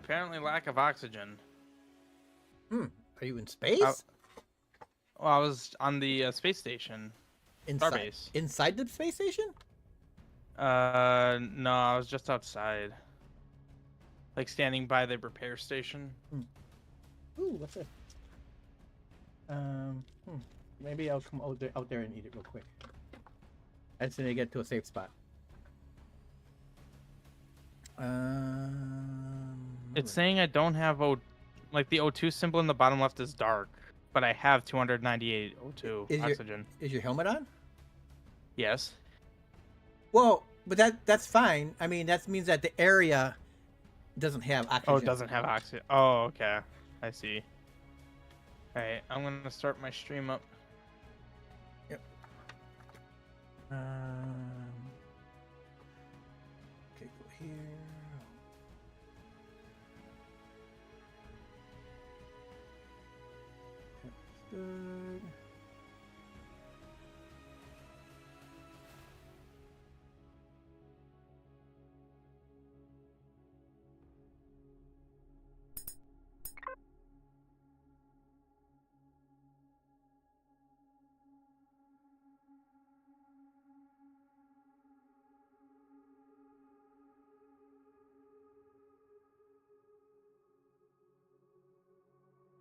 Apparently lack of oxygen. Are you in space? Well, I was on the space station. Starbase. Inside the space station? No, I was just outside. Like standing by the repair station. Ooh, what's it? Maybe I'll come out there and eat it real quick. I just need to get to a safe spot. It's saying I don't have like the O2 symbol in the bottom left is dark, but I have 298 O2 oxygen. Is your helmet on? Yes. Well, but that's fine. I mean, that means that the area doesn't have oxygen. Oh, it doesn't have oxygen. Oh, okay. I see. All right, I'm gonna start my stream up. Yep. Okay, go here. That's good.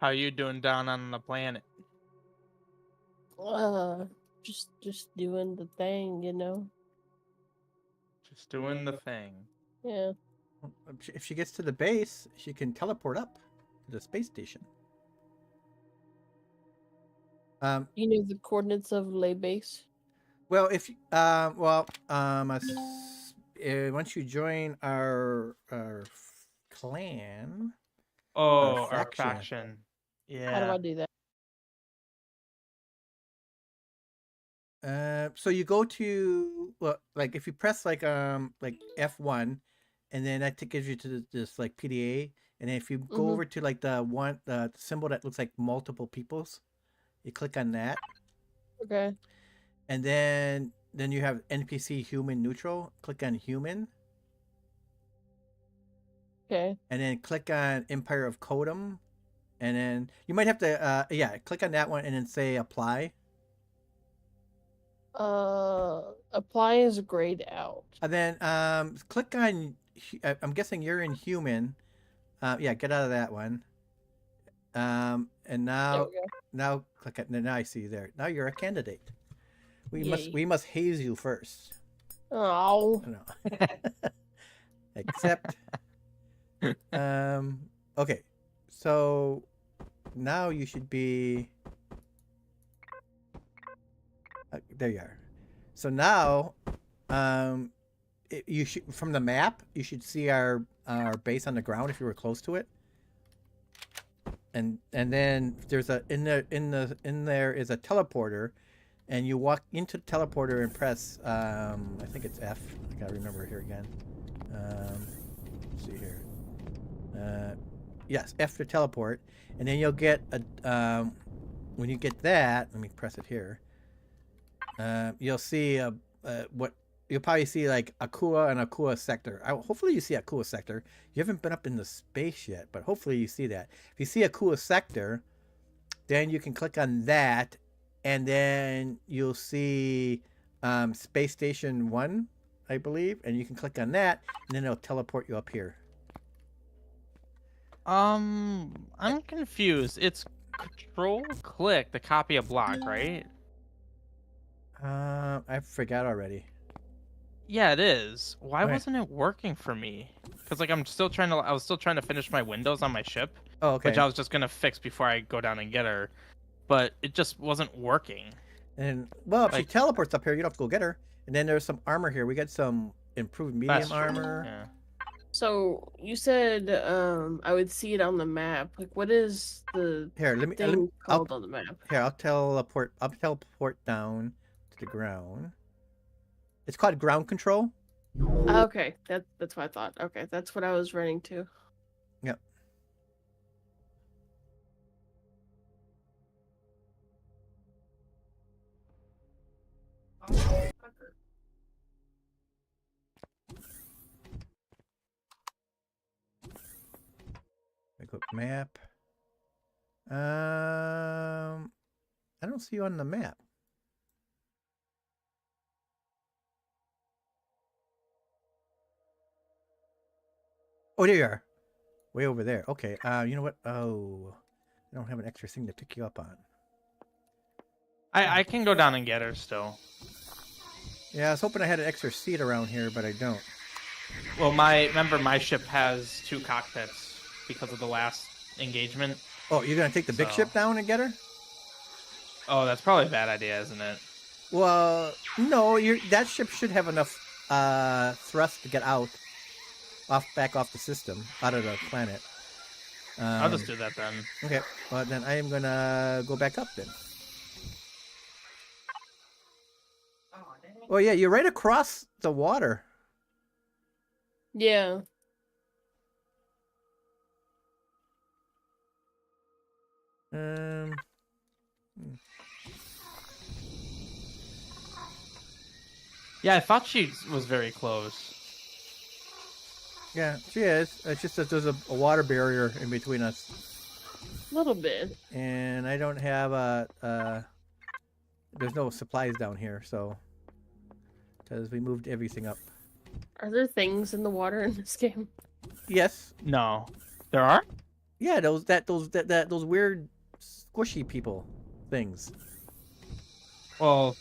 How you doing down on the planet? Just doing the thing, you know. Just doing the thing. Yeah. If she gets to the base, she can teleport up to the space station. You know the coordinates of lay base? Well, if once you join our clan, Oh, our our faction. Yeah. How do I do that? So you go to, well, like if you press like F1, and then that gives you to this like PDA, and then if you go over to like the symbol that looks like multiple peoples, you click on that. Okay. And then you have NPC human neutral. Click on human. Okay. And then click on Empire of Codem. And then you might have to click on that one and then say apply. Apply is grayed out. And then click on, I'm guessing you're in human. Get out of that one. And now click at, now I see you there. Now you're a candidate. We must haze you first. Oh. No. Accept. Okay. So now you should be there you are. So now you should, from the map, you should see our base on the ground if you were close to it. And then there's in there is a teleporter, and you walk into the teleporter and press I think it's F. I gotta remember it here again. Let's see here. Yes, F to teleport, and then you'll get a when you get that, let me press it here. You'll see what you'll probably see, like Akua and Akua sector. Hopefully you see Akua sector. You haven't been up in the space yet, but hopefully you see that. If you see Akua sector, then you can click on that, and then you'll see Space Station 1, I believe, and you can click on that, and then it'll teleport you up here. I'm confused. It's control click to copy a block, right? I forgot already. Yeah, it is. Why wasn't it working for me? Because like I was still trying to finish my windows on my ship. Oh, okay. Which I was just gonna fix before I go down and get her, but it just wasn't working. And well, if she teleports up here, you don't have to go get her. And then there's some armor here. We got some improved medium armor. Yeah. So you said I would see it on the map. Like, what is the thing called on the map? Here, I'll teleport down to the ground. It's called ground control. Okay, that's what I thought. Okay, that's what I was running to. Yep. Go map. I don't see you on the map. Oh, there you are. Way over there. Okay. You know what? Oh, I don't have an extra thing to pick you up on. I can go down and get her still. Yeah, I was hoping I had an extra seat around here, but I don't. Well, remember my ship has 2 cockpits because of the last engagement. Oh, you're gonna take the big ship down and get her? Oh, that's probably a bad idea, isn't it? Well, no. That ship should have enough thrust to get out, back off the system, out of the planet. I'll just do that then. Okay. Well, then I am gonna go back up then. Oh yeah, you're right across the water. Yeah. Yeah, I thought she was very close. Yeah, she is. It's just that there's a water barrier in between us. A little bit. And I don't have there's no supplies down here, so because we moved everything up. Are there things in the water in this game? Yes. No. There are? Yeah, those weird squishy people things. Well,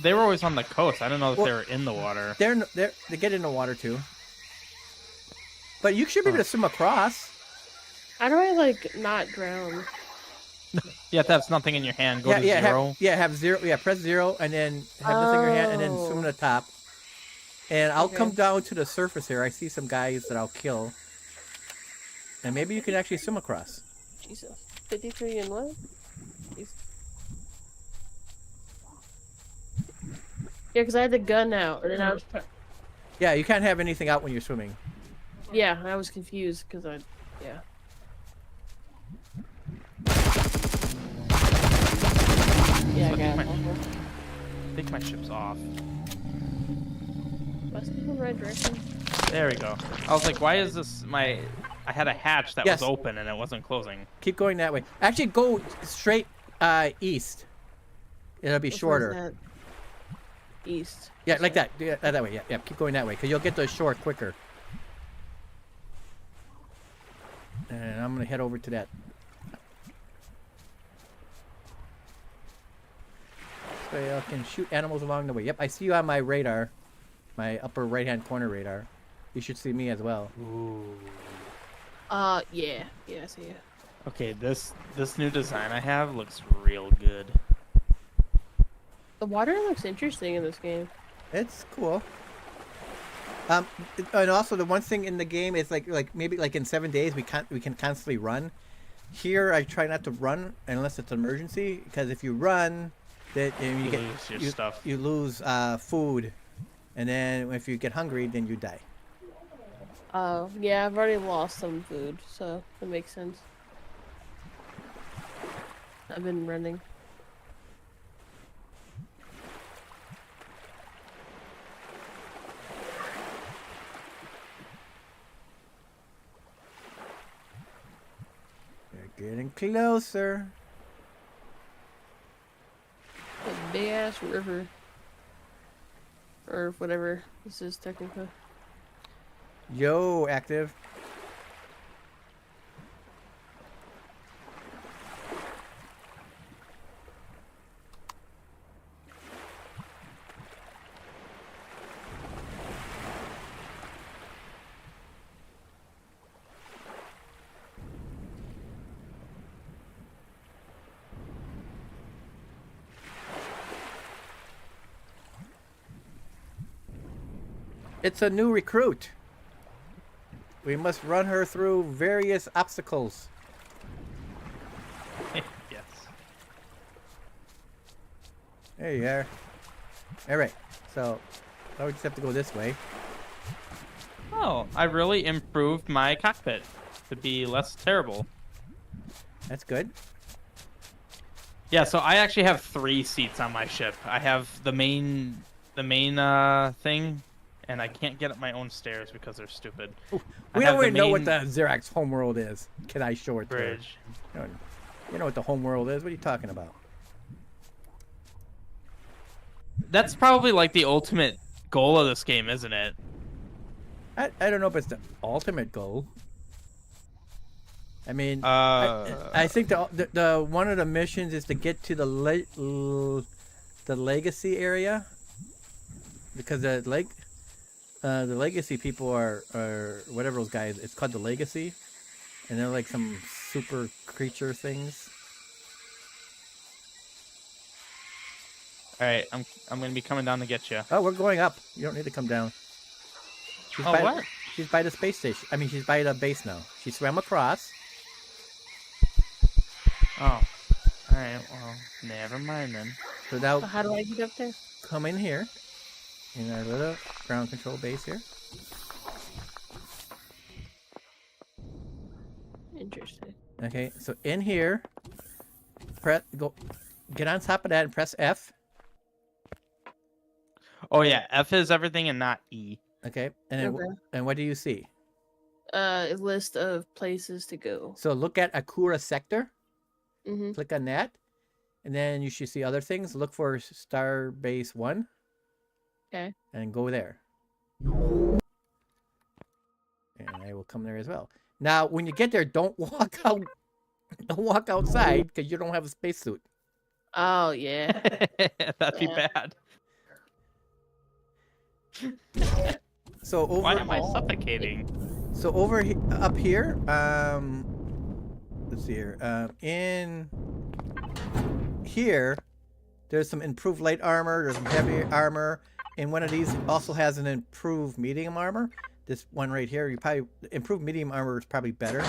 they were always on the coast. I don't know if they were in the water. They get in the water too. But you should be able to swim across. How do I like not drown? You have to have something in your hand. Go to 0. Have 0. Yeah, press 0 and then have this in your hand and then swim to the top. And I'll come down to the surface here. I see some guys that I'll kill. And maybe you can actually swim across. Jesus. 53 and what? Jeez. Yeah, because I had the gun out. And I was... Yeah, you can't have anything out when you're swimming. Yeah, I was confused because yeah. Yeah, I got it. I think my ship's off. Must be in the right direction. There we go. I was like, why is this I had a hatch that was open and it wasn't closing. Keep going that way. Actually, go straight east. It'll be shorter. East. Yeah, like that. Yeah, that way. Yeah, keep going that way because you'll get to the shore quicker. And I'm gonna head over to that. So I can shoot animals along the way. Yep, I see you on my radar, my upper right-hand corner radar. You should see me as well. Ooh. Yeah, I see you. Okay, this new design I have looks real good. The water looks interesting in this game. It's cool. And also the one thing in the game is like maybe like in 7 days we can constantly run. Here I try not to run unless it's an emergency because if you run, that you lose your stuff. You lose food, and then if you get hungry, then you die. Oh, yeah, I've already lost some food, so that makes sense. I've been running. They're getting closer. A big ass river. Or whatever this is technically. Yo, active. It's a new recruit. We must run her through various obstacles. Yes. There you are. Alright, so now we just have to go this way. Oh, I really improved my cockpit to be less terrible. That's good. Yeah, so I actually have 3 seats on my ship. I have the main thing, and I can't get up my own stairs because they're stupid. Ooh, we already know what the Xerax homeworld is. Can I show it bridge? To her? You know what the homeworld is? What are you talking about? That's probably like the ultimate goal of this game, isn't it? I don't know if it's the ultimate goal. I mean, I think the one of the missions is to get to the legacy area, because the legacy people are whatever those guys. It's called the legacy, and they're like some super creature things. All right, I'm gonna be coming down to get you. Oh, we're going up. You don't need to come down. What? She's by the space station. I mean, she's by the base now. She swam across. Oh. Alright, well, never mind then. So now, how do I get up there? Come in here. In our little ground control base here. Interesting. Okay, so in here, get on top of that and press F. Oh yeah, F is everything and not E. Okay, and then, and what do you see? A list of places to go. So look at Akura sector. Mm-hmm. Click on that, and then you should see other things. Look for Starbase 1. Okay. And go there. And I will come there as well. Now, when you get there, don't walk out. Don't walk outside because you don't have a spacesuit. Oh yeah. That'd be bad. So over. Why am I suffocating? So over up here, let's see here. In here, there's some improved light armor. There's some heavy armor, and one of these also has an improved medium armor. This one right here, improved medium armor is probably better.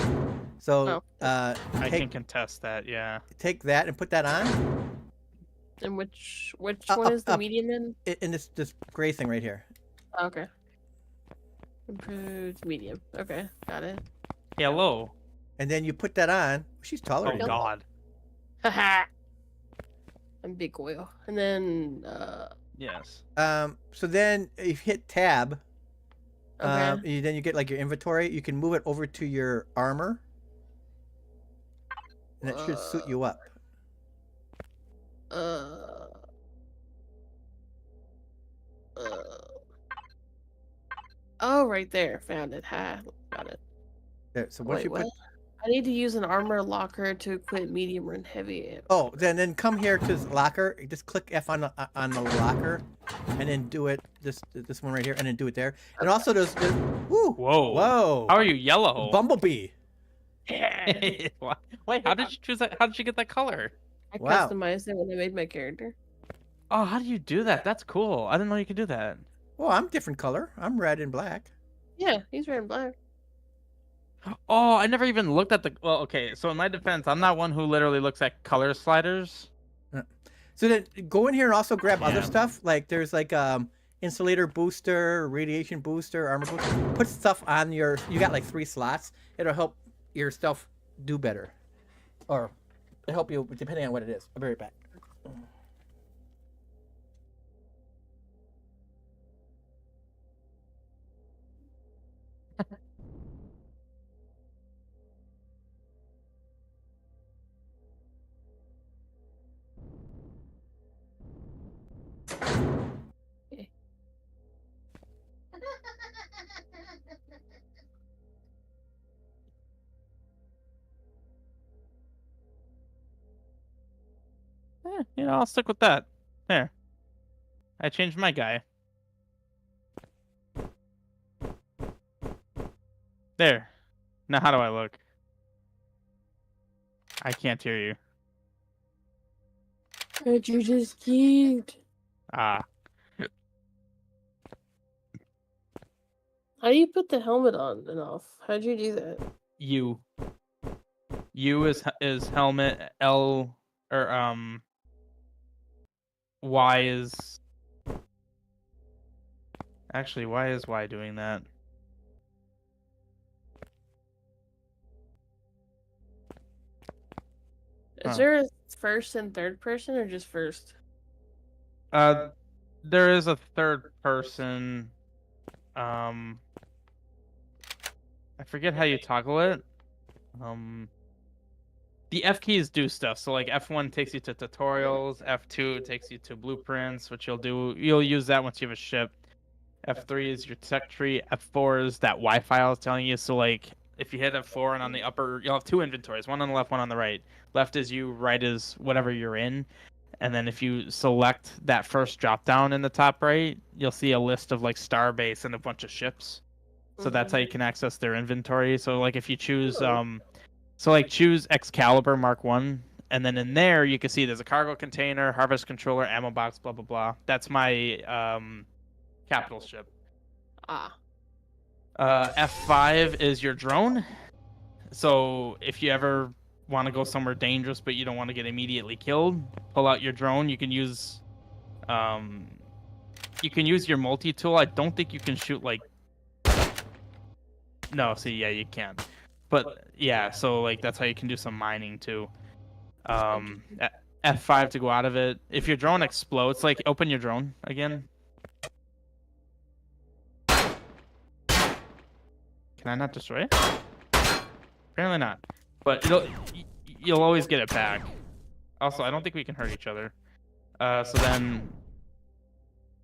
So I can contest that. Yeah. Take that and put that on. And which one is the medium in? In this gray thing right here. Okay. Improved medium. Okay, got it. Hello. And then you put that on. She's taller. Oh God. Haha. I'm big whale. And then yes. So then if you hit tab, okay. Then you get like your inventory. You can move it over to your armor, and that should suit you up. Oh, right there. Found it. Ha. Got it. There. So once you put. I need to use an armor locker to equip medium and heavy. Oh, then come here to the locker. Just click F on the locker, and then do it. This one right here, and then do it there. And also there's whoa. How are you yellow? Bumblebee. Yeah. Wait, how did you choose that? How did you get that color? I customized it when I made my character. Oh, how do you do that? That's cool. I didn't know you could do that. Well, I'm different color. I'm red and black. Yeah, he's red and black. Oh, I never even looked at the. Well, okay. So in my defense, I'm not one who literally looks at color sliders. So then go in here and also grab other stuff. Like there's like insulator booster, radiation booster, armor booster. Put stuff on your. You got like 3 slots. It'll help your stuff do better, or it'll help you depending on what it is. I'll be right back. I'll stick with that. There. I changed my guy. There. Now how do I look? I can't hear you. But you just cute. Ah. How do you put the helmet on and off? How'd you do that? U. U is helmet. L or Y is. Actually, why is Y doing that? Is there a first and third person or just first? There is a third person. I forget how you toggle it. The F keys do stuff. So like F1 takes you to tutorials, F2 takes you to blueprints, which you'll use that once you have a ship. F3 is your tech tree. F4 is that Wi-Fi I was telling you. So like if you hit F4 and on the upper, you'll have two inventories, one on the left, one on the right. Left is you, right is whatever you're in. And then if you select that first drop down in the top right, you'll see a list of like Starbase and a bunch of ships. So that's how you can access their inventory. So like if you choose choose Excalibur Mark 1, and then in there you can see there's a cargo container, harvest controller, ammo box, blah blah blah. That's my capital ship. F5 is your drone. So if you ever want to go somewhere dangerous but you don't want to get immediately killed, pull out your drone. You can use your multi-tool. I don't think you can shoot like no, see, yeah, you can. But yeah, so like that's how you can do some mining too. F5 to go out of it. If your drone explodes, like open your drone again. Can I not destroy it? Apparently not. But you'll always get it back. Also, I don't think we can hurt each other. So then,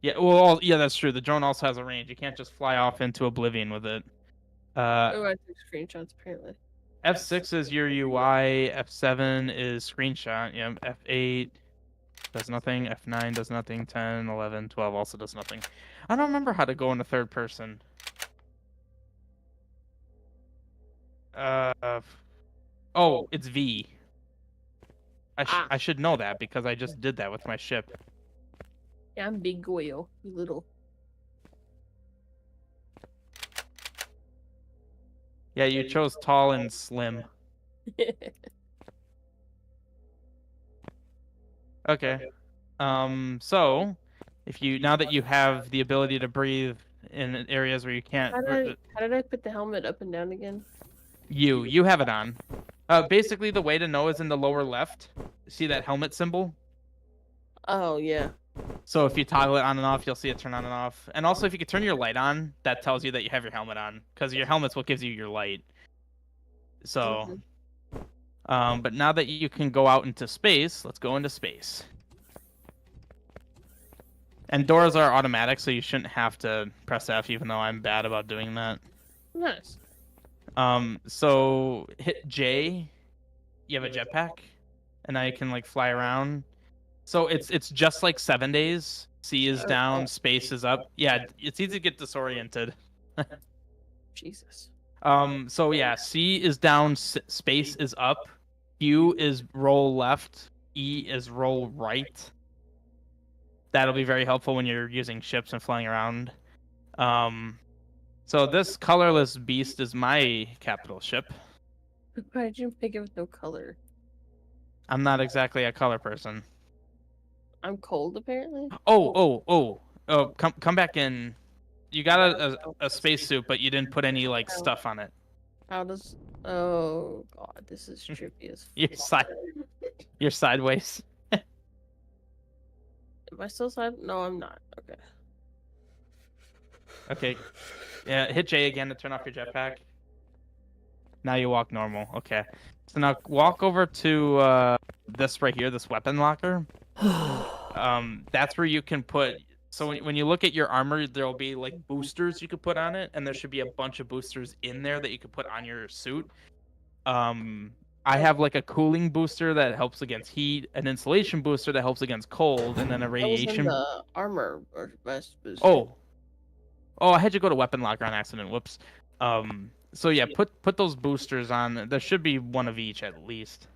yeah, well, yeah, that's true. The drone also has a range. You can't just fly off into oblivion with it. I took screenshots apparently. F6 is your UI. F7 is screenshot. Yeah. F8 does nothing. F9 does nothing. 10, 11, 12 also does nothing. I don't remember how to go into third person. Oh, it's V. I should know that because I just did that with my ship. Yeah, I'm big Goyo, you little. Yeah, you chose tall and slim. Okay. So if you now that you have the ability to breathe in areas where you can't. How did I put the helmet up and down again? You have it on. Basically the way to know is in the lower left. See that helmet symbol? Oh yeah. So if you toggle it on and off, you'll see it turn on and off. And also if you could turn your light on, that tells you that you have your helmet on, because your helmet's what gives you your light. So but now that you can go out into space, let's go into space. And doors are automatic, so you shouldn't have to press F, even though I'm bad about doing that. Nice. So hit J, you have a jetpack, and now you can like fly around. So it's just like 7 days. C is down, space is up. Yeah, it's easy to get disoriented. Jesus. So yeah, C is down, space is up, Q is roll left, E is roll right. That'll be very helpful when you're using ships and flying around. So this colorless beast is my capital ship. Why did you pick it with no color? I'm not exactly a color person. I'm cold, apparently. Oh! Come back in. You got a spacesuit, but you didn't put any like stuff on it. How does? Oh God, this is trippy as fuck. You're sideways. Am I still side? No, I'm not. Okay. Okay. Yeah, hit J again to turn off your jetpack. Now you walk normal. Okay. So now walk over to this right here, this weapon locker. That's where you can put. So when you look at your armor, there'll be like boosters you could put on it, and there should be a bunch of boosters in there that you could put on your suit. I have like a cooling booster that helps against heat, an insulation booster that helps against cold, and then a radiation. That was in the armor or vest booster. Oh, I had you go to weapon locker on accident. Whoops. So yeah, put those boosters on. There should be one of each at least.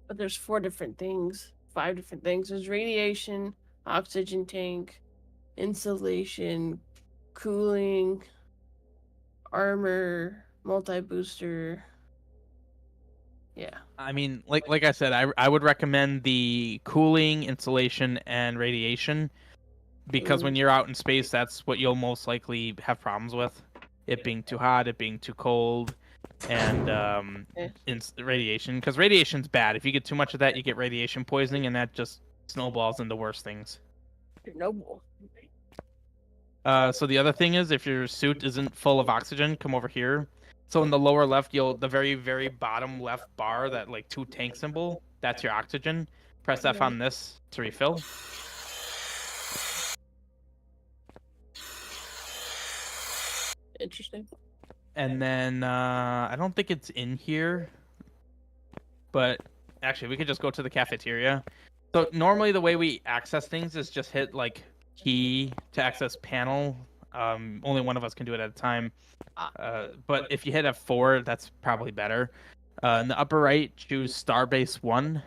But there's 4 different things, 5 different things. There's radiation, oxygen tank, insulation, cooling, armor, multi-booster. Yeah. I mean, like I said, I would recommend the cooling, insulation, and radiation, because when you're out in space, that's what you'll most likely have problems with. It being too hot, it being too cold, and radiation. Because radiation's bad. If you get too much of that, you get radiation poisoning, and that just snowballs into worse things. Noble. So the other thing is, if your suit isn't full of oxygen, come over here. So in the lower left, the very, very bottom left bar, that like 2 tank symbol, that's your oxygen. Press F on this to refill. Interesting. And then I don't think it's in here, but actually we could just go to the cafeteria. So normally the way we access things is just hit like key to access panel. Only one of us can do it at a time. But if you hit F4, that's probably better. In the upper right, choose Starbase 1.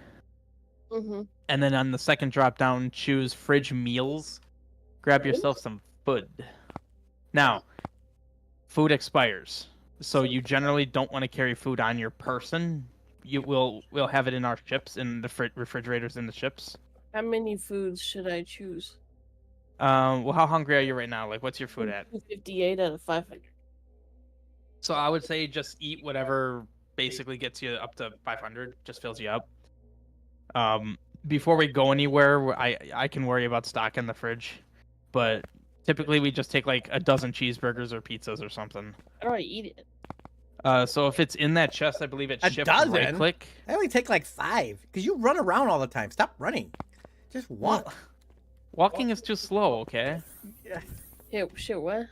Mm-hmm. And then on the second drop down, choose Fridge Meals. Grab yourself some food. Now, food expires. So you generally don't want to carry food on your person. We'll have it in our ships, in the refrigerators in the ships. How many foods should I choose? Well, how hungry are you right now? Like, what's your food at? 258 out of 500. So I would say just eat whatever basically gets you up to 500, just fills you up. Before we go anywhere, I can worry about stock in the fridge, but typically we just take like a dozen cheeseburgers or pizzas or something. How do I eat it? So if it's in that chest, I believe it's A shift dozen? right click. I only take like 5 because you run around all the time. Stop running. Just walk. Well, walking is too slow, okay? Hey, shit, what?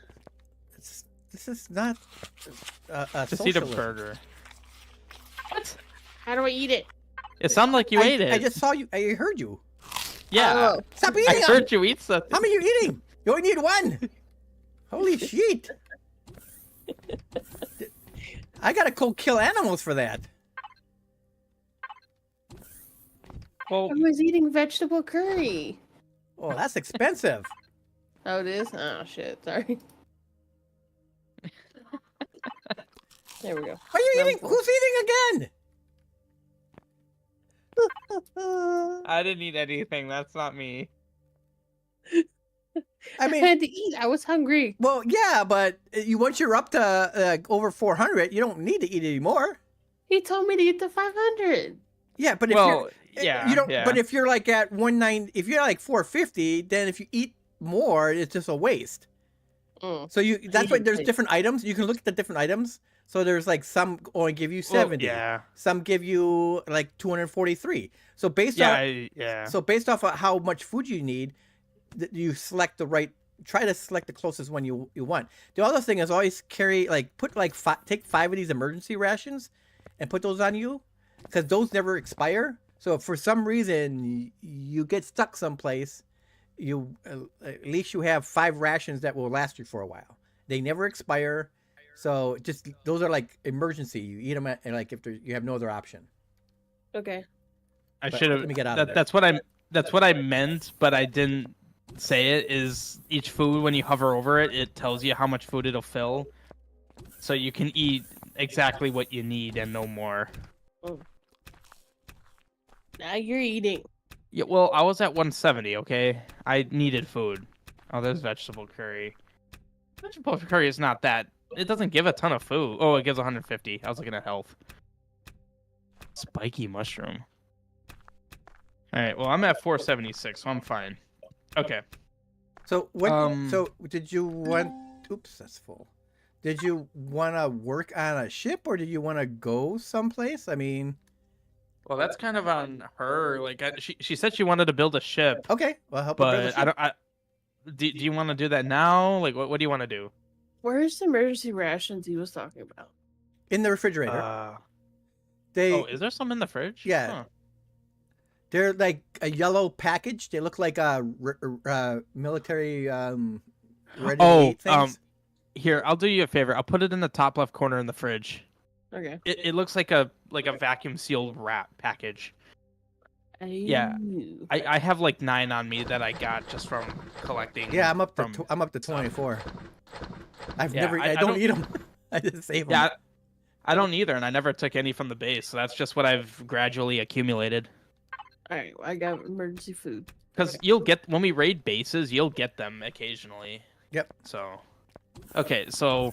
This is not a Just eat a socialism. burger. What? How do I eat it? It sounded like you ate it. I just saw you. I heard you. Yeah. Oh. Stop I eating them. heard you eat something. How many are you eating? You only need 1. Holy shit. I gotta go kill animals for that. Well, I was eating vegetable curry. Oh, that's expensive. Oh, it is? Oh, shit. Sorry. There we go. Are you eating? Mouthful. Who's eating again? I didn't eat anything. That's not me. I I mean, had to eat. I was hungry. well, yeah, but once you're up to over 400, you don't need to eat anymore. He told me to eat the 500. Yeah, but if Well, you're, yeah, you don't. yeah. But if you're like at 190, if you're like 450, then if you eat more, it's just a waste. Mm. So that's why there's Eat. different items. You can look at the different items. So there's like some only give you 70. yeah. Some give you like 243. So based Yeah, on yeah. so based off of how much food you need, you select the right. Try to select the closest one you want. The other thing is always carry take 5 of these emergency rations, and put those on you, because those never expire. So if for some reason you get stuck someplace, at least you have 5 rations that will last you for a while. They never expire. So just those are like emergency. You eat them like if you have no other option. Okay. I But should have. let me get out of there. That's what I meant, but I didn't say it. Is each food, when you hover over it, it tells you how much food it'll fill, so you can eat exactly what you need and no more. Now you're eating. Yeah. Well, I was at 170. Okay, I needed food. Oh, there's vegetable curry. Vegetable curry is not that. It doesn't give a ton of food. Oh, it gives 150. I was looking at health. Spiky mushroom. All right. Well, I'm at 476, so I'm fine. Okay. So what? Um, So did you want? Oops, that's full. Did you want to work on a ship, or did you want to go someplace? I mean, Well, that's kind of on her. Like, she said she wanted to build a ship, okay, well, help her build a but ship. do you want to do that now? Like, what do you want to do? Where's the emergency rations he was talking about? In the refrigerator. Oh, They is there some in the fridge? Yeah. Huh. they're like a yellow package. They look like military ready to eat things. Here, I'll do you a favor. I'll put it in the top left corner in the fridge. Okay. It looks like a vacuum sealed wrap package. Yeah. Ooh. I have like 9 on me that I got just from collecting. Yeah, I'm up to from I'm up to 24. I I don't don't- eat them. I just save them. Yeah, I don't either, and I never took any from the base, so that's just what I've gradually accumulated. All right, I got emergency food. Because you'll get, when we raid bases, you'll get them occasionally. Yep. So, okay, so,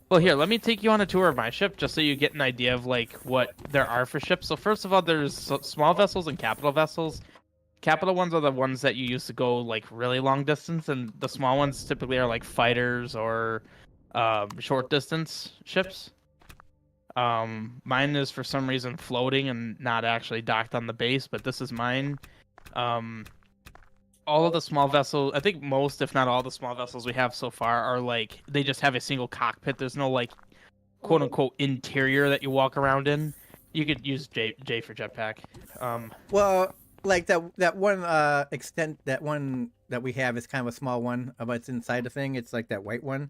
well, here, let me take you on a tour of my ship, just so you get an idea of, like, what there are for ships. So, first of all, there's small vessels and capital vessels. capital ones are the ones that you use to go like really long distance, and the small ones typically are like fighters or short distance ships. Mine is for some reason floating and not actually docked on the base, but this is mine. All of the small vessels, I think most, if not all, the small vessels we have so far are like they just have a single cockpit. There's no like quote unquote interior that you walk around in. You could use J for jetpack. Well, like that one that one that we have is kind of a small one, but it's inside the thing. It's like that white one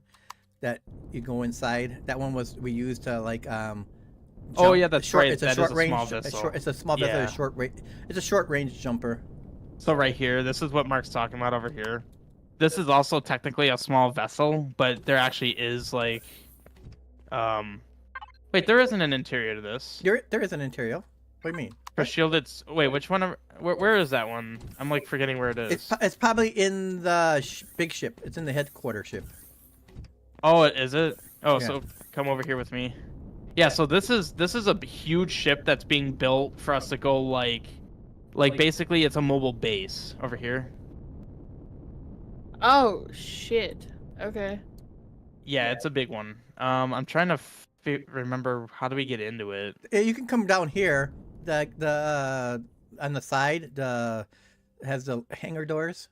that you go inside. That one we used to like Oh jump. yeah, that's short, right. It's a That short is range. small vessel. It's a small vessel. Yeah. It's a short range jumper. So right here, this is what Mark's talking about over here. This is also technically a small vessel, but there actually is like, wait, there isn't an interior to this. There is an interior. What do you mean? For shielded. Wait, which one? Where is that one? I'm like forgetting where it is. It's probably in the big ship. It's in the headquarter ship. Oh, is it? Oh, Yeah. so come over here with me. Yeah, so this is a huge ship that's being built for us to go like basically it's a mobile base over here. Oh shit. Okay. Yeah, it's a big one. I'm trying to remember how do we get into it. You can come down here. The on the side has the hangar doors.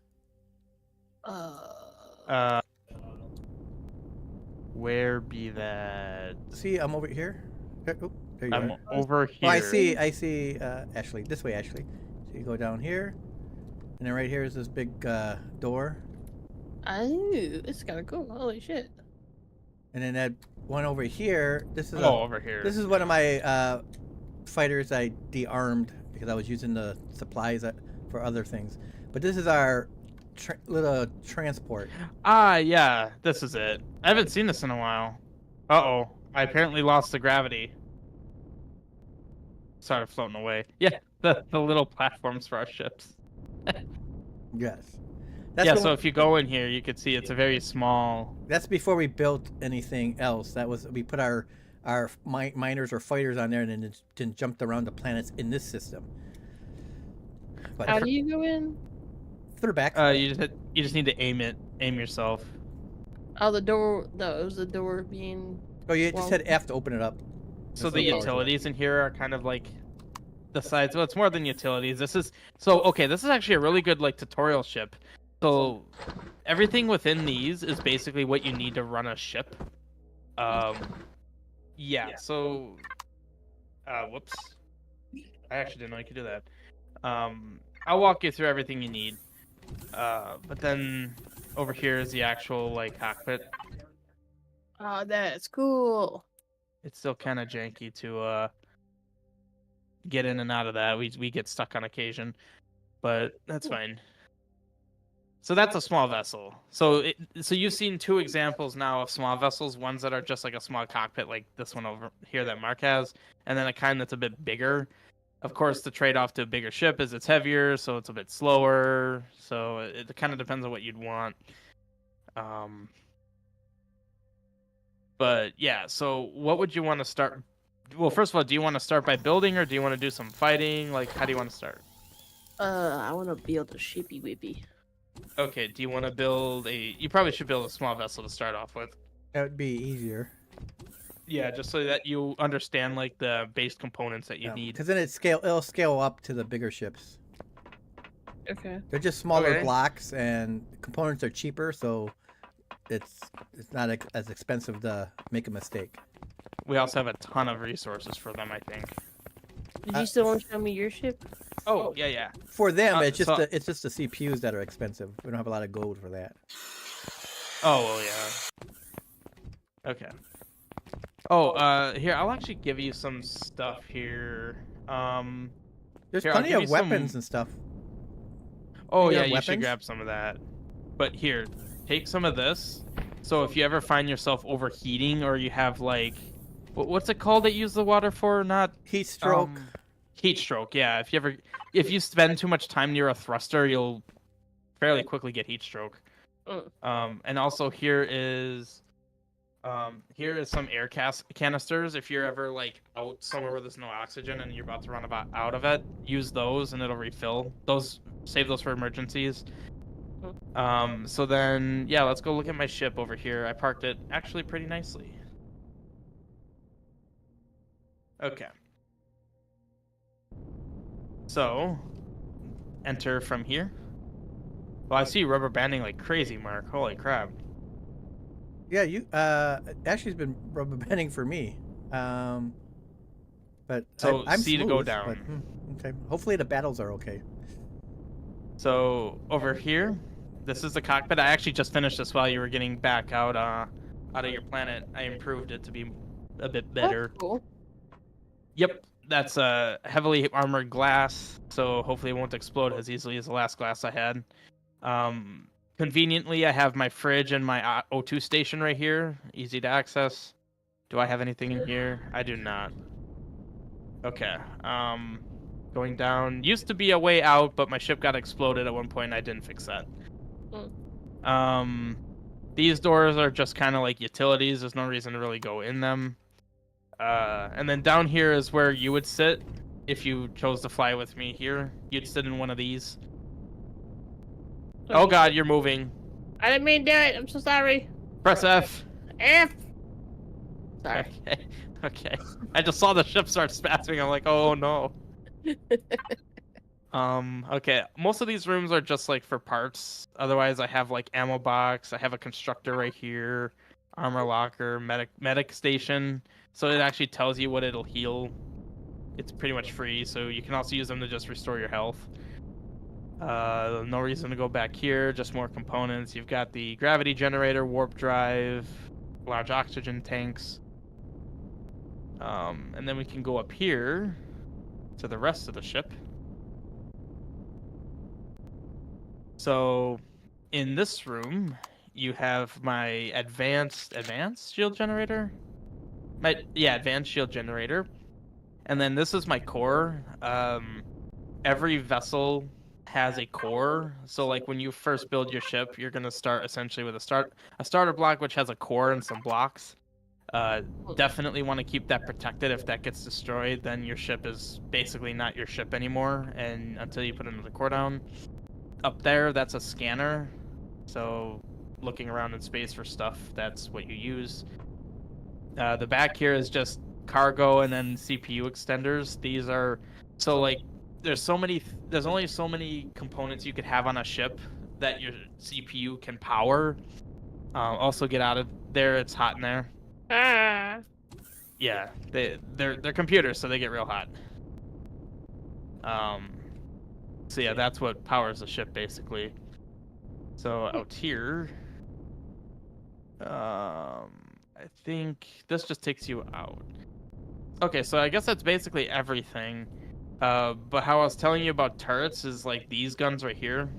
Where be that? See, I'm over here. Oh, there you I'm are. over here. Oh, I see. Ashley, this way, Ashley. So you go down here, and then right here is this big door, Oh, it's kind of cool. Holy shit. and then that one over here. Over here. This is one of my fighters I de-armed because I was using the supplies for other things. But this is our little transport. Ah, yeah, this is it. I haven't seen this in a while. Uh-oh, I apparently lost the gravity. Started floating away. Yeah, the little platforms for our ships. Yes. Yeah, so if you go in here, you can see it's a very small... That's before we built anything else. We put our miners or fighters on there and then jumped around the planets in this system. But How do you go in? through the back. You just need to aim yourself. Oh, the door. No, it was the door being. Oh, you just hit F to open it up. So That's the so powerful. utilities in here are kind of like the sides. Well, it's more than utilities. This is actually a really good like tutorial ship. So everything within these is basically what you need to run a ship. Yeah. So, whoops. I actually didn't know you could do that. I'll walk you through everything you need. But then over here is the actual like cockpit. Oh, that's cool. It's still kind of janky to get in and out of that. We get stuck on occasion, but that's fine. So that's a small vessel. So you've seen two examples now of small vessels. Ones that are just like a small cockpit, like this one over here that Mark has, and then a kind that's a bit bigger. Of course, the trade-off to a bigger ship is it's heavier, so it's a bit slower. So it kind of depends on what you'd want. But yeah, so what would you want to start? Well, first of all, do you want to start by building, or do you want to do some fighting? Like, how do you want to start? I want to build a shippy whippy. Okay, do you want to build a... You probably should build a small vessel to start off with. That would be easier. Yeah, just so that you understand, like, the base components that you need. Because then it'll scale up to the bigger ships. Okay. They're just smaller Okay. blocks, and components are cheaper, so it's not as expensive to make a mistake. We also have a ton of resources for them, I think. Did you still want to show me your ship? Oh, yeah. For them, it's just so- it's just the CPUs that are expensive. We don't have a lot of gold for that. Oh, well, yeah. Okay. Oh, here, I'll actually give you some stuff here. There's Here, I'll plenty give of you some- weapons and stuff. Oh, You yeah, got you should weapons? grab some of that. But here, take some of this. So if you ever find yourself overheating, or you have, like... What's it called that you use the water for? Not... Heat stroke. Heat stroke, yeah. If you spend too much time near a thruster, you'll fairly quickly get heat stroke. And also here is Here is some air canisters. If you're ever like out somewhere where there's no oxygen and you're about to run out of it, use those and it'll refill. Save those for emergencies. So then, yeah, let's go look at my ship over here. I parked it actually pretty nicely. Okay. So, enter from here. Well, I see rubber banding like crazy, Mark. Holy crap. Yeah, you Ashley's been rubber banding for me. But So I'm C smooth, to go down. But, okay. Hopefully the battles are okay. So over here, this is the cockpit. I actually just finished this while you were getting back out of your planet. I improved it to be a bit better. That's cool. Yep, that's heavily armored glass, so hopefully it won't explode as easily as the last glass I had. Conveniently, I have my fridge and my O2 station right here, easy to access. Do I have anything in here? I do not. Okay. Going down. Used to be a way out, but my ship got exploded at one point and I didn't fix that. These doors are just kind of like utilities. There's no reason to really go in them. And then down here is where you would sit if you chose to fly with me here. You'd sit in one of these. Oh god, you're moving. I didn't mean to do it. I'm so sorry. Press F. F. Sorry. Okay. Okay. I just saw the ship start spasming. I'm like, oh no. Okay. Most of these rooms are just like for parts. Otherwise, I have like ammo box. I have a constructor right here, armor locker, medic station. So it actually tells you what it'll heal. It's pretty much free. So you can also use them to just restore your health. No reason to go back here. Just more components. You've got the gravity generator, warp drive, large oxygen tanks. And then we can go up here to the rest of the ship. So in this room, you have my advanced shield generator. Advanced shield generator. And then this is my core. Every vessel has a core. So like when you first build your ship, you're gonna start essentially with a starter block which has a core and some blocks. Definitely want to keep that protected. If that gets destroyed, then your ship is basically not your ship anymore, and until you put another core down. Up there, that's a scanner. So looking around in space for stuff, that's what you use. The back here is just cargo and then CPU extenders. These are so like there's only so many components you could have on a ship that your CPU can power. Also get out of there, it's hot in there. Ah. Yeah, they're computers, so they get real hot. So yeah, that's what powers the ship basically. So out here, I think this just takes you out. Okay, so I guess that's basically everything. But how I was telling you about turrets is like these guns right here.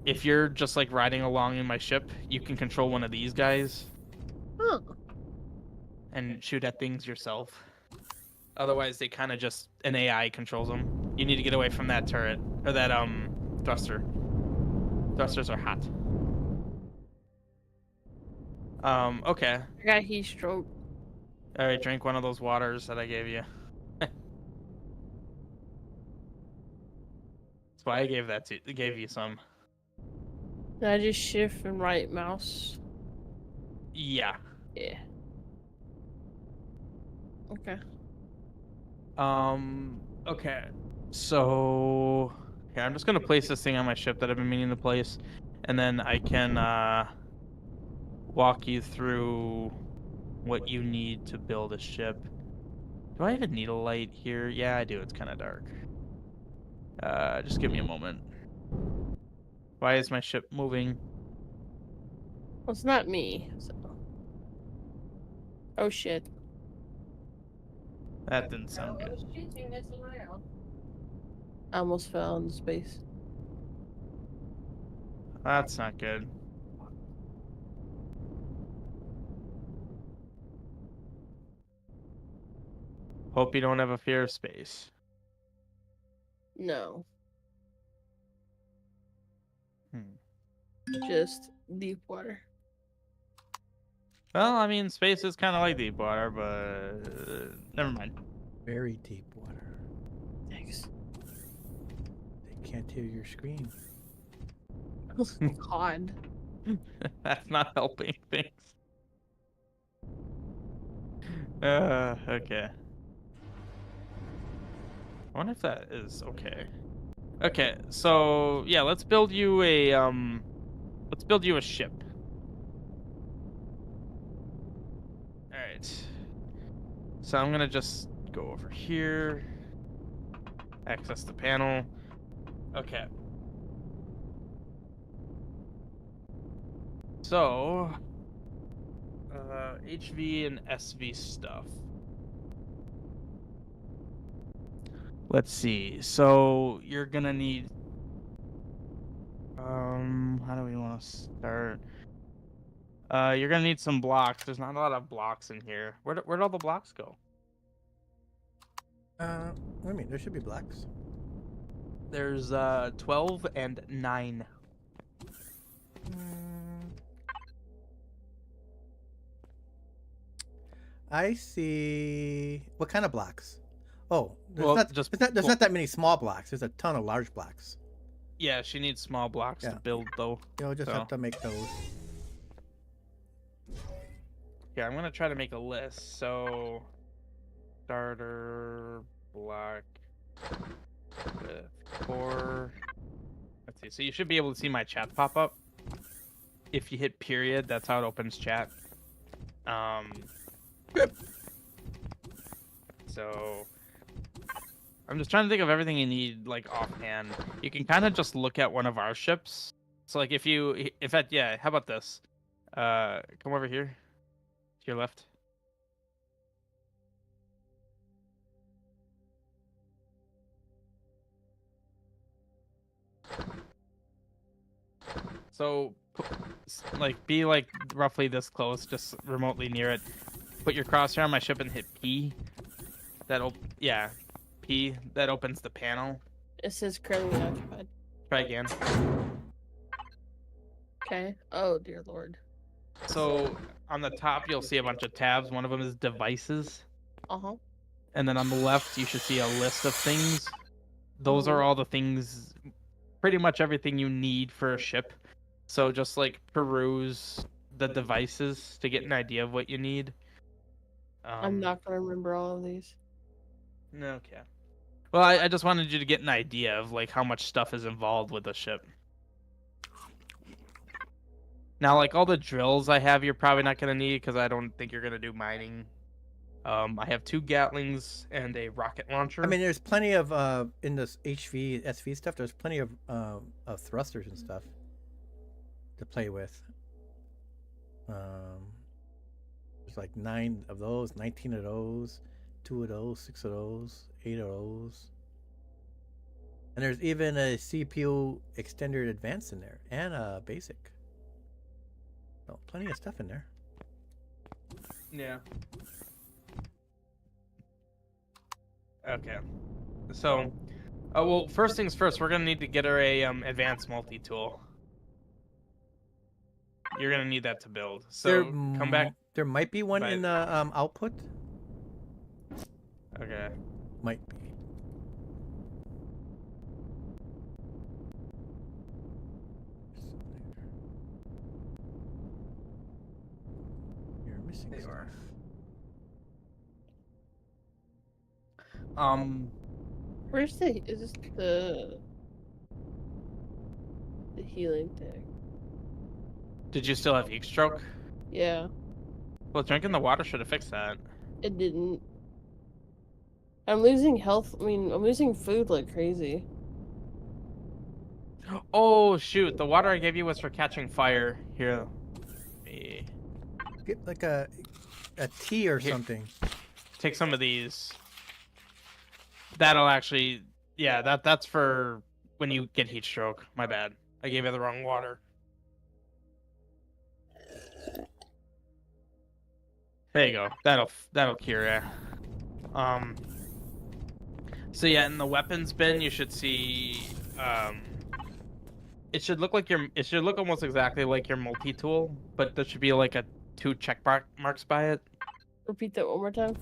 If you're just like riding along in my ship, you can control one of these guys. Huh. And shoot at things yourself. Otherwise, they kind of just an AI controls them. You need to get away from that turret or that thruster. Thrusters are hot. Okay. I got heat stroke. All right, drink one of those waters that I gave you. That's why I gave you some. Did I just shift and right mouse? Yeah. Yeah. Okay. Okay. So, yeah, I'm just gonna place this thing on my ship that I've been meaning to place, and then I can walk you through what you need to build a ship. Do I even need a light here? Yeah, I do. It's kind of dark. Just give me a moment. Why is my ship moving? Well, it's not me. So. Oh shit. That didn't sound good. I almost fell into space. That's not good. Hope you don't have a fear of space. No. Hmm. Just deep water. Well, I mean, space is kind of like deep water, but never mind. Very deep water. Thanks. They can't hear your screen. Oh, God. That's not helping things. Okay. I wonder if that is okay. Okay, so yeah, let's build you a ship. All right. So I'm gonna just go over here, access the panel. Okay. So, HV and SV stuff. Let's see. So you're gonna need. How do we want to start? You're gonna need some blocks. There's not a lot of blocks in here. Where'd all the blocks go? I mean, there should be blocks. There's 12 and 9. I see. What kind of blocks? Oh, there's Well, not. just There's not that many small blocks. There's a ton of large blocks. Yeah, she needs small blocks Yeah. to build though. You'll just So. have to make those. Yeah, I'm gonna try to make a list. So, starter block with core. Let's see. So you should be able to see my chat pop up. If you hit period, that's how it opens chat. So I'm just trying to think of everything you need like offhand. You can kind of just look at one of our ships. So like yeah, how about this? Come over here. To your left. So, be like roughly this close, just remotely near it. Put your crosshair on my ship and hit P. P. That opens the panel. It says currently occupied. Try again. Okay. Oh, dear Lord. So on the top, you'll see a bunch of tabs. One of them is devices. Uh-huh. And then on the left, you should see a list of things. Those are all the things, pretty much everything you need for a ship. So just like peruse the devices to get an idea of what you need. I'm not gonna remember all of these. Okay. Well, I just wanted you to get an idea of like how much stuff is involved with the ship. Now, like all the drills I have, you're probably not gonna need because I don't think you're gonna do mining. I have 2 Gatlings and a rocket launcher. I mean, there's plenty of in this HV SV stuff. There's plenty of thrusters and stuff to play with. There's like 9 of those, 19 of those, 2 of those, 6 of those, 8 of those, and there's even a CPU extended advanced in there and a basic. So plenty of stuff in there. Yeah. Okay. So, well, first things first, we're gonna need to get her a advanced multi-tool. You're gonna need that to build. So come back. There might be one in the output. Okay. Might be. You're missing stuff. Where's is this the healing thing? Did you still have heat stroke? Yeah, Well, drinking the water should have fixed that. it didn't. I'm losing health. I mean, I'm losing food like crazy. Oh shoot! The water I gave you was for catching fire. Here. Get like a tea or Here. something. Take some of these. That'll actually, yeah, that's for when you get heat stroke. My bad. I gave you the wrong water. There you go. That'll cure it. So yeah, in the weapons bin, you should see. It should look almost exactly like your multi-tool, but there should be like a 2 check marks by it. Repeat that one more time.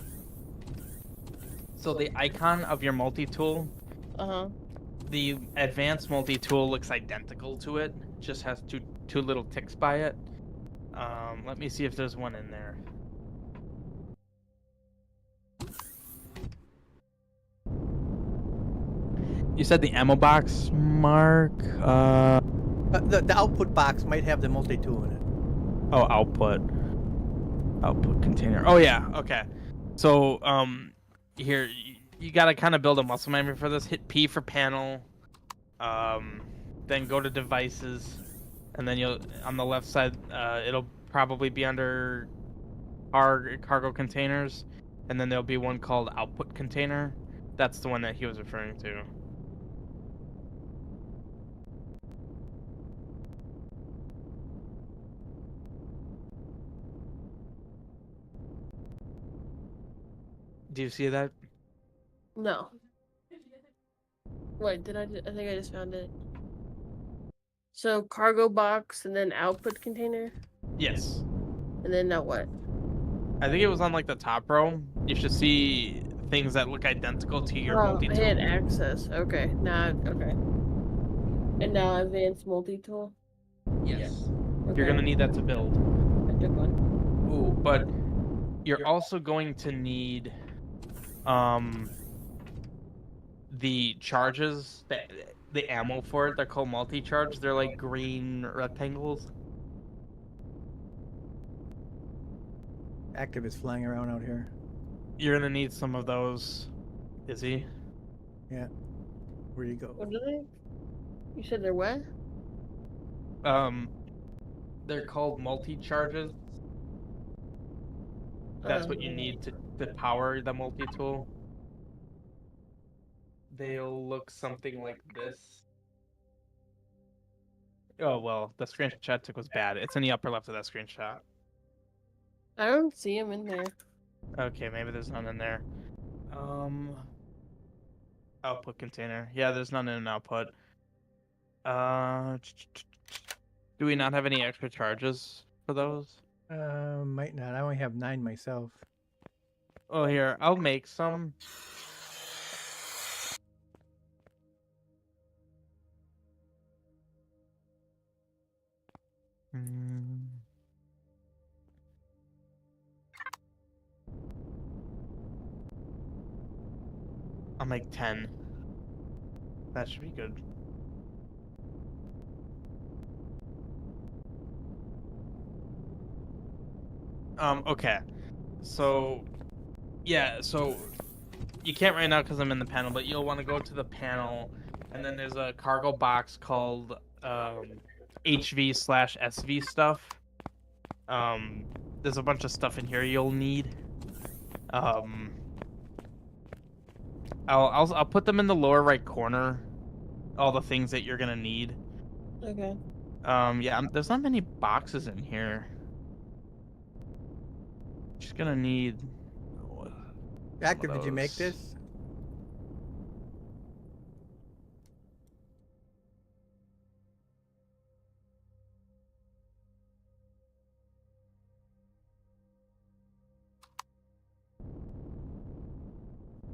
So the icon of your multi-tool, Uh-huh. the advanced multi-tool looks identical to it. Just has two little ticks by it. Let me see if there's one in there. You said the ammo box, Mark? The output box might have the multi-tool in it. Oh, output container. Oh yeah, okay. So here you gotta kind of build a muscle memory for this. Hit P for panel, then go to devices, and then you'll on the left side it'll probably be under cargo containers, and then there'll be one called output container. That's the one that he was referring to. Do you see that? No. Wait, I think I just found it. So cargo box and then output container? Yes. And then now what? I think it was on like the top row. You should see things that look identical to your Oh, I multi-tool. hit access. Okay. Okay. And now advanced multi-tool? Yes. Okay. You're gonna need that to build. I took one. Ooh, but you're also going to need the charges, the ammo for it. They're called multi-charge. They're like green rectangles. Active is flying around out here. You're gonna need some of those. Is he? Yeah. Where do you go? What are they? You said they're what? They're called multi-charges. That's what you need to power the multi-tool. They'll look something like this. Oh well, the screenshot I took was bad. It's in the upper left of that screenshot. I don't see him in there. Okay, maybe there's none in there. Output container. Yeah, there's none in an output. Do we not have any extra charges for those? Might not. I only have 9 myself. Oh, here, I'll make some. I'll make 10. That should be good. Okay. So, yeah, so you can't right now because I'm in the panel, but you'll want to go to the panel, and then there's a cargo box called HV/SV stuff. There's a bunch of stuff in here you'll need. I'll put them in the lower right corner. All the things that you're gonna need. Okay. Yeah, there's not many boxes in here. Just gonna need. Active, did you make this?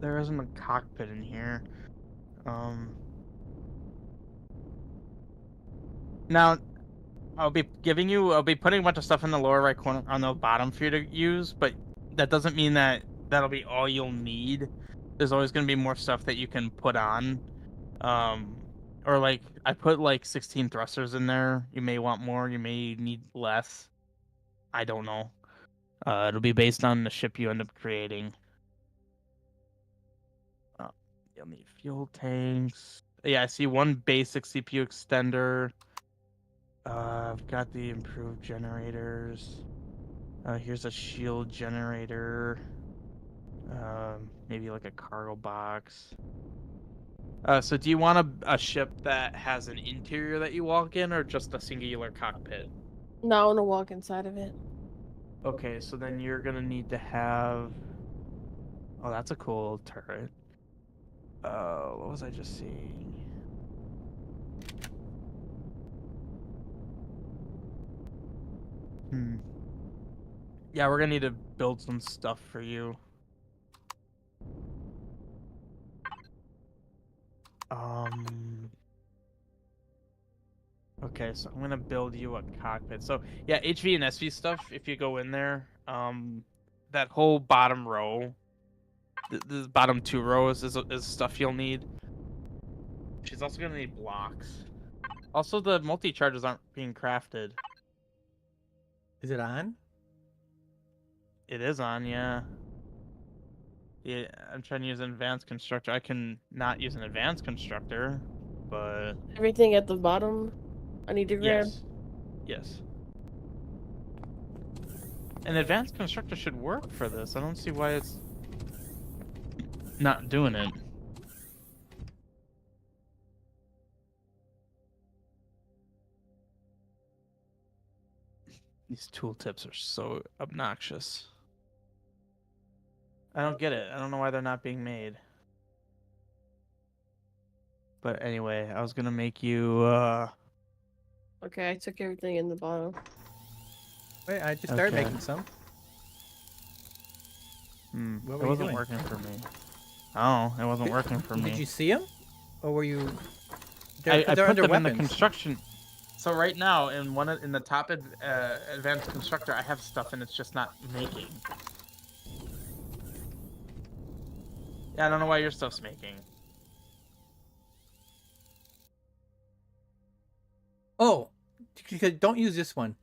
There isn't a cockpit in here. Now I'll be putting a bunch of stuff in the lower right corner on the bottom for you to use, but that doesn't mean that that'll be all you'll need. There's always gonna be more stuff that you can put on. Or like I put like 16 thrusters in there. You may want more, you may need less. I don't know. It'll be based on the ship you end up creating. You'll need fuel tanks. Yeah, I see one basic CPU extender. I've got the improved generators. Here's a shield generator. Maybe like a cargo box. So do you want a ship that has an interior that you walk in, or just a singular cockpit? Now I want to walk inside of it. Okay, so then you're gonna need to have. Oh, that's a cool turret. What was I just seeing? Yeah, we're gonna need to build some stuff for you. Okay, so I'm gonna build you a cockpit. So yeah, HV and SV stuff. If you go in there, that whole bottom row, the bottom 2 rows is stuff you'll need. She's also gonna need blocks. Also, the multi-charges aren't being crafted. Is it on? It is on, yeah. Yeah, I'm trying to use an advanced constructor. I can not use an advanced constructor, but Everything at the bottom, I need to grab. yes. An advanced constructor should work for this. I don't see why it's not doing it. These tooltips are so obnoxious. I don't get it. I don't know why they're not being made. But anyway, I was gonna make you Okay, I took everything in the bottom. Wait, I just started Okay. making some. What it were you wasn't doing? working for me. Oh, it wasn't working for me. Did you see them, or were you? I They're put under them weapons. in the construction. So right now, in the top advanced constructor, I have stuff and it's just not making. Yeah, I don't know why your stuff's making. Oh, don't use this one.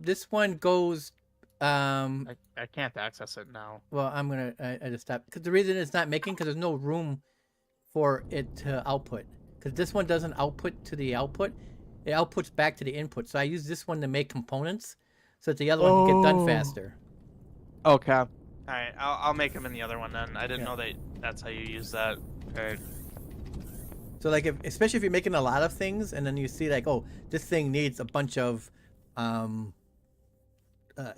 This one goes. I can't access it now. Well, I'm gonna. I just stop because the reason it's not making because there's no room for it to output. Because this one doesn't output to the output, it outputs back to the input. So I use this one to make components, so that the other one can get done faster. Okay. All right, I'll make them in the other one then. I didn't Yeah. know that's how you use that. Okay. So like, especially if you're making a lot of things, and then you see like, oh, this thing needs a bunch of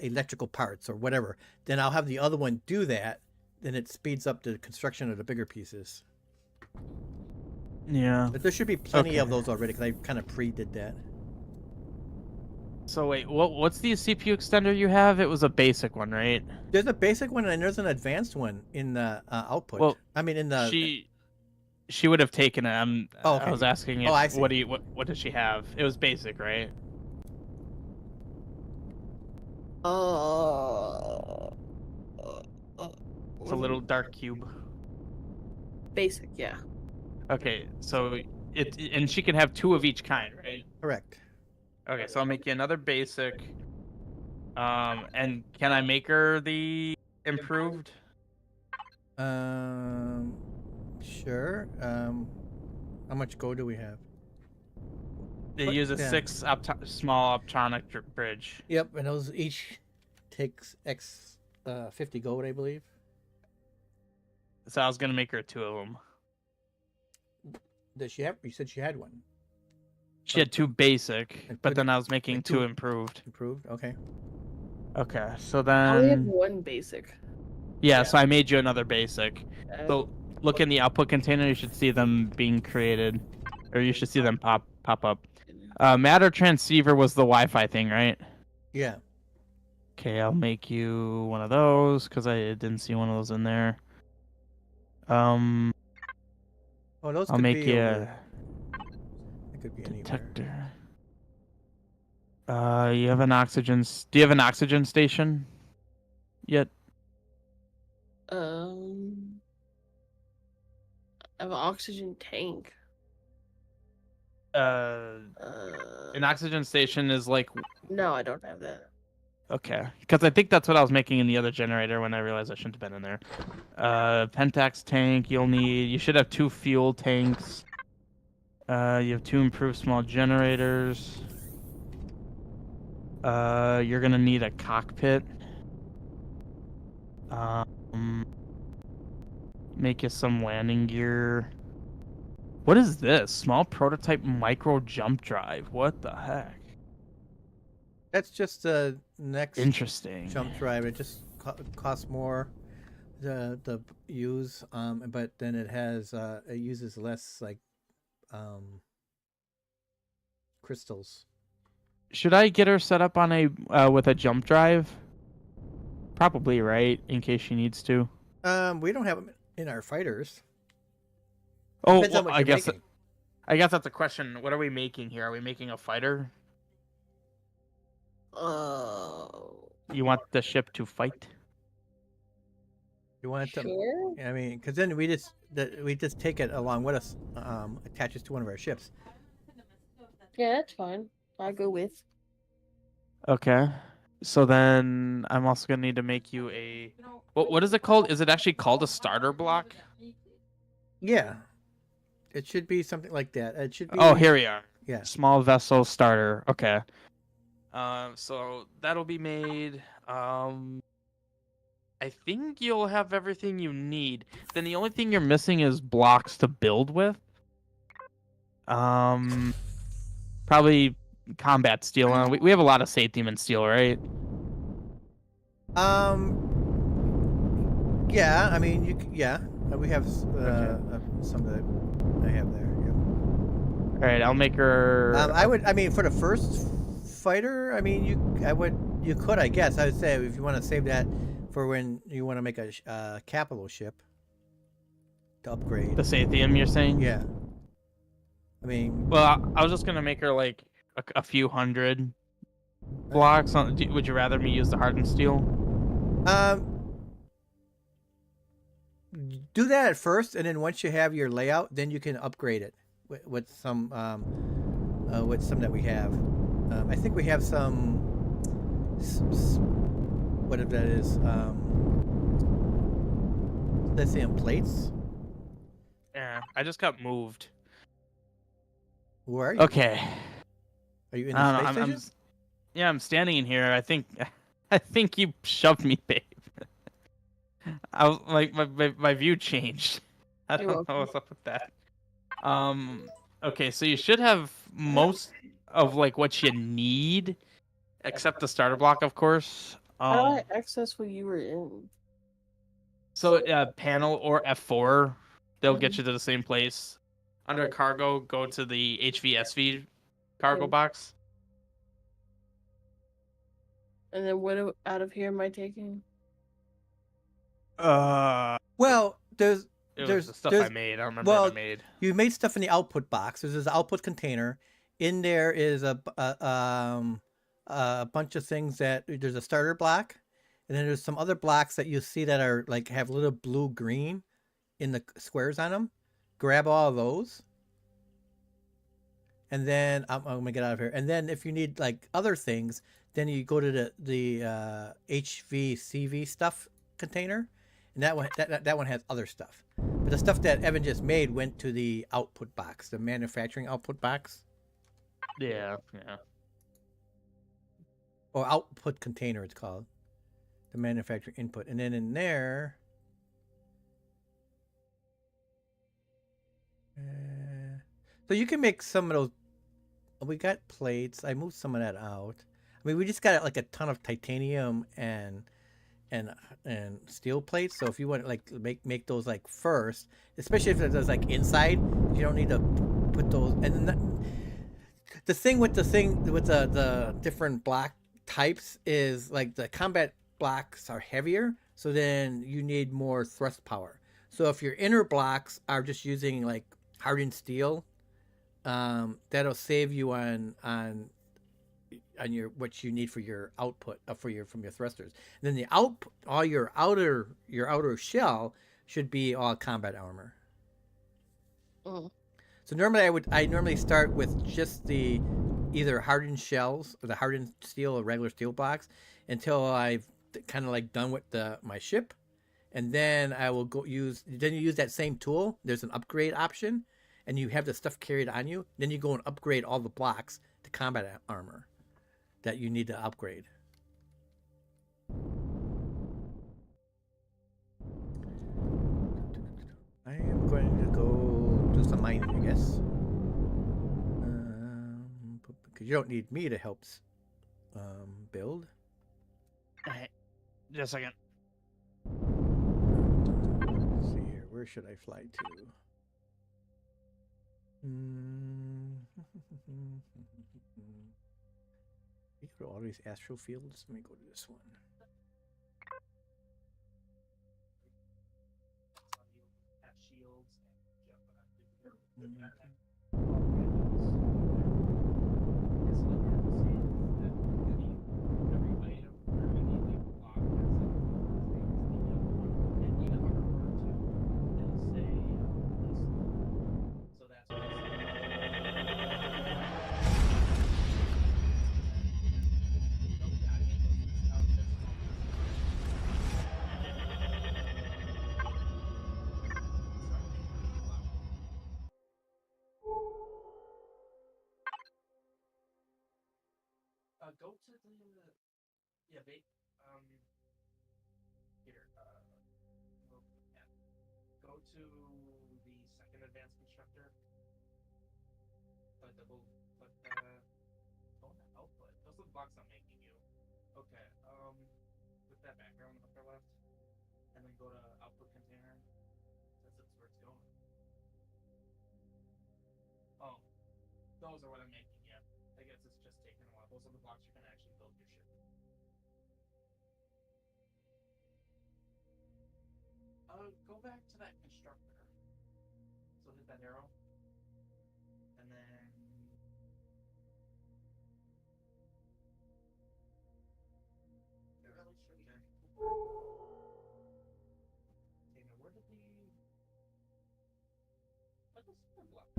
electrical parts or whatever, then I'll have the other one do that. Then it speeds up the construction of the bigger pieces. Yeah. But there should be plenty of Okay. those already because I kind of pre-did that. So wait, what's the CPU extender you have? It was a basic one, right? There's a basic one and there's an advanced one in the output. Well, I mean, in the she would have taken it. Oh, okay. I was asking if, I see. what does she have? It was basic, right? It's a little dark cube. Basic, yeah. Okay, so and she can have 2 of each kind, right? correct. Okay, so I'll make you another basic. And can I make her the improved? Sure. How much gold do we have? They What? use a Yeah. 6 small optronic bridge. Yep, and those each takes 50 gold, I believe. So I was gonna make her 2 of them. Does she have? You said she had one. She had 2 basic, And but put then I was making like 2 two- improved. Improved. Okay. Okay, so I only have then one basic. yeah, so I made you another basic. Uh, So look in the output container. You should see them being created, or you should see them pop up. Matter transceiver was the Wi-Fi thing, right? Yeah. Okay, I'll make you one of those because I didn't see one of those in there. Oh, those I'll could make be you over. a It could be anywhere. detector. You have an oxygen. Do you have an oxygen station yet? I have an oxygen tank. An oxygen station is like No, I don't have that. okay, because I think that's what I was making in the other generator when I realized I shouldn't have been in there. Pentax tank you'll need. You should have 2 fuel tanks. You have 2 improved small generators. You're gonna need a cockpit. Make you some landing gear. What is this? Small prototype micro jump drive. What the heck? That's just the next Interesting. jump drive. It just costs more to use, but then it has it uses less like crystals. Should I get her set up on a with a jump drive? Probably, right? In case she needs to. We don't have them in our fighters. Oh, Depends well, on what you're making. I guess that's a question. What are we making here? Are we making a fighter? Oh. You want the ship to fight? You want to? Sure. I mean, because then we just take it along with us, attach it to one of our ships. Yeah, that's fine. I'll go with. Okay. So then I'm also gonna need to make you a. What is it called? Is it actually called a starter block? Yeah, it should be something like that. It should be. Oh, here we are. Yeah. Small vessel starter. Okay. So that'll be made. I think you'll have everything you need. Then the only thing you're missing is blocks to build with. Probably combat steel. We have a lot of safety in steel, right? Yeah. I mean, yeah. We have some that I have there. Yeah. All right, I'll make her. I mean, for the first fighter, I mean, you could, I guess. I would say if you want to save that for when you want to make a capital ship to upgrade. The Sathium, you're saying? Yeah. I mean. Well, I was just gonna make her like a few hundred blocks. Would you rather me use the hardened steel? Do that at first, and then once you have your layout, then you can upgrade it with some that we have. I think we have some whatever that is. Let's say on plates. Yeah, I just got moved. Where are you? Okay. Are you in the space station? Yeah, I'm standing in here. I think you shoved me, babe. I was like, my view changed. I don't know what's up with that. Okay, so you should have most of like what you need, except the starter block, of course. How do I access what you were in? So panel or F4, they'll get you to the same place. Under cargo, go to the HVSV cargo box. And then what out of here am I taking? Well, there's the stuff I made. I don't remember what I made. You made stuff in the output box. There's this output container. In there is a bunch of things that there's a starter block, and then there's some other blocks that you see that are like have little blue green in the squares on them. Grab all of those. And then I'm gonna get out of here. And then if you need like other things, then you go to the HVCV stuff container, and that one has other stuff. But the stuff that Evan just made went to the output box, the manufacturing output box. Yeah. Or output container, it's called. The manufacturing input, and then in there. So you can make some of those. We got plates. I moved some of that out. I mean, we just got like a ton of titanium and steel plates. So if you want to like make those like first, especially if there's like inside, you don't need to put those. And then the thing with the different block types is like the combat blocks are heavier, so then you need more thrust power. So if your inner blocks are just using like hardened steel, that'll save you on your what you need for your output from your thrusters. And then all your outer shell should be all combat armor. Mm. So normally I normally start with just the either hardened shells or the hardened steel or regular steel blocks until I've kind of like done with my ship, and then I will use that same tool. There's an upgrade option, and you have the stuff carried on you. Then you go and upgrade all the blocks to combat armor that you need to upgrade. I am going to go do some mining, I guess. Because you don't need me to help build. Alright, just a second. Let's see here. Where should I fly to? You go to all these astral fields. Let me go to this one. Go to the yeah, here. Go to the second advanced constructor. Double put oh, the output. Those are the blocks I'm making you. Okay. Put that background upper left, and then go to output container. That's where it's going. Oh, those are what I'm making. Yeah. I guess it's just taking a while. Those are the blocks you're gonna actually build your ship. Go back to that constructor. So hit that arrow, and then it really should be. Okay, now where did the what was the block?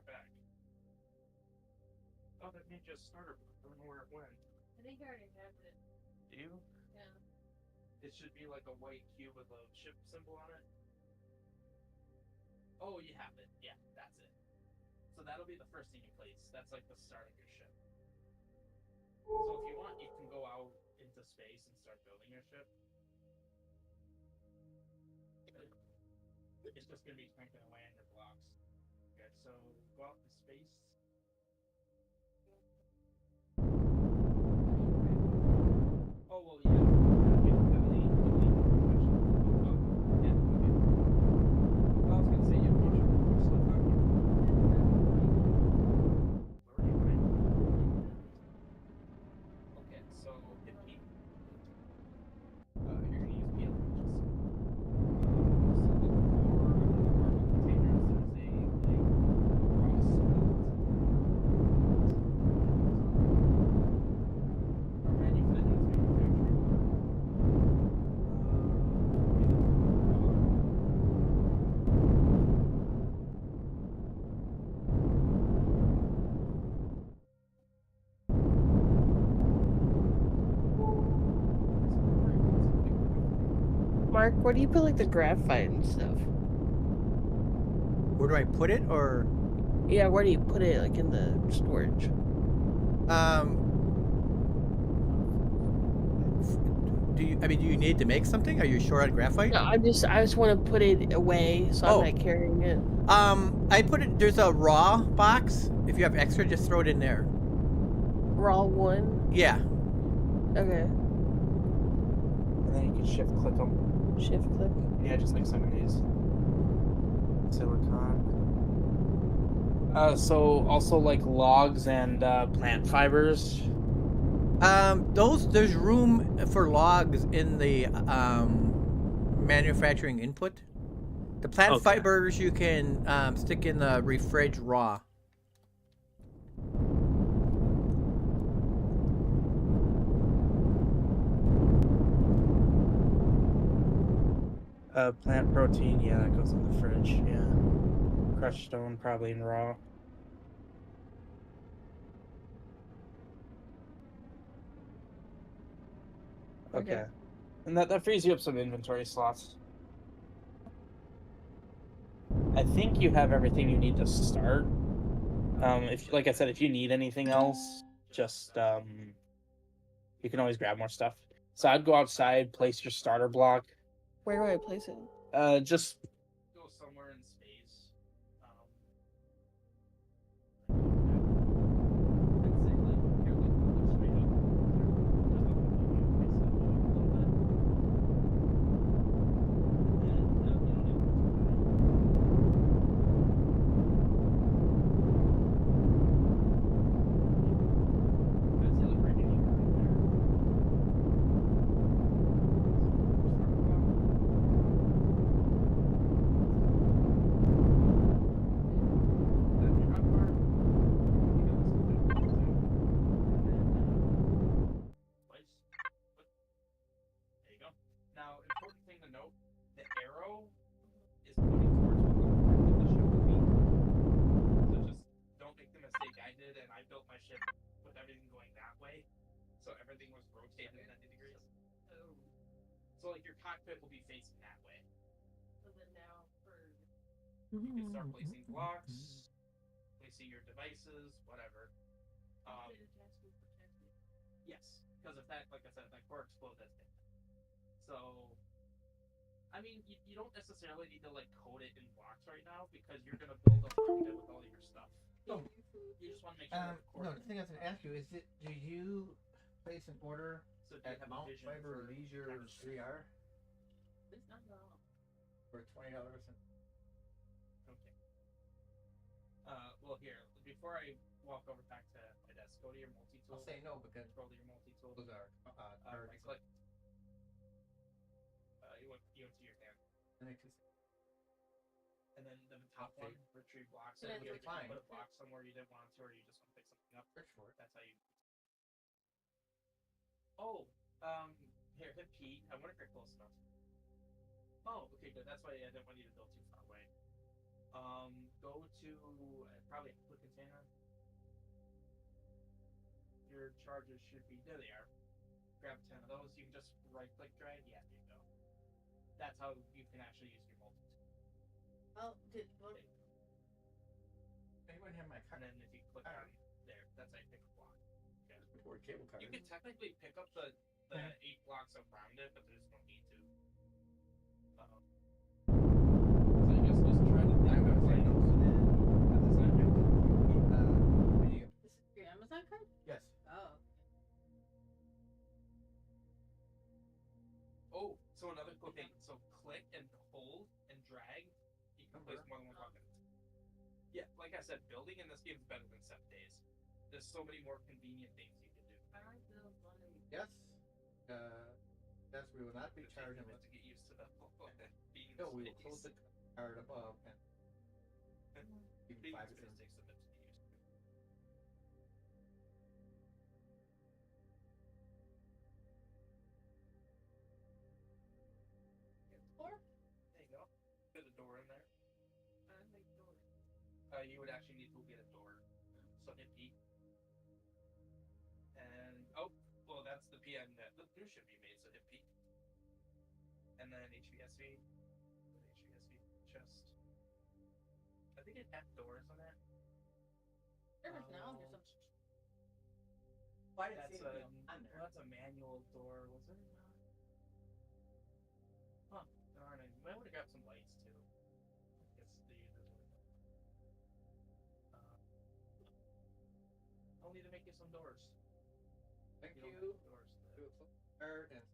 Back. Oh, that means just starter block. I don't know where it went. I think I already have it. Do you? Yeah. It should be like a white cube with a ship symbol on it. Oh, you have it. Yeah, that's it. So that'll be the first thing you place. That's like the start of your ship. So if you want, you can go out into space and start building your ship. It's just going to be cranking away on your blocks. Okay, so go out in space. Oh, well, yeah. Mark, where do you put like the graphite and stuff? Where do I put it, or? Yeah, where do you put it, like in the storage? Do you need to make something? Are you short on graphite? No, I just want to put it away so I'm not carrying it. I put it. There's a raw box. If you have extra, just throw it in there. Raw one. Yeah. Okay. And then you can shift click them. Shift click. Yeah, just like some of these. Silicon. So also like logs and plant fibers. There's room for logs in the manufacturing input. The plant fibers you can stick in the Reforged raw. Plant protein, yeah, that goes in the fridge, yeah. Crushed stone, probably in raw. Okay. And that frees you up some inventory slots. I think you have everything you need to start. If, like I said, if you need anything else, just you can always grab more stuff. So I'd go outside, place your starter block. Where do I place it? Just go somewhere in space. important thing to note: the arrow is pointing towards what the front of the ship would be. So just don't make the mistake I did, and I built my ship with everything going that way, so everything was rotated 90 degrees. So like your cockpit will be facing that way. So then now you can start placing blocks, placing your devices, whatever. Yes, because if that, like I said, if that core explodes, that's it. So, I mean, you don't necessarily need to like code it in blocks right now because you're gonna build around it with all your stuff. Oh. You just want to make sure. No, the thing I was going to ask you is, do you place an order at Mount Fiber Leisure 3R It's not at all. for $20? Okay. Well, here, before I walk over back to my desk, go to your multi-tool. I'll say no because Scroll to your multi-tool. those are Right click. You went to your hand. And then the top one, retrieve blocks. And And then if you put a block somewhere you didn't want to, or you just want to pick something up, search for it. that's how you. Oh, here, hit P. I wonder if you're close enough. Oh, okay, good. That's why I didn't want you to go too far away. Go to probably a container. Your charges should be there. They are. Grab 10 of those. You can just right-click drag. Yeah, there you go. That's how you can actually use your multi-tool. Oh, I wouldn't have my And then if you click on there, that's how you pick a block. Okay. board cable card. You can technically pick up the 8 blocks around it, but there's no need to. So you just try to. I'm going to say no, so then. This is your Amazon card? Yes. Oh. Oh, so another cool thing. So click and hold and drag. You can place more than one block at a time. Yeah, like I said, building in this game is better than 7 days. There's so many more convenient things you can do. Yes. Yes, we will not be charged to unless. get used to the being. No, we will close the card above and give Being 5 space cents. takes a bit to get used to. Or? There you go. Put a door in there. You would actually need to get a door. So hit P. And well, that's the PM that the new should be made. So hit P. And then HVSV. HVSV chest. I think it had doors on that. There's now there's a. Why That's that's a manual door. Was it? Huh? Darn it. You might want to grab some lights too. I guess the I'll need to make you some doors. Thank don't you. have doors. Do a flip card and.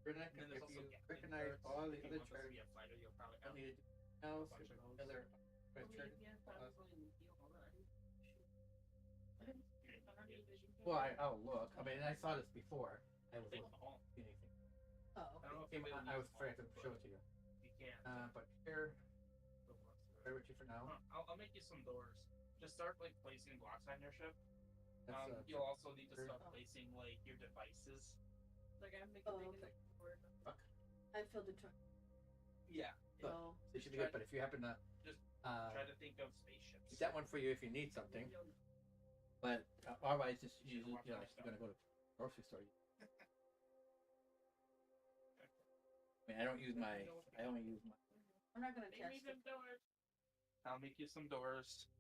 And Recognize then there's if also you gap recognize inserts. all the If you other want this to charges. be a fighter, you'll probably Don't have need else. bunch of those. Other Well, I'll look. I mean, I saw this before. I was Take looking them all. at anything. Oh. I don't know if I you was trying to show it to you. You can. But here, bear with you for now. I'll make you some doors. Just start like placing blocks on your ship. That's, You'll also need to very- start placing like your devices. Like I'm making fuck. I filled the truck. Yeah. So This should be good, but if you happen to Just uh, try to think of spaceships. keep that one for you if you need something. But otherwise, just use it. You know, if you're gonna go to the grocery store. I mean, I don't use my. I only use my. I'm not gonna Make me test it. some doors. I'll make you some doors.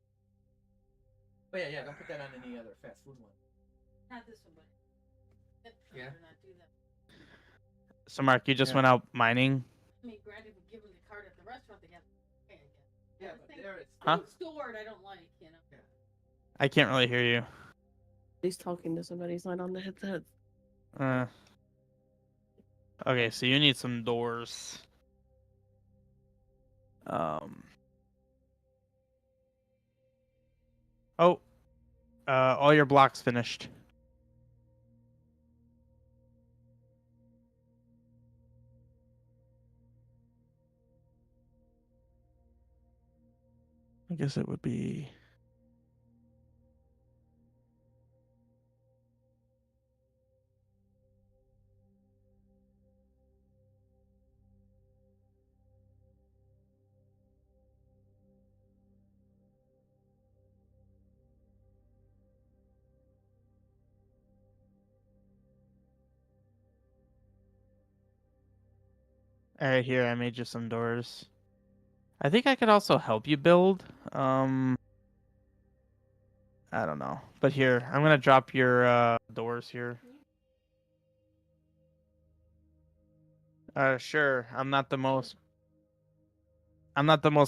But yeah, don't put that on any other fast food one. Not this one, but Yeah. Not do that. So Mark, you just Yeah. went out mining. I mean, granted, we give them the card at the restaurant. They got. Yeah, but there it's. Huh? Stored. I don't like, you know. I can't really hear you. He's talking to somebody. He's not on the headset. Okay, so you need some doors. All your blocks finished. I guess it would be. Alright, here, I made you some doors. I think I could also help you build. I don't know. But here, I'm gonna drop your doors here. Sure. I'm not the most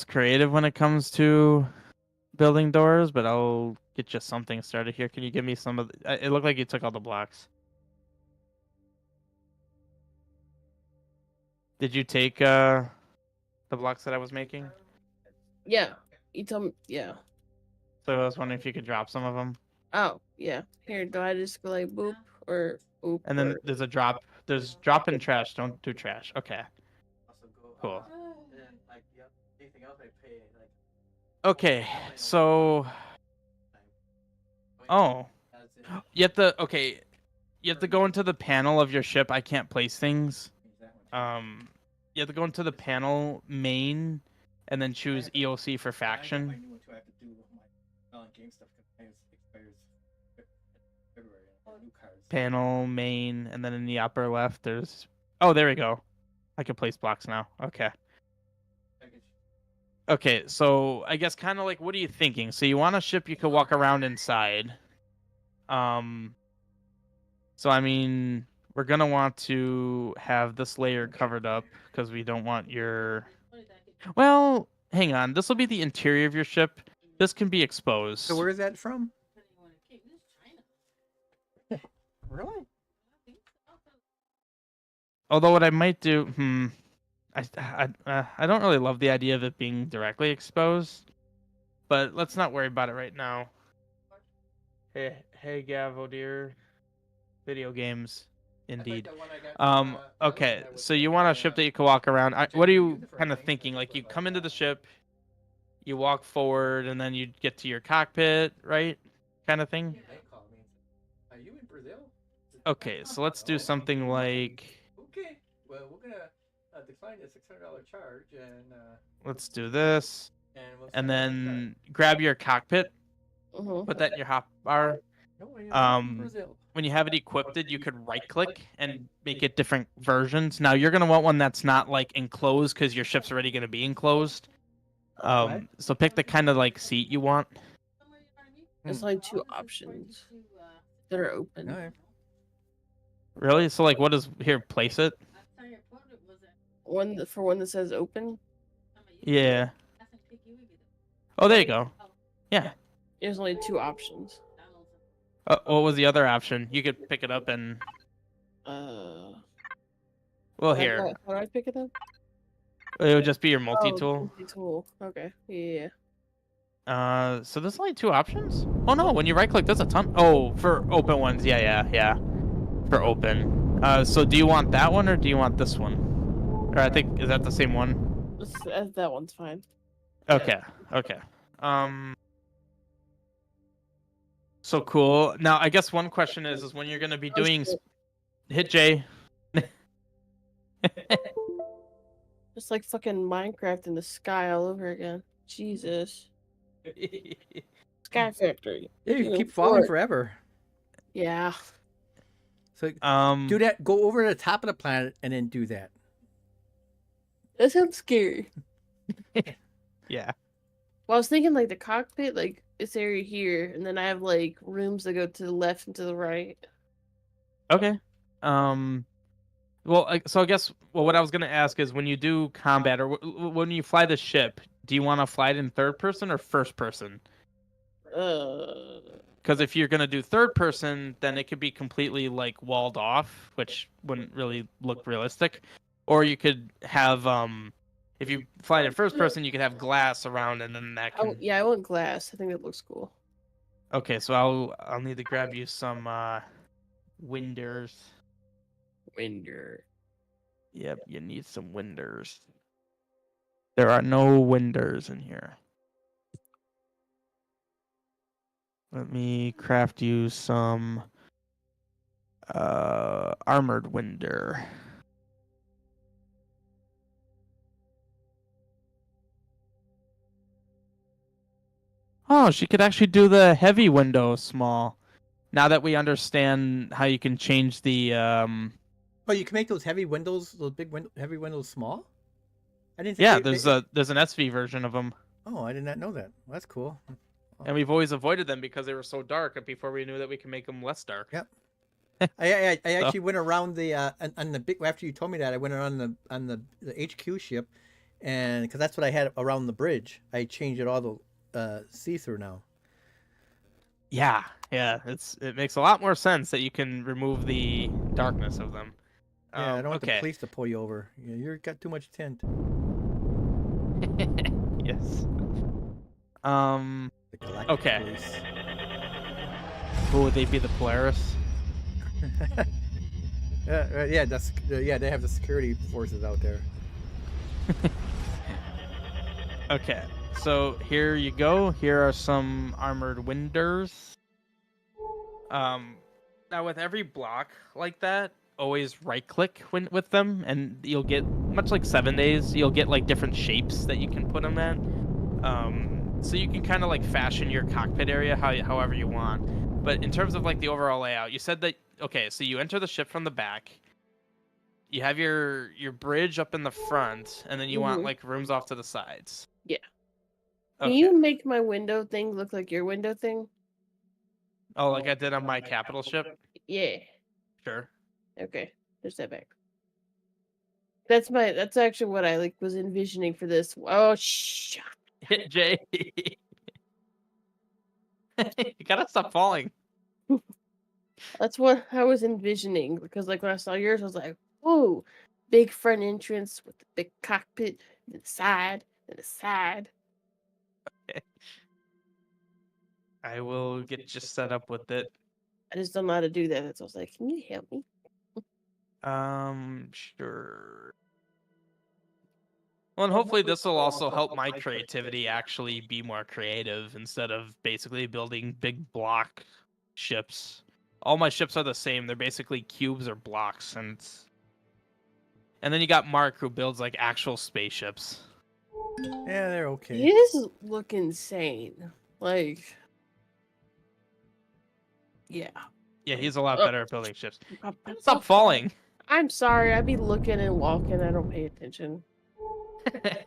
creative when it comes to building doors, but I'll get you something started here. Can you give me some of it looked like you took all the blocks. Did you take the blocks that I was making? Yeah. You told me. Yeah. So I was wondering if you could drop some of them. Oh, yeah. Here, do I just go like boop or oop? And then or... there's a drop. There's drop in trash. Don't do trash. Okay. Cool. Okay, so oh, you have to go into the panel of your ship. I can't place things. You have to go into the panel main, and then choose EOC for faction. Panel main, and then in the upper left, there's. Oh, there we go. I can place blocks now. Okay. Okay, so I guess kind of like, what are you thinking? So you want a ship you could walk around inside. So I mean, we're gonna want to have this layer covered up because we don't want your. Well, hang on. This will be the interior of your ship. This can be exposed. So where is that from? Really? Although what I might do, I don't really love the idea of it being directly exposed, but let's not worry about it right now. Hey, Gavo, dear. Video games, indeed. Okay, so you want a ship that you can walk around. What are you kind of thinking? Like you come into the ship, you walk forward, and then you get to your cockpit, right? Kind of thing. Are you in Brazil? Okay, so let's do something like. Okay, well we're gonna decline the $600 charge and. Let's do this, and then grab your cockpit. Put that in your hotbar. When you have it equipped, you could right-click and make it different versions. Now you're gonna want one that's not like enclosed because your ship's already gonna be enclosed. So pick the kind of like seat you want. There's only 2 options that are open. Okay. Really? So like, what is here? Place it. One that says open. Yeah. Oh, there you go. Yeah. There's only 2 options. What was the other option? You could pick it up and. Well, here. How do I pick it up? It would just be your multi-tool. Multi-tool. Okay. Yeah. So there's only 2 options? Oh no, when you right-click, there's a ton. Oh, for open ones. Yeah. For open. So do you want that one or do you want this one? Or I think, is that the same one? That one's fine. Okay. So cool. Now, I guess one question is when you're going to be doing... Hit J. Just like fucking Minecraft in the sky all over again. Jesus. Sky Factory. Yeah, you keep falling forever. Yeah. So do that. Go over to the top of the planet and then do that. That sounds scary. Yeah. Well, I was thinking like the cockpit, like this area here, and then I have like rooms that go to the left and to the right. Okay. Well, so I guess what I was gonna ask is when you do combat or when you fly the ship, do you want to fly it in third person or first person? Because if you're gonna do third person, then it could be completely like walled off, which wouldn't really look realistic. Or you could have if you fly it in first person, you could have glass around, and then that can. Yeah, I want glass. I think that looks cool. Okay, so I'll need to grab you some winders. Winder. Yep, you need some winders. There are no winders in here. Let me craft you some armored winder. Oh, she could actually do the heavy window small. Now that we understand how you can change the Oh, you can make those heavy windows, those big heavy windows small. I didn't think Yeah, they. there's an SV version of them, Oh, I did not know that. Well, that's cool. and we've always avoided them because they were so dark. Before we knew that we can make them less dark. Yep. I So- actually went around the on the big after you told me that I went around the HQ ship, and because that's what I had around the bridge. I changed it all to see through now. Yeah, it makes a lot more sense that you can remove the darkness of them. Yeah, I don't want the okay. police to pull you over. You've got too much tint. Yes. The galactic Okay. police. Who would they be? The Polaris? Yeah, they have the security forces out there. Okay. So here you go. Here are some armored windows. Now with every block like that, always right click with them, and you'll get, much like 7 days, you'll get like different shapes that you can put them in. So you can kind of like fashion your cockpit area however you want. But in terms of like the overall layout, you said that, okay, so you enter the ship from the back. You have your bridge up in the front, and then you want like rooms off to the sides. Yeah. Okay. Can you make my window thing look like your window thing? Oh, like I did on my capital ship? Yeah. Sure. Okay. There's that back. That's actually what I like was envisioning for this. Oh shh. Hit Jay. You gotta stop falling. That's what I was envisioning because like when I saw yours, I was like, "Ooh, big front entrance with the big cockpit, and the side, and the side." I will get you set up with it. I just don't know how to do that. So I was like, "Can you help me?" Sure. Well, and hopefully this will also help my creativity actually be more creative instead of basically building big block ships. All my ships are the same. They're basically cubes or blocks, and then you got Mark who builds like actual spaceships. Yeah, they're okay. His look insane. Like, yeah. Yeah, he's a lot better at building ships. I'm Stop falling. I'm sorry. I be looking and walking. I don't pay attention. Okay.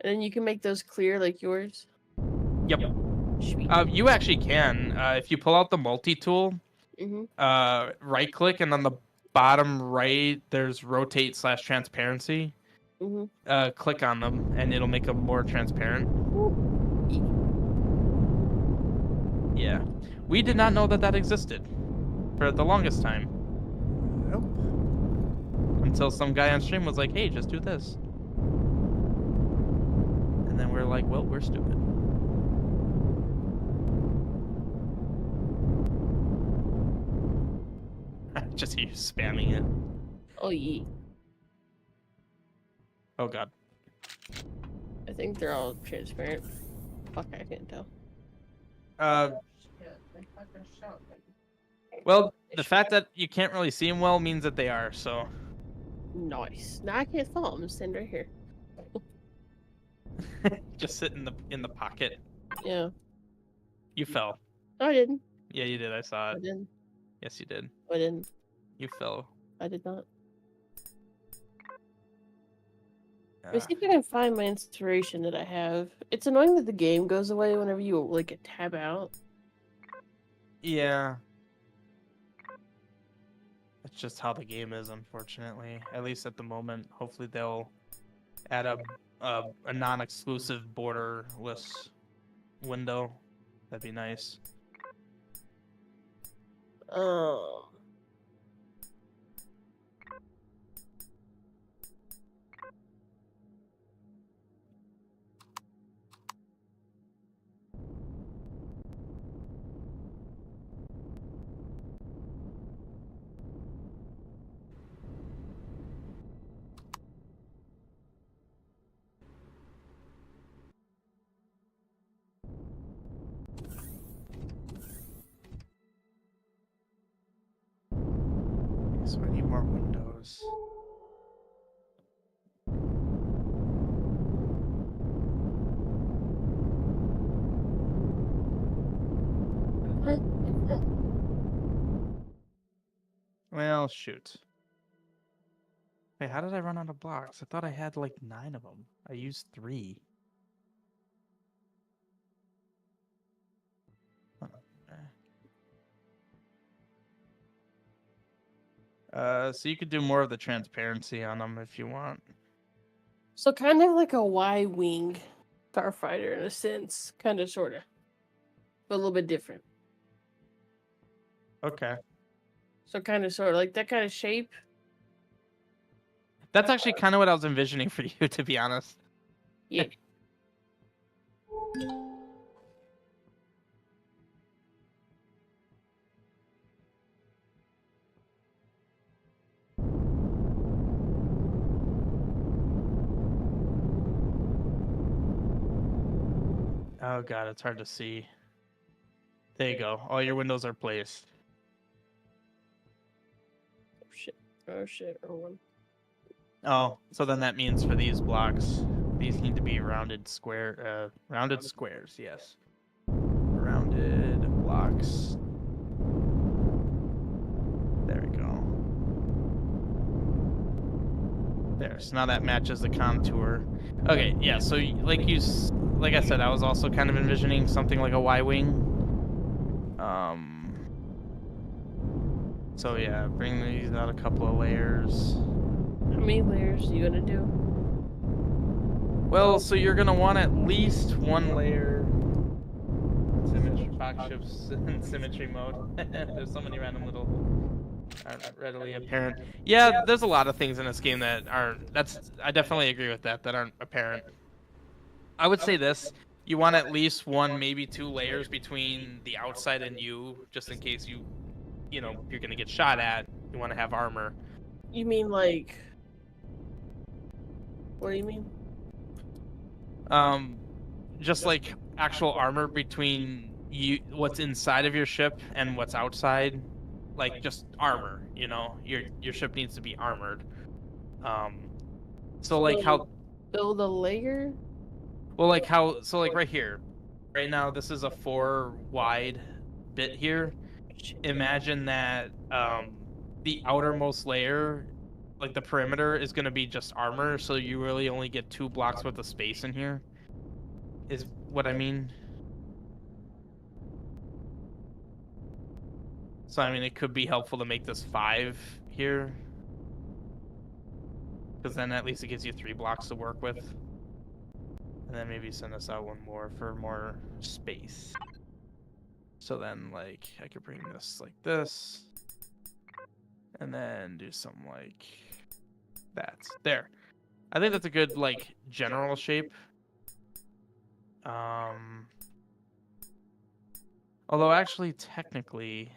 And then you can make those clear like yours. Yep. Sweet. You actually can. If you pull out the multi-tool, Mm-hmm. right click, and on the bottom right there's rotate/transparency. Mm-hmm. Click on them and it'll make them more transparent. Yeah. We did not know that existed for the longest time. Nope. Until some guy on stream was like, hey, just do this. And then we're like, well, we're stupid. Just hear you spamming it. Oh yeah. Oh god. I think they're all transparent. Fuck, I can't tell. Well, the fact that you can't really see them well means that they are, so. Nice. Now I can't fall. I'm sitting right here. Just sit in the pocket. Yeah. You fell. No, I didn't. Yeah, you did. I saw I it. didn't. Yes, you did. I didn't. You fell. I did not. Let me see if I can find my inspiration that I have. It's annoying that the game goes away whenever you like tab out. Yeah. That's just how the game is, unfortunately. At least at the moment. Hopefully they'll add a non-exclusive borderless window. That'd be nice. So I need more windows. Well, shoot. Wait, how did I run out of blocks? I thought I had like 9 of them. I used 3. So you could do more of the transparency on them if you want. So kind of like a Y-wing starfighter in a sense, kind of, sort of, but a little bit different. Okay. So kind of, sort of like that kind of shape. That's actually kind of what I was envisioning for you, to be honest. Yeah. Oh god, it's hard to see. There you go. All your windows are placed. Oh shit. Oh shit. Wrong one. Oh, so then that means for these blocks, these need to be rounded squares, yes. Rounded blocks. There we go. There, so now that matches the contour. Okay, yeah, so like I said, I was also kind of envisioning something like a Y-wing. So yeah, bring these out a couple of layers. How many layers are you gonna do? Well, so you're gonna want at least 1 layer. Symmetry, Fox ships in symmetry mode. There's so many random little aren't readily apparent. Yeah, there's a lot of things in this game that aren't. I definitely agree with that. That aren't apparent. I would say this: you want at least 1, maybe 2 layers between the outside and you, just in case you're gonna get shot at. You want to have armor. You mean like? What do you mean? Just like actual armor between what's inside of your ship and what's outside, like just armor. Your ship needs to be armored. So like how build a layer? well like how so like right here, right now this is a 4 wide bit here. Imagine that the outermost layer, like the perimeter, is going to be just armor, so you really only get 2 blocks worth of space in here. Is what I mean. So I mean, it could be helpful to make this 5 here, because then at least it gives you 3 blocks to work with, and then maybe send us out 1 more for more space. So then, like, I could bring this like this, and then do something like that. There. I think that's a good like general shape. Although actually, technically,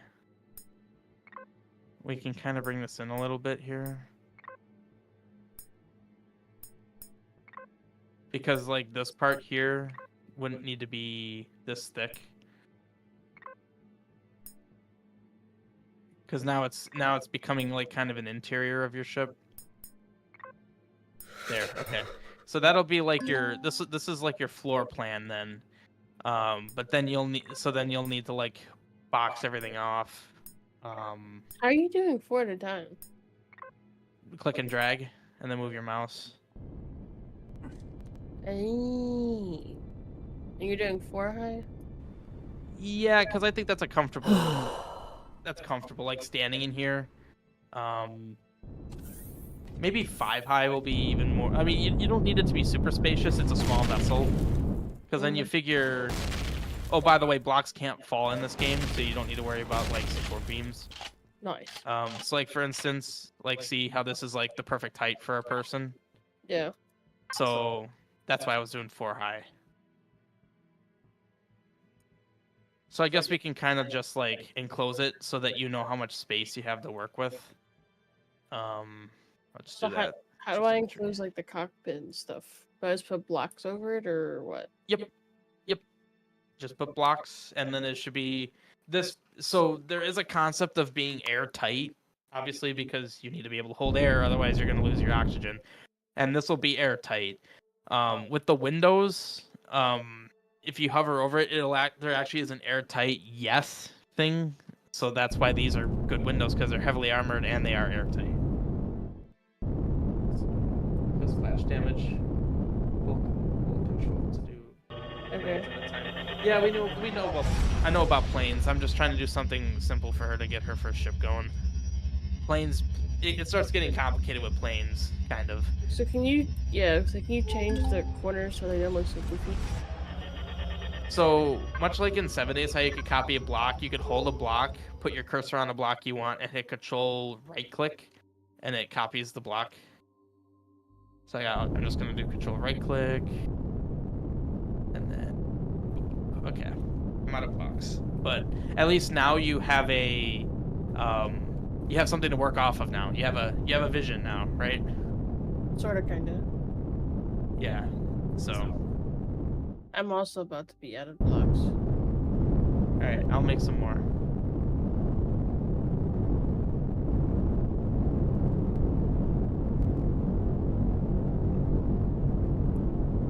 we can kind of bring this in a little bit here. Because like this part here wouldn't need to be this thick. Because now it's becoming like kind of an interior of your ship. There, okay. So that'll be like your this is like your floor plan then. But then you'll need to like box everything off. How are you doing 4 at a time? Click and drag, and then move your mouse. And you're doing 4 high? Yeah, because I think that's a comfortable. That's comfortable, like standing in here. Maybe 5 high will be even more. I mean, you don't need it to be super spacious. It's a small vessel. Because then you figure. Oh, by the way, blocks can't fall in this game, so you don't need to worry about like support beams. Nice. So like for instance, like see how this is like the perfect height for a person. Yeah. So that's why I was doing 4 high. So I guess we can kind of just like enclose it so that you know how much space you have to work with. I'll just do that. How do I enclose like the cockpit and stuff? Do I just put blocks over it or what? Yep. Just put blocks, and then it should be this. So there is a concept of being airtight, obviously, because you need to be able to hold air, otherwise you're going to lose your oxygen. And this will be airtight. With the windows, if you hover over it, there actually is an airtight yes thing. So that's why these are good windows, because they're heavily armored and they are airtight. Does flash damage. Full control to do. Okay. Yeah, we know about. I know about planes. I'm just trying to do something simple for her to get her first ship going. Planes, it starts getting complicated with planes, kind of. So can you, so can you change the corners so they don't look so goofy? So much like in 7 Days, how you could copy a block, you could hold a block, put your cursor on a block you want, and hit Control right click, and it copies the block. So I'm just gonna do Control right click, and then okay, I'm out of blocks. But at least now you have a you have something to work off of now. You have a vision now, right? Sorta, kinda. Yeah. So I'm also about to be out of blocks. all right, I'll make some more.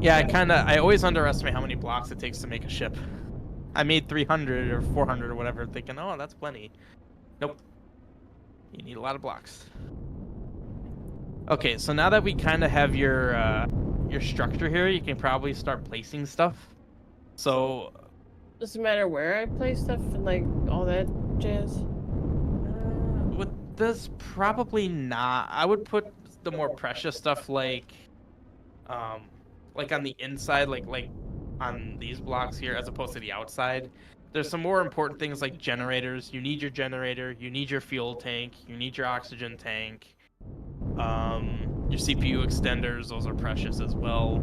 Yeah, I always underestimate how many blocks it takes to make a ship. I made 300 or 400 or whatever, thinking, oh, that's plenty. Nope. You need a lot of blocks. Okay, so now that we kind of have your structure here, you can probably start placing stuff. So Does it matter where I place stuff and like all that jazz? with this, probably not. I would put the more precious stuff like on the inside, like on these blocks here, as opposed to the outside. There's some more important things like generators. You need your generator, you need your fuel tank, you need your oxygen tank, your CPU extenders, those are precious as well.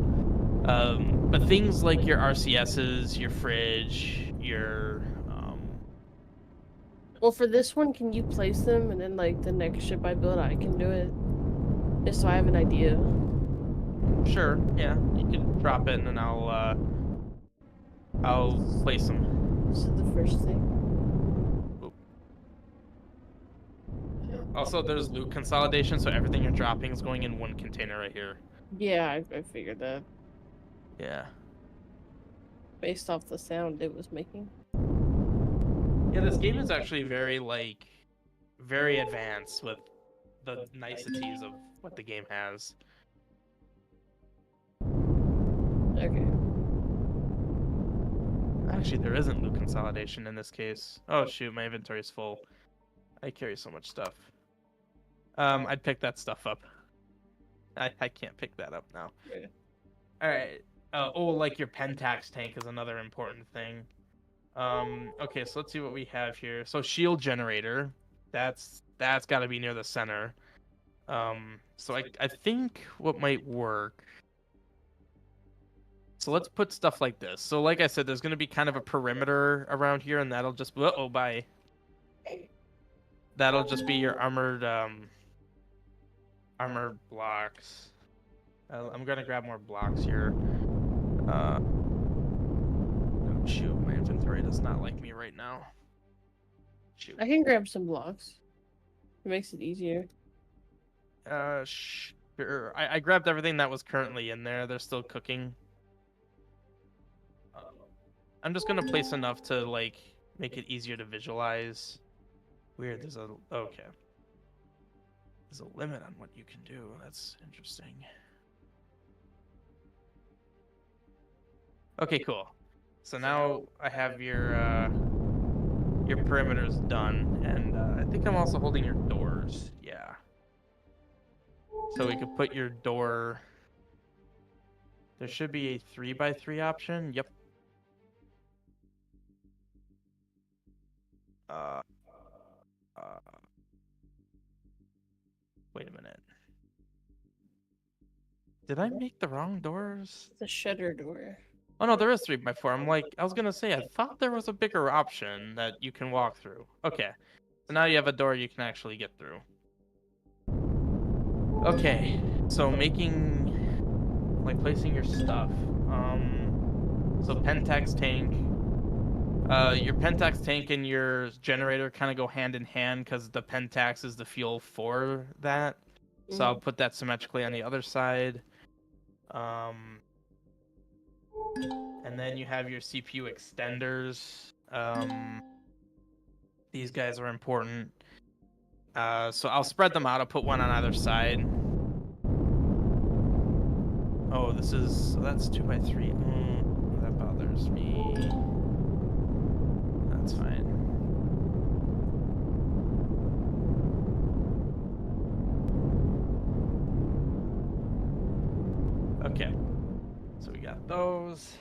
But things like your RCSs, your fridge, your Well, for this one, can you place them and then like the next ship I build, I can do it? Just so I have an idea. sure, yeah, you can drop it and then I'll place them. This is the first thing. Also, there's loot consolidation, so everything you're dropping is going in one container right here. Yeah, I figured that. Yeah. Based off the sound it was making. Yeah, this game is actually very very advanced with the niceties of what the game has. Okay. Actually, there isn't loot consolidation in this case. Oh shoot, my inventory is full. I carry so much stuff. I'd pick that stuff up. I can't pick that up now. Yeah. All right. Like your Pentax tank is another important thing. Okay, so let's see what we have here. So shield generator, that's got to be near the center. So I think what might work. So let's put stuff like this. So like I said, there's going to be kind of a perimeter around here, and that'll just bye. That'll just be your armored blocks. I'm gonna grab more blocks here. Oh, shoot, my inventory does not like me right now. Shoot. I can grab some blocks. It makes it easier. Sure. I grabbed everything that was currently in there. They're still cooking. I'm just gonna place enough to like make it easier to visualize. Weird. There's a limit on what you can do. That's interesting. Okay, cool. So now I have your perimeters done, and I think I'm also holding your doors. Yeah. So we could put your door. There should be a 3x3 option. Yep. Wait a minute. Did I make the wrong doors? The shutter door. Oh no, there is 3x4. I was gonna say, I thought there was a bigger option that you can walk through. Okay, so now you have a door you can actually get through. Okay, so placing your stuff. So Pentax tank. Your Pentax tank and your generator kind of go hand in hand because the Pentax is the fuel for that. So I'll put that symmetrically on the other side. And then you have your CPU extenders. These guys are important. So I'll spread them out. I'll put one on either side. Oh, that's 2x3. That bothers me. That's fine. Okay. So we got those.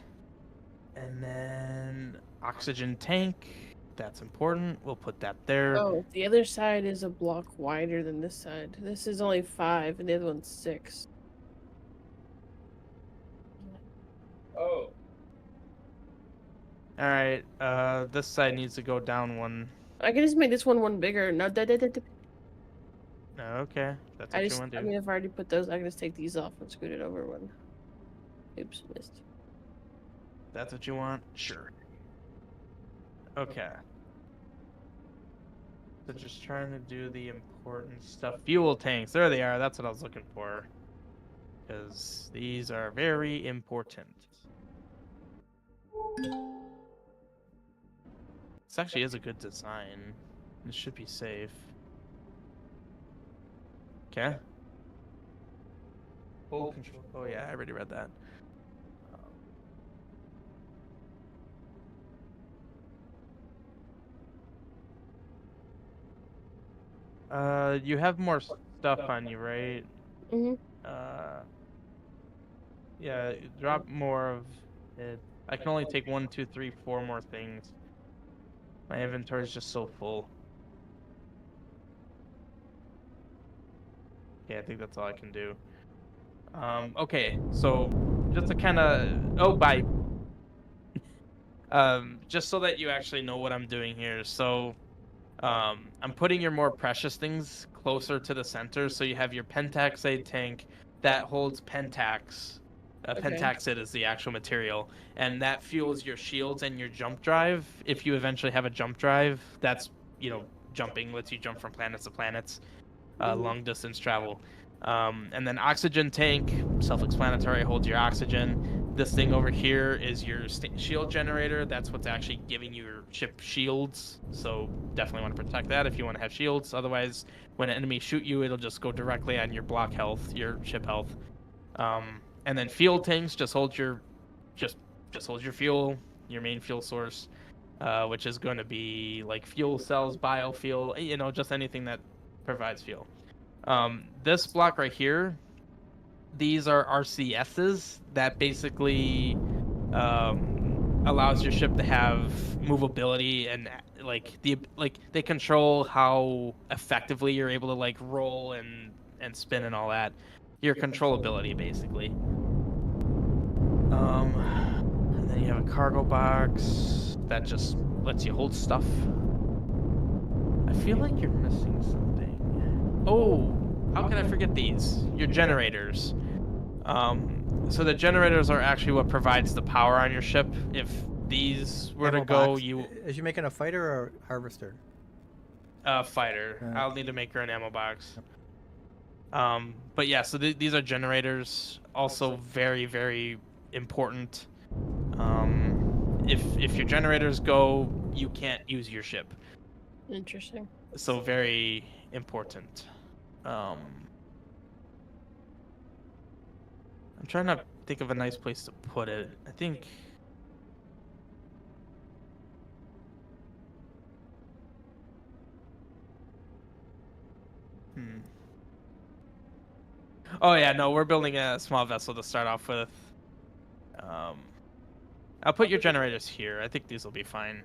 And then oxygen tank. That's important. We'll put that there. Oh, the other side is a block wider than this side. This is only 5 and the other one's 6. Oh. All right. This side needs to go down one. I can just make this one bigger. No, Okay, that's what you want to do. I mean, I've already put those. I can just take these off and scoot it over one. Oops, missed. That's what you want? Sure. Okay. So just trying to do the important stuff. Fuel tanks. There they are. That's what I was looking for. Because these are very important. This actually is a good design. This should be safe. Okay. Full control. Oh yeah, I already read that. You have more stuff on you, right? Yeah, drop more of it. I can only take 1, 2, 3, 4 more things. My inventory is just so full. Yeah, I think that's all I can do. Okay, so just to kind of just so that you actually know what I'm doing here. So I'm putting your more precious things closer to the center, so you have your pentaxide tank that holds pentax. Okay. Pentaxid is the actual material, and that fuels your shields and your jump drive. If you eventually have a jump drive, that's, jumping, lets you jump from planets to planets, long distance travel. And then oxygen tank, self-explanatory, holds your oxygen. This thing over here is your shield generator. That's what's actually giving your ship shields. So definitely want to protect that if you want to have shields. Otherwise, when an enemy shoot you, it'll just go directly on your block health, your ship health. And then fuel tanks just hold your fuel, your main fuel source, which is going to be like fuel cells, biofuel, just anything that provides fuel. This block right here, these are RCSs that basically allows your ship to have movability and they control how effectively you're able to roll and spin and all that. Your controllability basically. And then you have a cargo box that just lets you hold stuff. I feel like you're missing something. Oh, how can I forget these? Your generators. So the generators are actually what provides the power on your ship. If these were to go, Is you making a fighter or harvester? Fighter. I'll need to make her an ammo box. But yeah, so these are generators. Also very, very important. If your generators go, you can't use your ship. Interesting. So very important. I'm trying to think of a nice place to put it. I think... Oh yeah, no, we're building a small vessel to start off with. I'll put your generators here. I think these will be fine.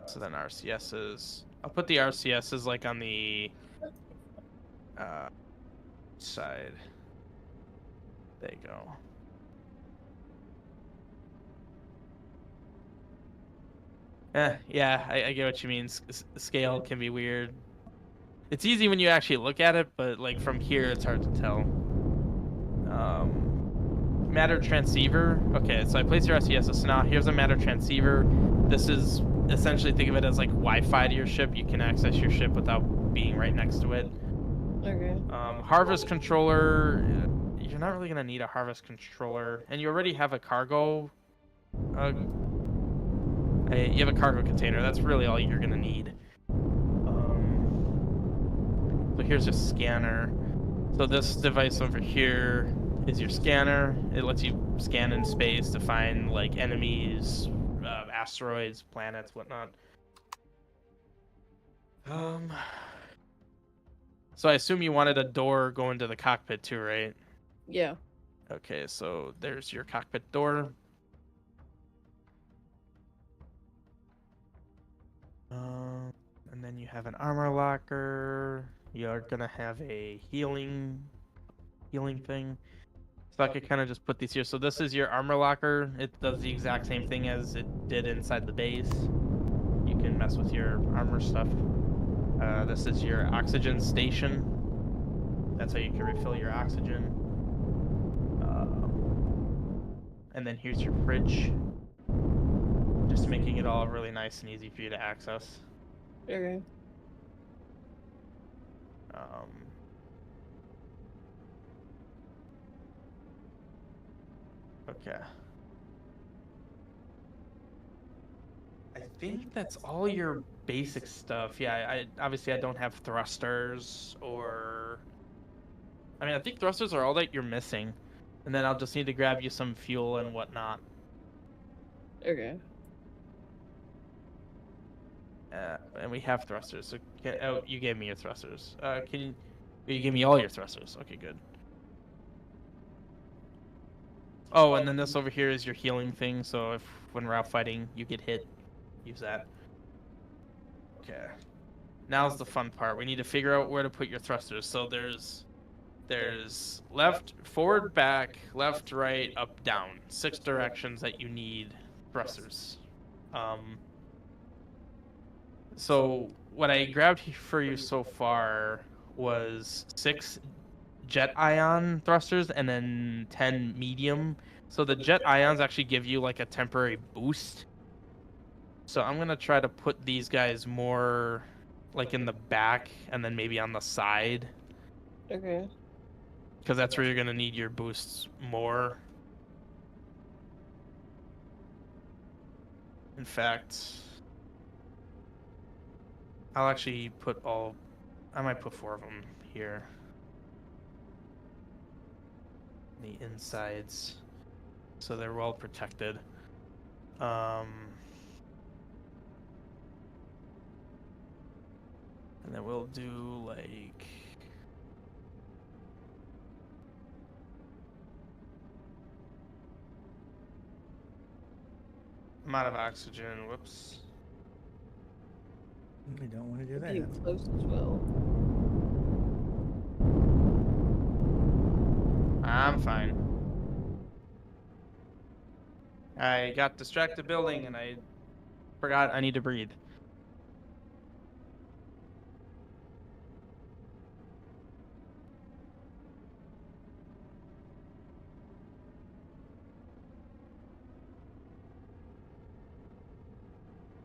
So then RCSs. I'll put the RCSs on the side. There you go. Yeah, I get what you mean. Scale can be weird. It's easy when you actually look at it, but from here it's hard to tell. Matter transceiver. Okay, so I place your RCSs. So now here's a matter transceiver. This is essentially think of it as like Wi-Fi to your ship. You can access your ship without being right next to it. Okay. Harvest controller, you're not really gonna need a harvest controller, and you already have a cargo. You have a cargo container. That's really all you're gonna need. So here's a scanner. So this device over here is your scanner. It lets you scan in space to find like enemies, asteroids, planets, whatnot. So I assume you wanted a door going to the cockpit too, right? Yeah. Okay, so there's your cockpit door. And then you have an armor locker. You're gonna have a healing thing. So I could kind of just put these here. So this is your armor locker. It does the exact same thing as it did inside the base. You can mess with your armor stuff. This is your oxygen station. That's how you can refill your oxygen. And then here's your fridge. Just making it all really nice and easy for you to access. Okay. Okay. I think that's all your basic stuff. Yeah, I obviously I don't have thrusters or I mean I think thrusters are all that you're missing. And then I'll just need to grab you some fuel and whatnot. Okay. And we have thrusters. So oh, you gave me your thrusters. You gave me all your thrusters. Okay, good. Oh, and then this over here is your healing thing. So if when we're out fighting, you get hit, use that. Okay. Now's the fun part. We need to figure out where to put your thrusters. So there's left, forward, back, left, right, up, down. 6 directions that you need thrusters. So what I grabbed for you so far was 6 jet ion thrusters and then 10 medium. So the jet ions actually give you like a temporary boost. So I'm gonna try to put these guys more like in the back and then maybe on the side. Okay. Because that's where you're gonna need your boosts more. In fact, I'll actually put I might put 4 of them here. The insides. So they're well protected. And then we'll do like amount of oxygen. Whoops. We don't want to do that. Being close as well. I'm fine. I got distracted building and I forgot I need to breathe.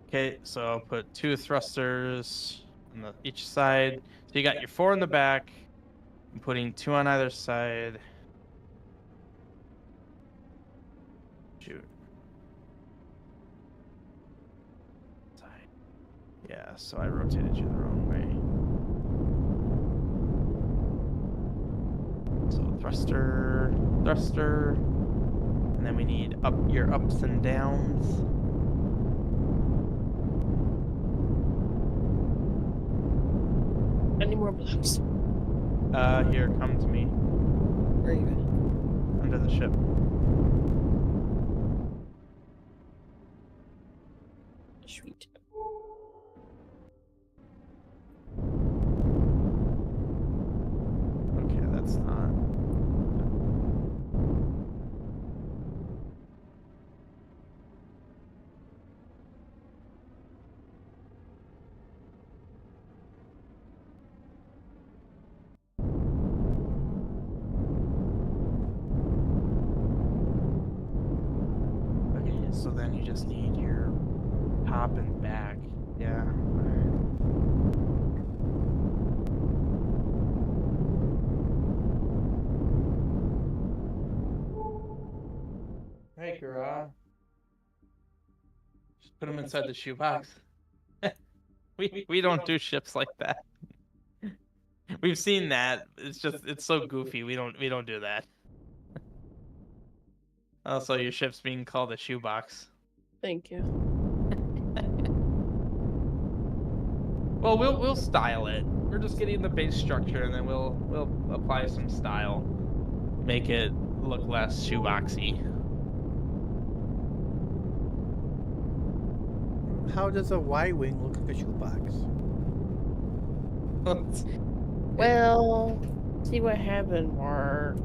Okay, so I'll put 2 thrusters on each side. So you got your 4 in the back. I'm putting 2 on either side. Shoot. Yeah, so I rotated you the wrong way. So thruster, and then we need your ups and downs. Any more blocks? Here, come to me. Where are you at? Under the ship. Sweet. Okay, that's not. Okay, so then you just need your top and back. Yeah. Hey, girl. Just put them inside the shoebox. We don't do ships like that. We've seen that. It's so goofy. We don't do that. Also, your ship's being called a shoebox. Thank you. Well, we'll style it. We're just getting the base structure, and then we'll apply some style, make it look less shoeboxy. How does a Y-wing look like a shoebox? Well, see what happened, Mark.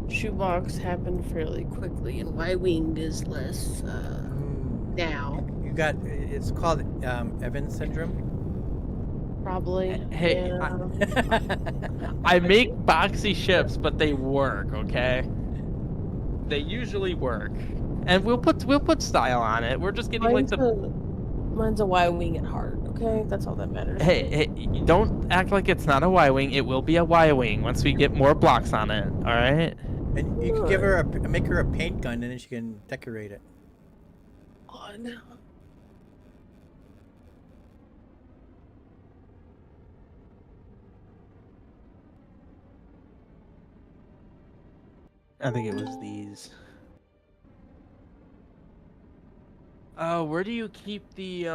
Shoebox happened fairly quickly, and Y-wing is less now. You got it's called Evans syndrome. Probably. Hey, yeah. I make boxy ships, but they work. Okay, they usually work, and we'll put style on it. We're just getting Mine's a Y-wing at heart. Okay, that's all that matters. Hey, don't act like it's not a Y-wing. It will be a Y-wing once we get more blocks on it. All right. And you can give her make her a paint gun, and then she can decorate it. Oh no. I think it was these. Where do you keep the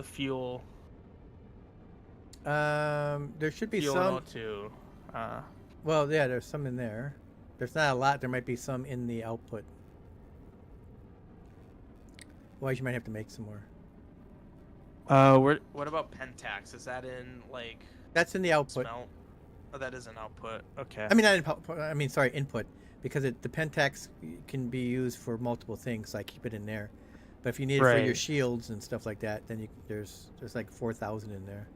fuel? There should be Fuel some. O2. Well, yeah, there's some in there. There's not a lot. There might be some in the output. Otherwise, you might have to make some more. What about Pentax? Is that in like? That's in the output. Smelt? Oh, that is an output. Okay. I mean, not input. I mean, sorry, input. Because the Pentax can be used for multiple things, so I keep it in there. But if you need it for your shields and stuff like that, then there's like 4,000 in there.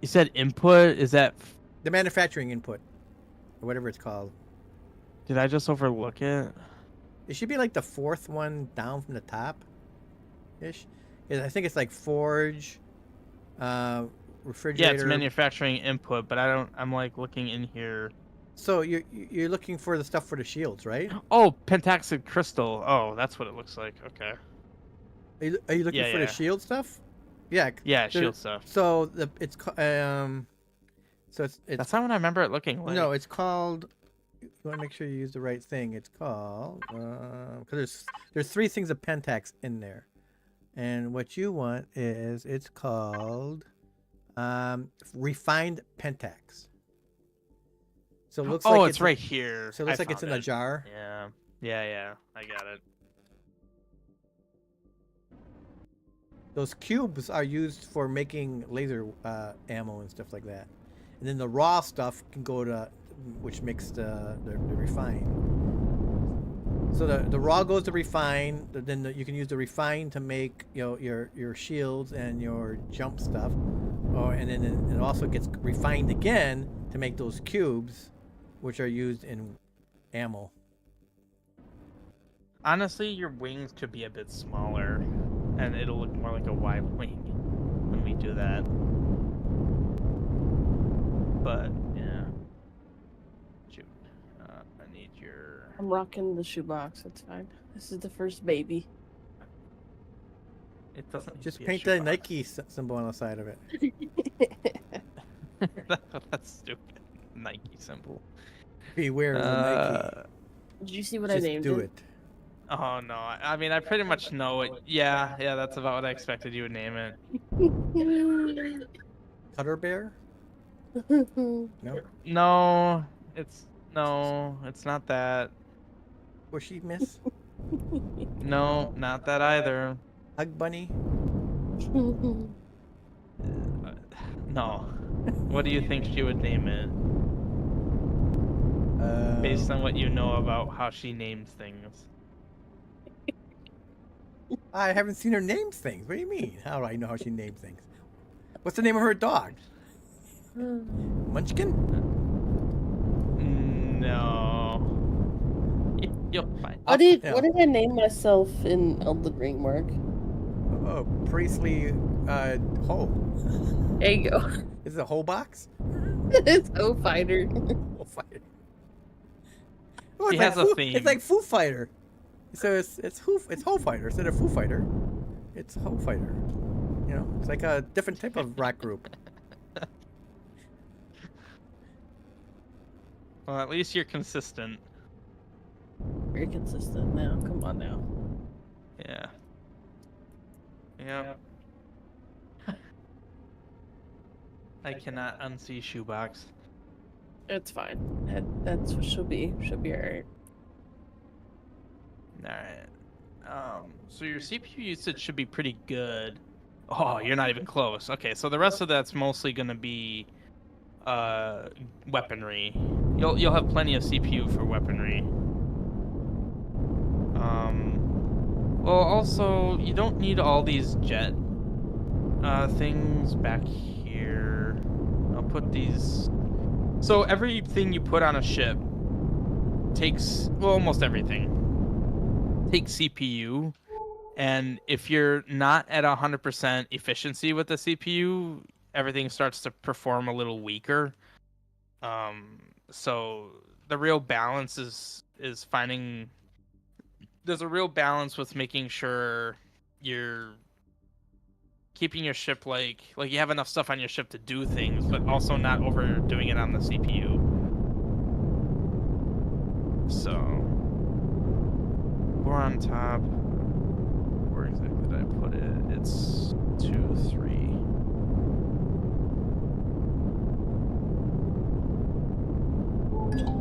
You said input? Is that the manufacturing input, or whatever it's called? Did I just overlook it? It should be like the fourth one down from the top, ish. I think it's like forge, refrigerator. Yeah, it's manufacturing input, but I'm like looking in here. So you're looking for the stuff for the shields, right? Oh, pentaxic crystal. Oh, that's what it looks like. Okay. Are you looking for the shield stuff? Yeah. Yeah, shield stuff. So it's that's not what I remember it looking like. No, it's called. You want to make sure you use the right thing. It's called because there's 3 things of Pentax in there, and what you want is it's called refined Pentax. So it looks like it's right here. So it looks like it's in a jar. Yeah, I got it. Those cubes are used for making laser ammo and stuff like that, and then the raw stuff can go to, which makes the refine. So the raw goes to refine. Then you can use the refine to make your shields and your jump stuff, and then it also gets refined again to make those cubes, which are used in ammo. Honestly, your wings could be a bit smaller, and it'll look more like a Y wing when we do that. But yeah, shoot, I need your. I'm rocking the shoebox. That's fine. This is the first baby. It doesn't. Just paint the Nike symbol on the side of it. That's stupid. Nike symbol. Beware of the Nike. Did you see what I named it? Just do it. Oh no! I mean, I pretty much know it. Yeah, that's about what I expected you would name it. Cutter bear? No. No, it's not that. Bushy miss? No, not that either. Hug bunny? No. What do you think she would name it? Based on what you know about how she names things. I haven't seen her name things. What do you mean? How do I know how she names things? What's the name of her dog? Munchkin? No. You'll be fine. What Yeah. did I name myself in Elden Ring, Mark? Oh, Priestley Ho. There you go. Is it a whole box? It's O Fighter. Whole Fighter. Oh, She has a theme. It's like Foo Fighter. So it's Ho Fighter instead of Foo Fighter. It's Ho Fighter. You know, it's like a different type of rock group. Well, at least you're consistent. Very consistent now. Come on now. Yeah. Yep. I cannot unsee shoebox. It's fine. That's what she'll be. She'll be alright. Alright. So your CPU usage should be pretty good. Oh, you're not even close. Okay, so the rest of that's mostly gonna be weaponry. You'll have plenty of CPU for weaponry. Well, also you don't need all these jet things back here. I'll put these. So everything you put on a ship takes, well, almost everything takes CPU. And if you're not at 100% efficiency with the CPU, everything starts to perform a little weaker. So the real balance is finding. There's a real balance with making sure you're keeping your ship like you have enough stuff on your ship to do things, but also not overdoing it on the CPU. So we're on top. Where exactly did I put it? It's 2, 3.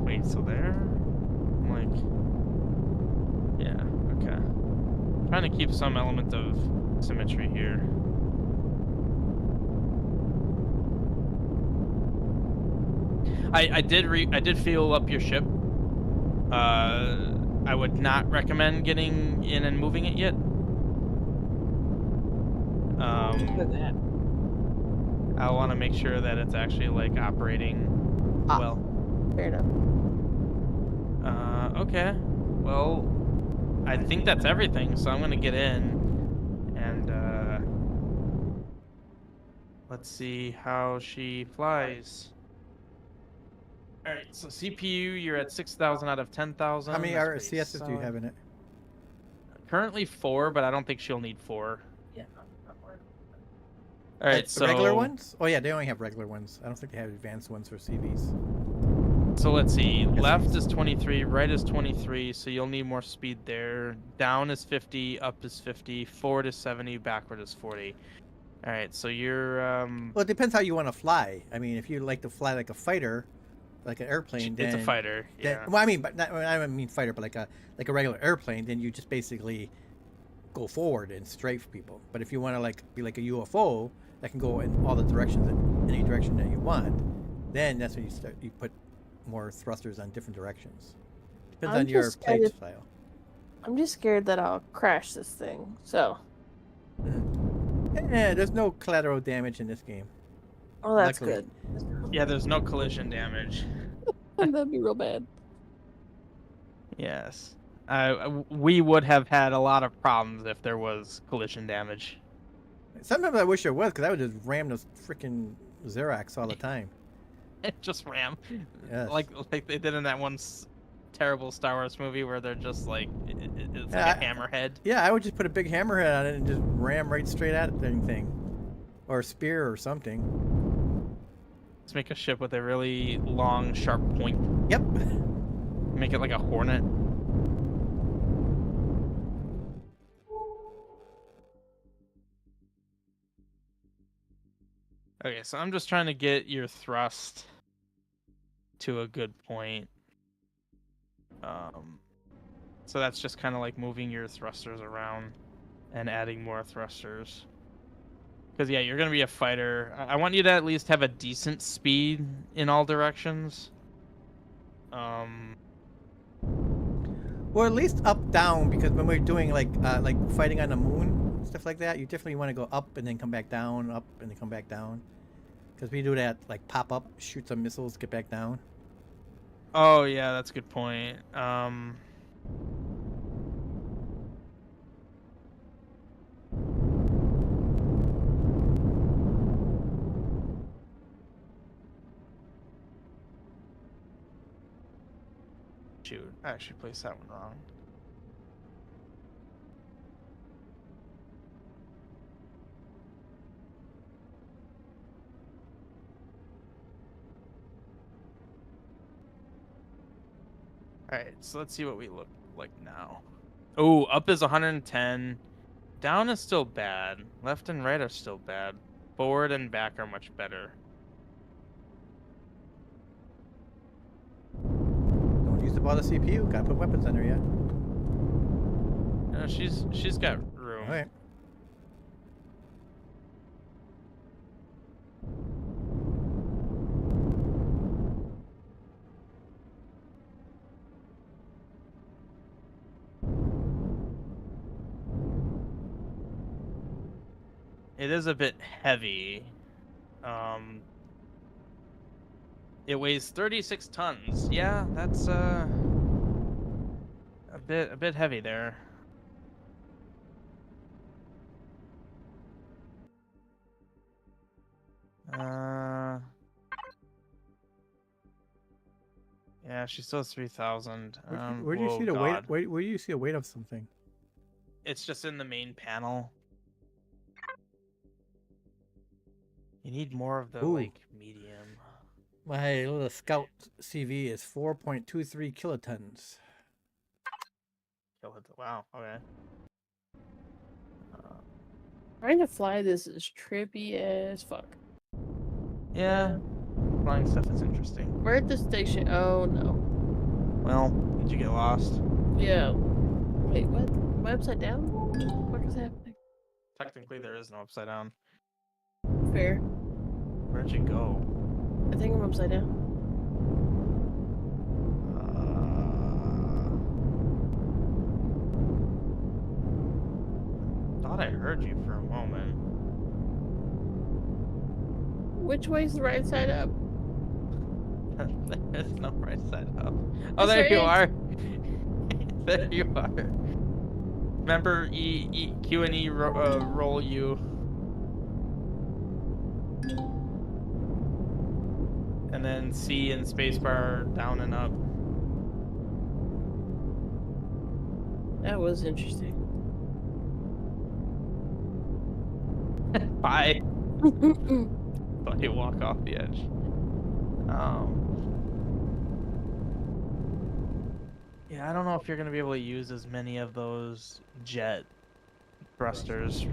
Wait, so there? I'm like, yeah, okay. Trying to keep some element of symmetry here. I did fuel up your ship. I would not recommend getting in and moving it yet. I want to make sure that it's actually like operating well. Fair enough. Okay. Well, I think that's everything, so I'm gonna get in and let's see how she flies. All right, so CPU, you're at 6,000 out of 10,000. How many That's pretty RCSs do you have in it? Currently 4, but I don't think she'll need 4. Yeah. All right, Like so regular ones? Oh yeah, they only have regular ones. I don't think they have advanced ones for CVs. So let's see. Left is 23, right is 23, so you'll need more speed there. Down is 50, up is 50, forward is 70, backward is 40. All right, so you're Well, it depends how you want to fly. I mean, if you like to fly like a fighter, like an airplane, then it's a fighter. then, Yeah. well, I mean, but not, I don't mean fighter, but like a regular airplane, then you just basically go forward and strafe people. But if you want to like be like a UFO that can go in all the directions, in any direction that you want, then that's when you put more thrusters on different directions. Depends on your plate style. I'm just scared that I'll crash this thing. So. Yeah, there's no collateral damage in this game. Oh, that's Luckily. good. Yeah, there's no collision damage. That'd be real bad. Yes. We would have had a lot of problems if there was collision damage. Sometimes I wish there was, because I would just ram those freaking Xerax all the time. Just ram. Yes. Like they did in that one terrible Star Wars movie where they're just like, it's Yeah, like a hammerhead. Yeah, I would just put a big hammerhead on it and just ram right straight at anything. Or a spear or something. Let's make a ship with a really long, sharp point. Yep. Make it like a hornet. Okay, so I'm just trying to get your thrust to a good point. So that's just kind of like moving your thrusters around and adding more thrusters. Because, yeah, you're going to be a fighter. I want you to at least have a decent speed in all directions. Or at least up down, because when we're doing like fighting on the moon, stuff like that, you definitely want to go up and then come back down, up and then come back down. Because we do that, like pop up, shoot some missiles, get back down. Oh, yeah, that's a good point. Shoot, I actually placed that one wrong. Alright, so let's see what we look like now. Oh, up is 110. Down is still bad. Left and right are still bad. Forward and back are much better. Don't use up all the CPU. Gotta put weapons in her yet. No, she's got room. Alright. It is a bit heavy. It weighs 36 tons. Yeah, that's a bit heavy there. Yeah, she still has 3,000. Where do you see the weight? Where do you see a weight of something? It's just in the main panel. You need more of the like medium. My little scout CV is 4.23 kilotons. Wow. Okay. Trying to fly this is trippy as fuck. Yeah. Flying stuff is interesting. We're at the station. Oh no. Well, did you get lost? Yeah. Wait, what? Am I upside down? What is happening? Technically, there is no upside down. Fair. Where'd you go? I think I'm upside down. Thought I heard you for a moment. Which way's the right side up? There's no right side up. Oh, there you are. There you are. Remember, Q and E roll you. And then C and spacebar down and up. That was interesting. Bye. Thought you walk off the edge. Yeah, I don't know if you're gonna be able to use as many of those jet thrusters,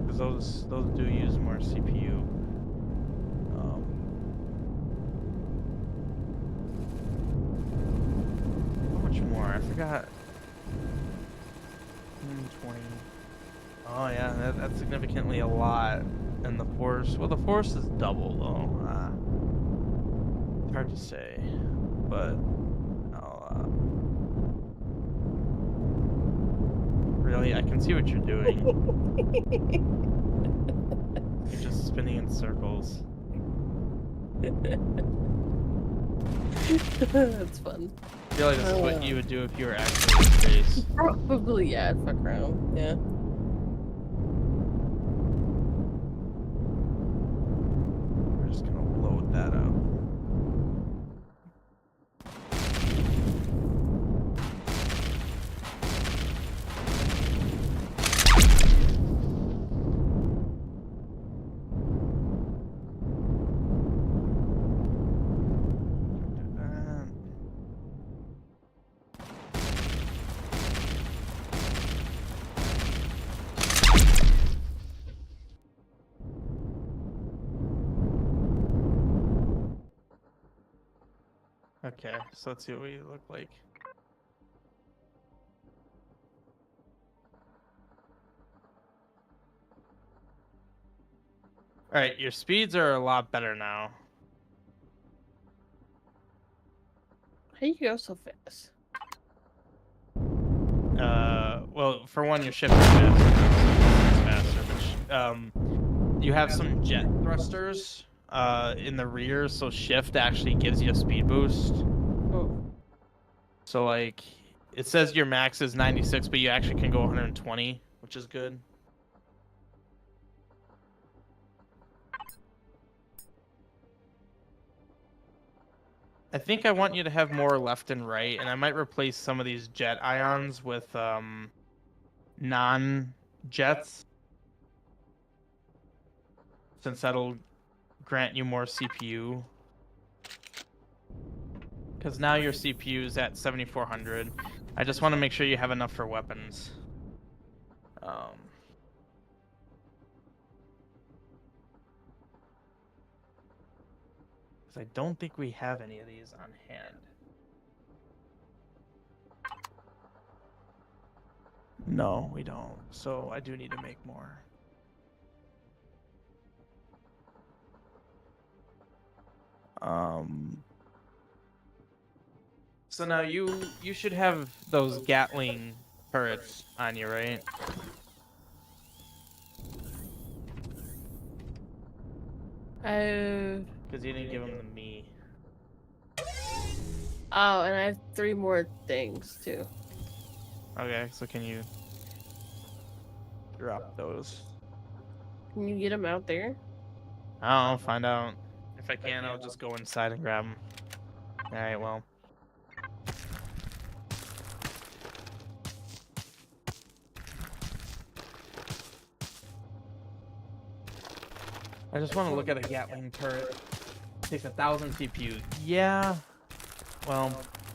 because those do use more CPU. How much more? I forgot. 20. Oh yeah, that's significantly a lot. And the force, well, the force is double though. It's hard to say, but really, I can see what you're doing. You're just spinning in circles. That's fun. I feel like this is what you would do if you were actually in space. Probably, yeah. Fuck around. Yeah. We're just gonna load that up. Okay, so let's see what we look like. Alright, your speeds are a lot better now. How you go so fast? Well, for one, your ship is faster, but you have some jet thrusters in the rear, so shift actually gives you a speed boost. Oh. So like, It says your max is 96, but you actually can go 120, which is good. I think I want you to have more left and right, and I might replace some of these jet ions with non-jets, since that'll grant you more CPU. Because now your CPU is at 7400. I just want to make sure you have enough for weapons. Because I don't think we have any of these on hand. No, we don't. So I do need to make more. So now you should have those Gatling turrets on you, right? Because you didn't give them to me. Oh, and I have 3 more things too. Okay, so can you drop those? Can you get them out there? I'll find out. If I can, I'll just go inside and grab them. Alright, well. I just want to look at a Gatling turret. Takes 1,000 CPU. Yeah. Well,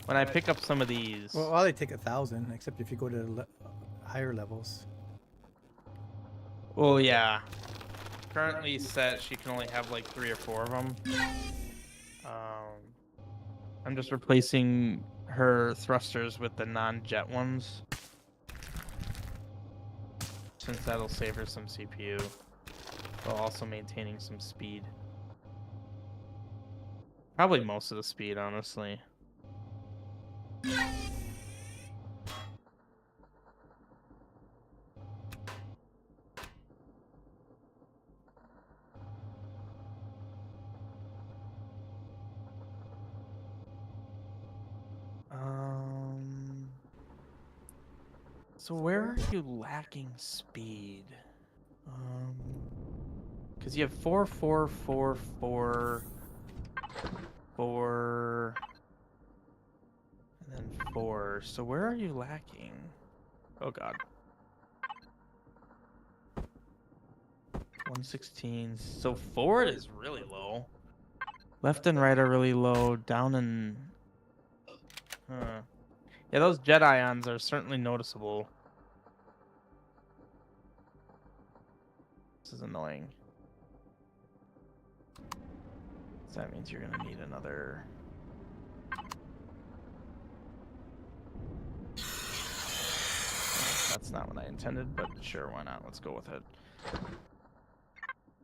when I pick up some of these... Well, they take 1,000, except if you go to higher levels. Well, yeah. Currently set, she can only have like 3 or 4 of them. I'm just replacing her thrusters with the non-jet ones, since that'll save her some CPU, while also maintaining some speed. Probably most of the speed, honestly. So where are you lacking speed? Because you have 4, 4, 4, 4, 4, and then 4. So where are you lacking? Oh god. 116. So forward is really low. Left and right are really low. Down and... Huh. Yeah, those jet ions are certainly noticeable. This is annoying. So that means you're gonna need another... That's not what I intended, but sure, why not? Let's go with it.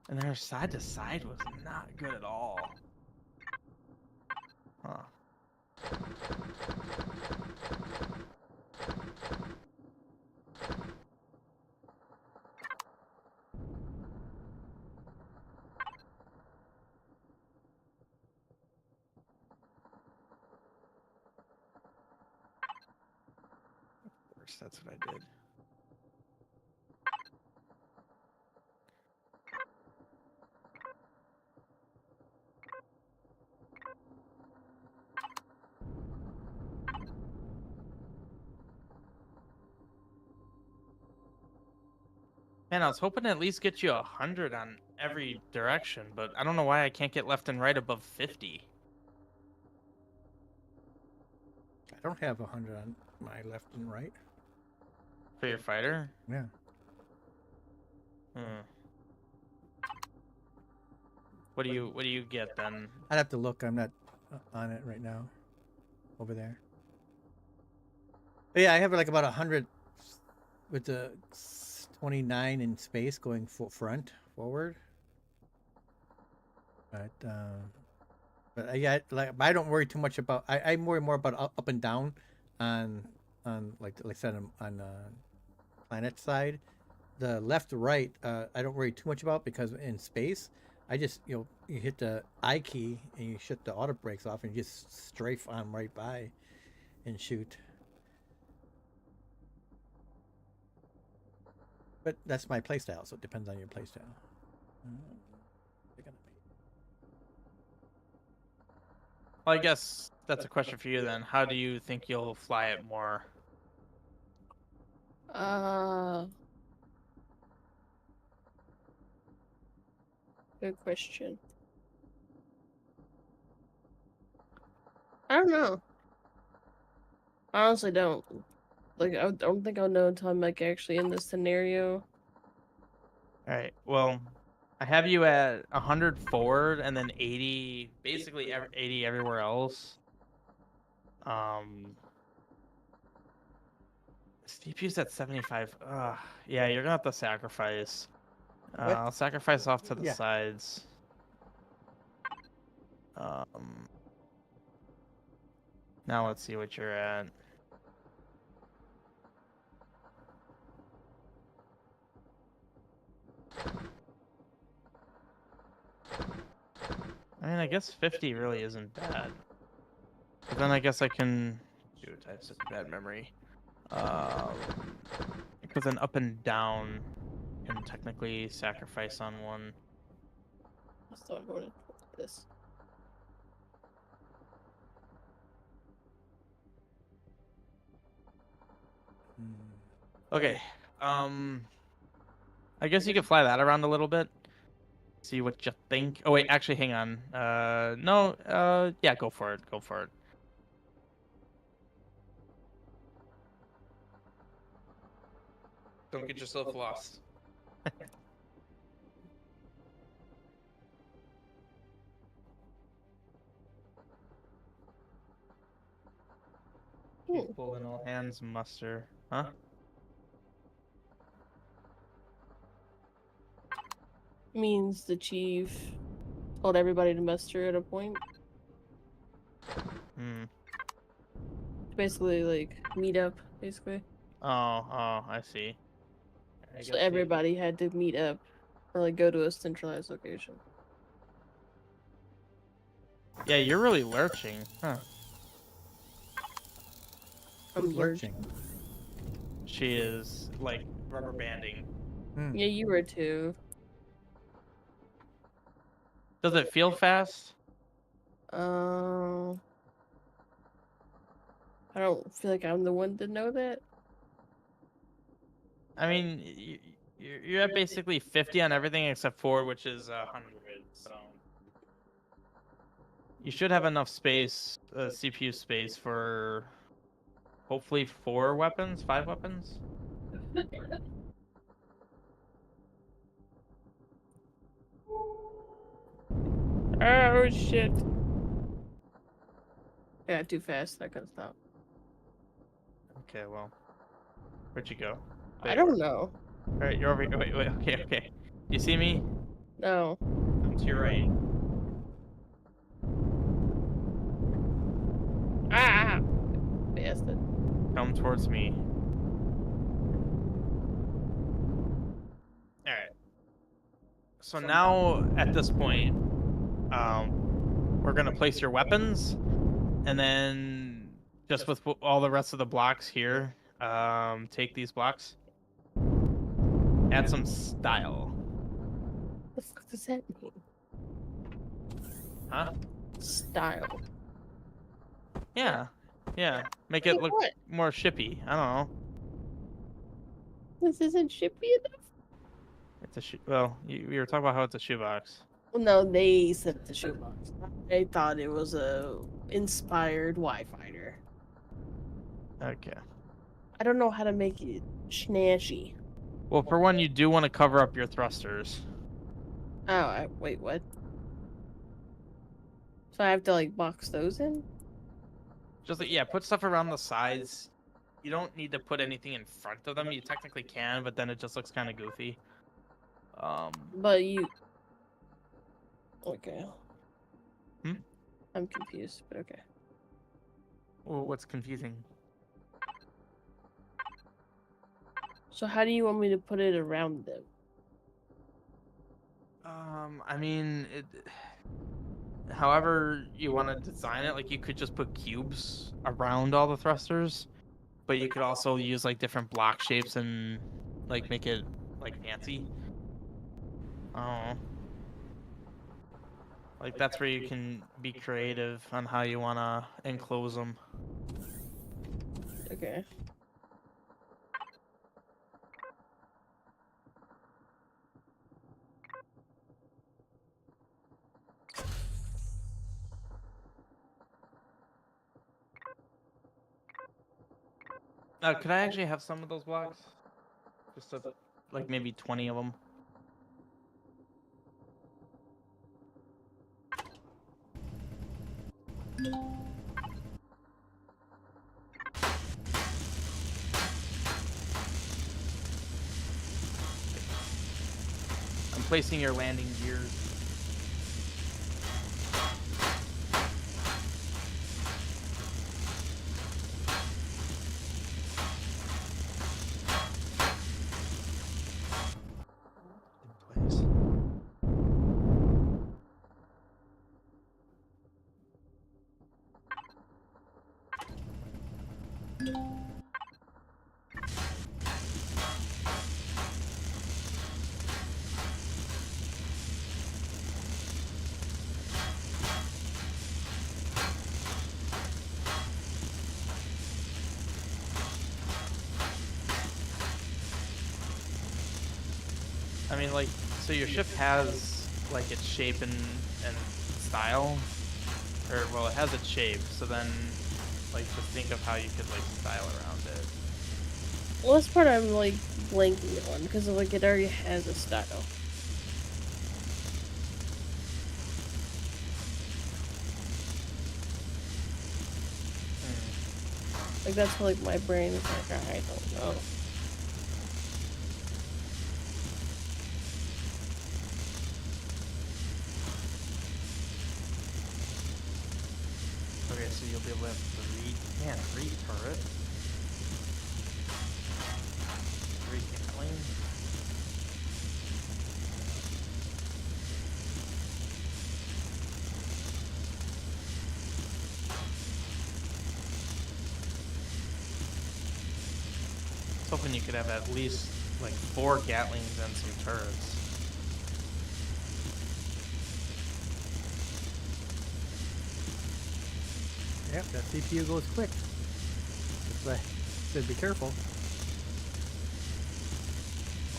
And their side to side was not good at all. Huh. Of course, that's what I did. Man, I was hoping to at least get you 100 on every direction, but I don't know why I can't get left and right above 50. I don't have 100 on my left and right. For your fighter? Yeah. What do you get then? I'd have to look. I'm not on it right now. Over there. But yeah, I have like about 100 with the 29 in space going forward. But yeah, like I don't worry too much about. I worry more about up and down, on like I said on planet side. The left to right, I don't worry too much about, because in space, I just you hit the I key and you shut the auto brakes off and you just strafe on right by, and shoot. But that's my playstyle, so it depends on your playstyle. They're gonna be- Well, I guess that's a question for you then. How do you think you'll fly it more? Good question. I don't know. I honestly don't. Like, I don't think I'll know until I'm like actually in this scenario. All right. Well, I have you at 100 forward and then 80, basically 80 everywhere else. CPU's at 75. Yeah, you're gonna have to sacrifice. What? I'll sacrifice off to the Yeah. sides. Um. Now let's see what you're at. I mean, I guess 50 really isn't bad. But then I guess I can... Dude, I have such bad memory. Because then up and down can technically sacrifice on one. I still going to this. Okay. I guess you could fly that around a little bit. See what you think. Oh wait, actually, hang on. No. Yeah, go for it. Go for it. Don't get yourself lost. Full in all hands muster. Huh? Means the chief told everybody to muster at a point. Hmm. Basically, like, meet up, basically. Oh, I see. I So guess everybody had to meet up or, like, go to a centralized location. Yeah, you're really lurching, huh? Who's lurching? She is, like, rubber banding. Yeah, you were too. Does it feel fast? I don't feel like I'm the one to know that. I mean, you're at basically 50 on everything except forward, which is 100. So you should have enough space, CPU space for hopefully 4 weapons, 5 weapons. Oh shit! Yeah, too fast. I couldn't stop. Okay, well, where'd you go? I don't know. All right, you're over here. Wait, okay. You see me? No. I'm to your right. Ah! Bastard. Come towards me. All right. So now, at this point, we're gonna place your weapons, and then just with all the rest of the blocks here, take these blocks, add some style. What the fuck does that mean? Huh? Style. Yeah. Make it look What? more shippy. I don't know. This isn't shippy enough? It's a well, we were talking about how it's a shoebox. Well, no, they said it's a shoebox. They thought it was a inspired Y-fighter. Okay. I don't know how to make it snashy. Well, for one, you do want to cover up your thrusters. Oh, wait, what? So I have to, like, box those in? Just like, yeah, put stuff around the sides. You don't need to put anything in front of them. You technically can, but then it just looks kind of goofy. But you... Okay. Hmm? I'm confused, but okay. Well, what's confusing? So how do you want me to put it around them? I mean, however you want to design it, like you could just put cubes around all the thrusters, but you could also use like different block shapes and like make it like fancy. Oh. Like that's where you can be creative on how you wanna enclose them. Okay. Could I actually have some of those blocks? Just like maybe 20 of them. I'm placing your landing gears. In place. I mean, like, so your ship has, like, its shape and style? Or, well, it has its shape, so then, like, just think of how you could, like, style around it. Well, this part I'm like blanking on because like it already has a style. Like that's like my brain is like I don't know. Okay, so you'll be able to have three turret. 3 Gatling. I was hoping you could have at least like 4 Gatlings and some turrets. Yep, that CPU goes quick. That's why I said be careful.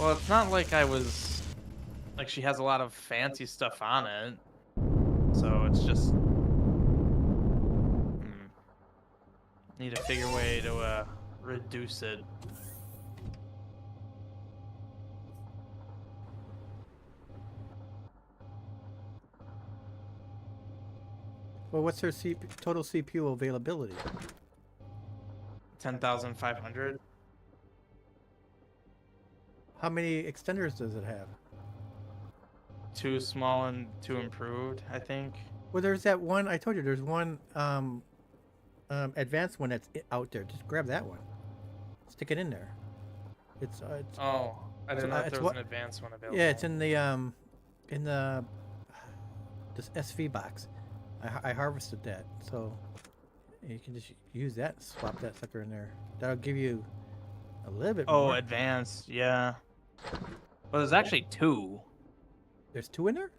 Well, it's not like I was... Like, she has a lot of fancy stuff on it. So it's just... Need to figure a way to, reduce it. Well, what's her total CPU availability? 10,500. How many extenders does it have? 2 small and 2 improved, I think. Well, there's that one. I told you there's one advanced one that's out there. Just grab that one. Stick it in there. It's Oh, I didn't know if it's there was what- an advanced one available. yeah, it's in the this SV box. I harvested that, so you can just use that and swap that sucker in there. That'll give you a little bit Oh, more. advanced, yeah. Well, there's actually 2. There's 2 in there?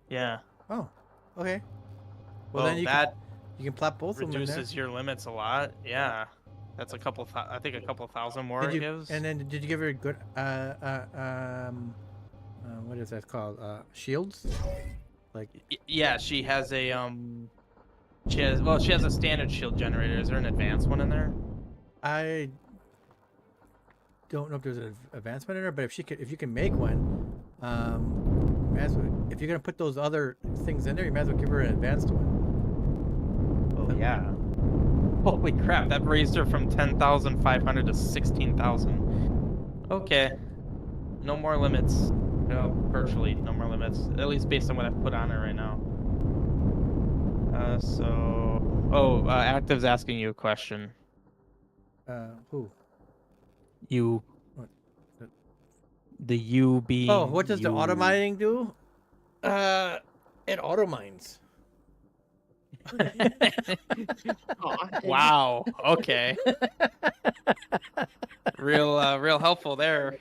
Yeah. Oh, okay. Well, then you that can plop both of them in there. reduces your limits a lot. Yeah. That's a couple. I think a couple thousand more it gives. And then did you give her a good what is that called? Shields? Like Yeah, she has a She has a standard shield generator. Is there an advanced one in there? I don't know if there's an advancement in there, but if you can make one, if you're gonna put those other things in there, you might as well give her an advanced one. Oh yeah. Holy crap! That raised her from 10,500 to 16,000. Okay. No more limits. No, virtually no more limits. At least based on what I've put on her right now. Active's asking you a question. Who? You. What? The you being. Oh, what does the you. auto mining do? It auto mines. Wow. Okay. Real helpful there.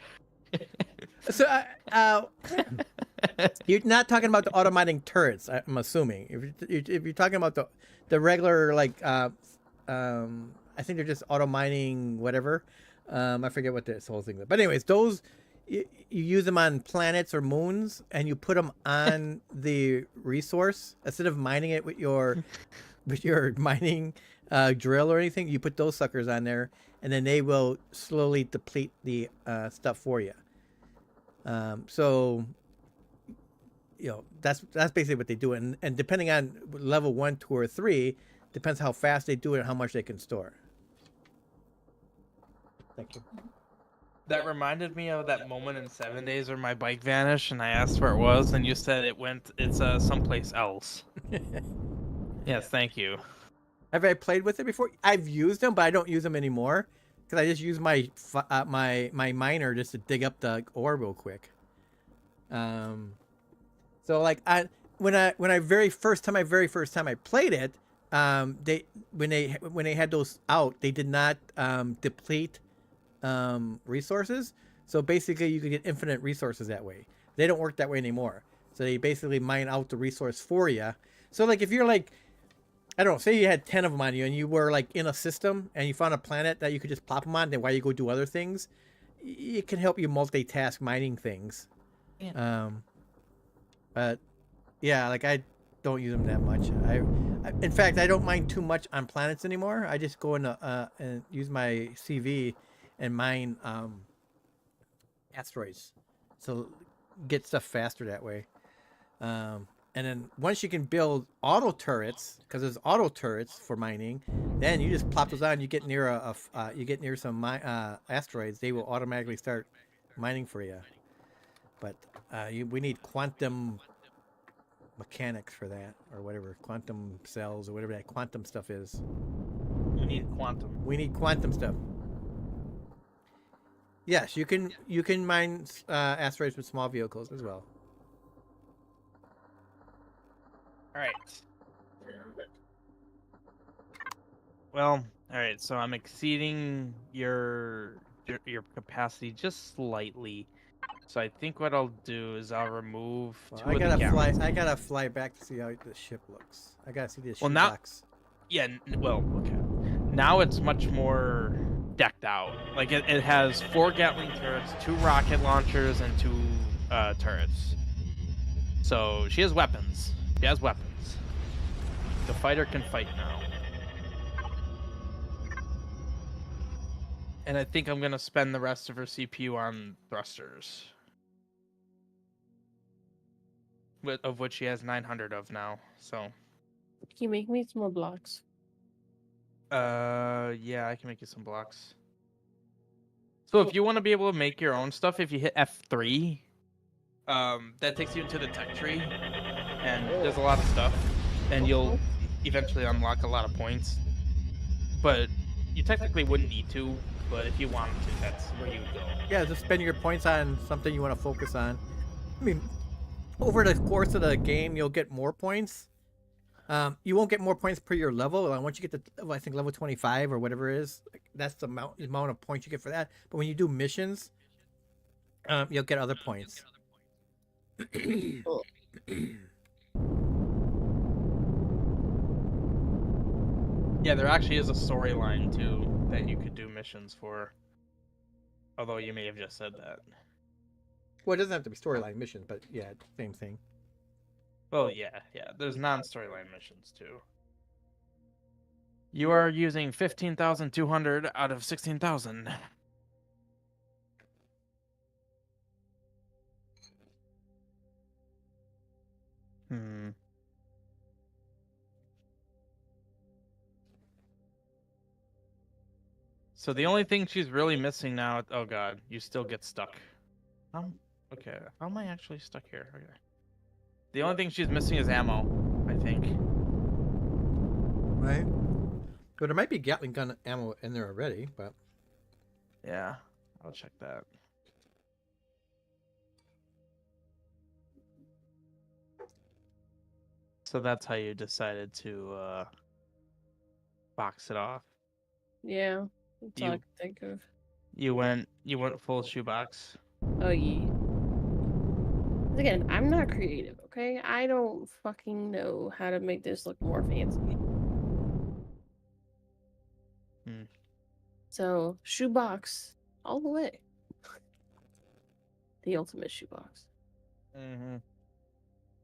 So, you're not talking about the auto mining turrets, I'm assuming. If you're talking about the regular, like, I think they're just auto mining whatever. I forget what this whole thing is. But anyways, those you use them on planets or moons, and you put them on the resource instead of mining it with your mining drill or anything. You put those suckers on there, and then they will slowly deplete the stuff for you. So, that's basically what they do, and depending on level 1, 2, or 3, depends how fast they do it and how much they can store. Thank you. That reminded me of that moment in 7 Days where my bike vanished, and I asked where it was, and you said it's someplace else. Yes, thank you. Have I played with it before? I've used them, but I don't use them anymore because I just use my miner just to dig up the ore real quick. So like when I very first time I played it, when they had those out, they did not deplete resources. So basically, you could get infinite resources that way. They don't work that way anymore. So they basically mine out the resource for you. So like if you're like, I don't know, say you had 10 of them on you and you were like in a system and you found a planet that you could just plop them on, then while you go do other things, it can help you multitask mining things. Yeah. But yeah, like I don't use them that much. In fact, I don't mine too much on planets anymore. I just go in and use my CV and mine asteroids, so get stuff faster that way. And then once you can build auto turrets, because there's auto turrets for mining, then you just plop those on. You get near some asteroids, they will automatically start mining for you. But we need quantum mechanics for that, or whatever, quantum cells, or whatever that quantum stuff is. We need quantum. We need quantum stuff. Yes, you can mine asteroids with small vehicles as well. All right. Well, all right. So I'm exceeding your capacity just slightly. So I think what I'll do is I'll remove two of the gallons. I gotta fly back to see how the ship looks. I gotta see the Well, shoebox. Yeah. Well, okay. Now it's much more decked out. Like it has 4 Gatling turrets, 2 rocket launchers, and 2 turrets. So she has weapons. She has weapons. The fighter can fight now. And I think I'm gonna spend the rest of her CPU on thrusters, of which she has 900 of now. So. Can you make me some more blocks? Yeah, I can make you some blocks. So if you want to be able to make your own stuff, if you hit F3, that takes you into the tech tree, and there's a lot of stuff, and you'll eventually unlock a lot of points. But you technically wouldn't need to, but if you wanted to, that's where you would go. Yeah, just spend your points on something you want to focus on. I mean, over the course of the game, you'll get more points. You won't get more points per your level. Once you get to, I think, level 25 or whatever it is, that's the amount of points you get for that. But when you do missions, you'll get other points. Yeah, there actually is a storyline too that you could do missions for. Although you may have just said that. Well, it doesn't have to be storyline missions, but yeah, same thing. Well, yeah. There's non-storyline missions too. You are using 15,200 out of 16,000. So the only thing she's really missing now... Oh god, you still get stuck. Okay, how am I actually stuck here? Okay. The only thing she's missing is ammo, I think. Right. But there might be Gatling gun ammo in there already, but... Yeah, I'll check that. So that's how you decided to box it off. Yeah, that's all I can think of. You went full shoebox. Oh yeah. Again, I'm not creative, okay? I don't fucking know how to make this look more fancy. Hmm. So, shoebox all the way. The ultimate shoebox. Mm-hmm.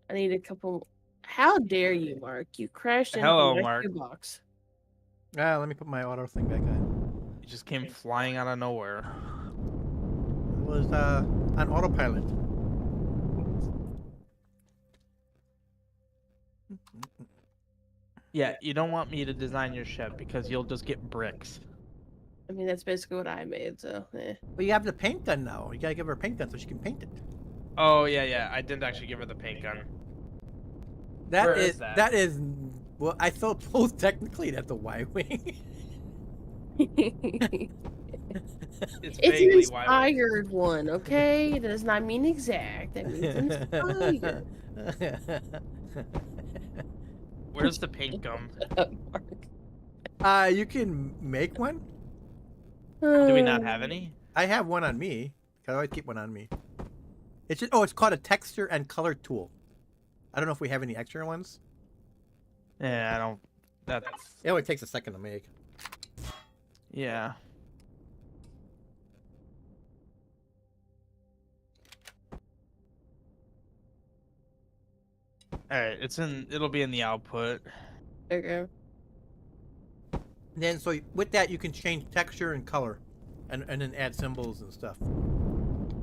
I need a couple. How dare you, Mark? You crashed into Hello, my Mark. shoebox. Let me put my auto thing back on. You just came flying out of nowhere. It was on autopilot. Yeah, you don't want me to design your ship because you'll just get bricks. I mean, that's basically what I made, so eh. But you have the paint gun now. You gotta give her a paint gun so she can paint it. Oh yeah. I didn't actually give her the paint gun. That Where is is that? that is well, I suppose technically that's a Y-wing. It's It's an vaguely why. inspired one, okay? It does not mean exact. That means inspired. Where's the paint gun? Mark. You can make one. Do we not have any? I have one on me. I always keep one on me. It's just, it's called a texture and color tool. I don't know if we have any extra ones. Yeah, I don't. That's It only takes a second to make. yeah. All right, it'll be in the output. Okay. Then so with that you can change texture and color, and then add symbols and stuff.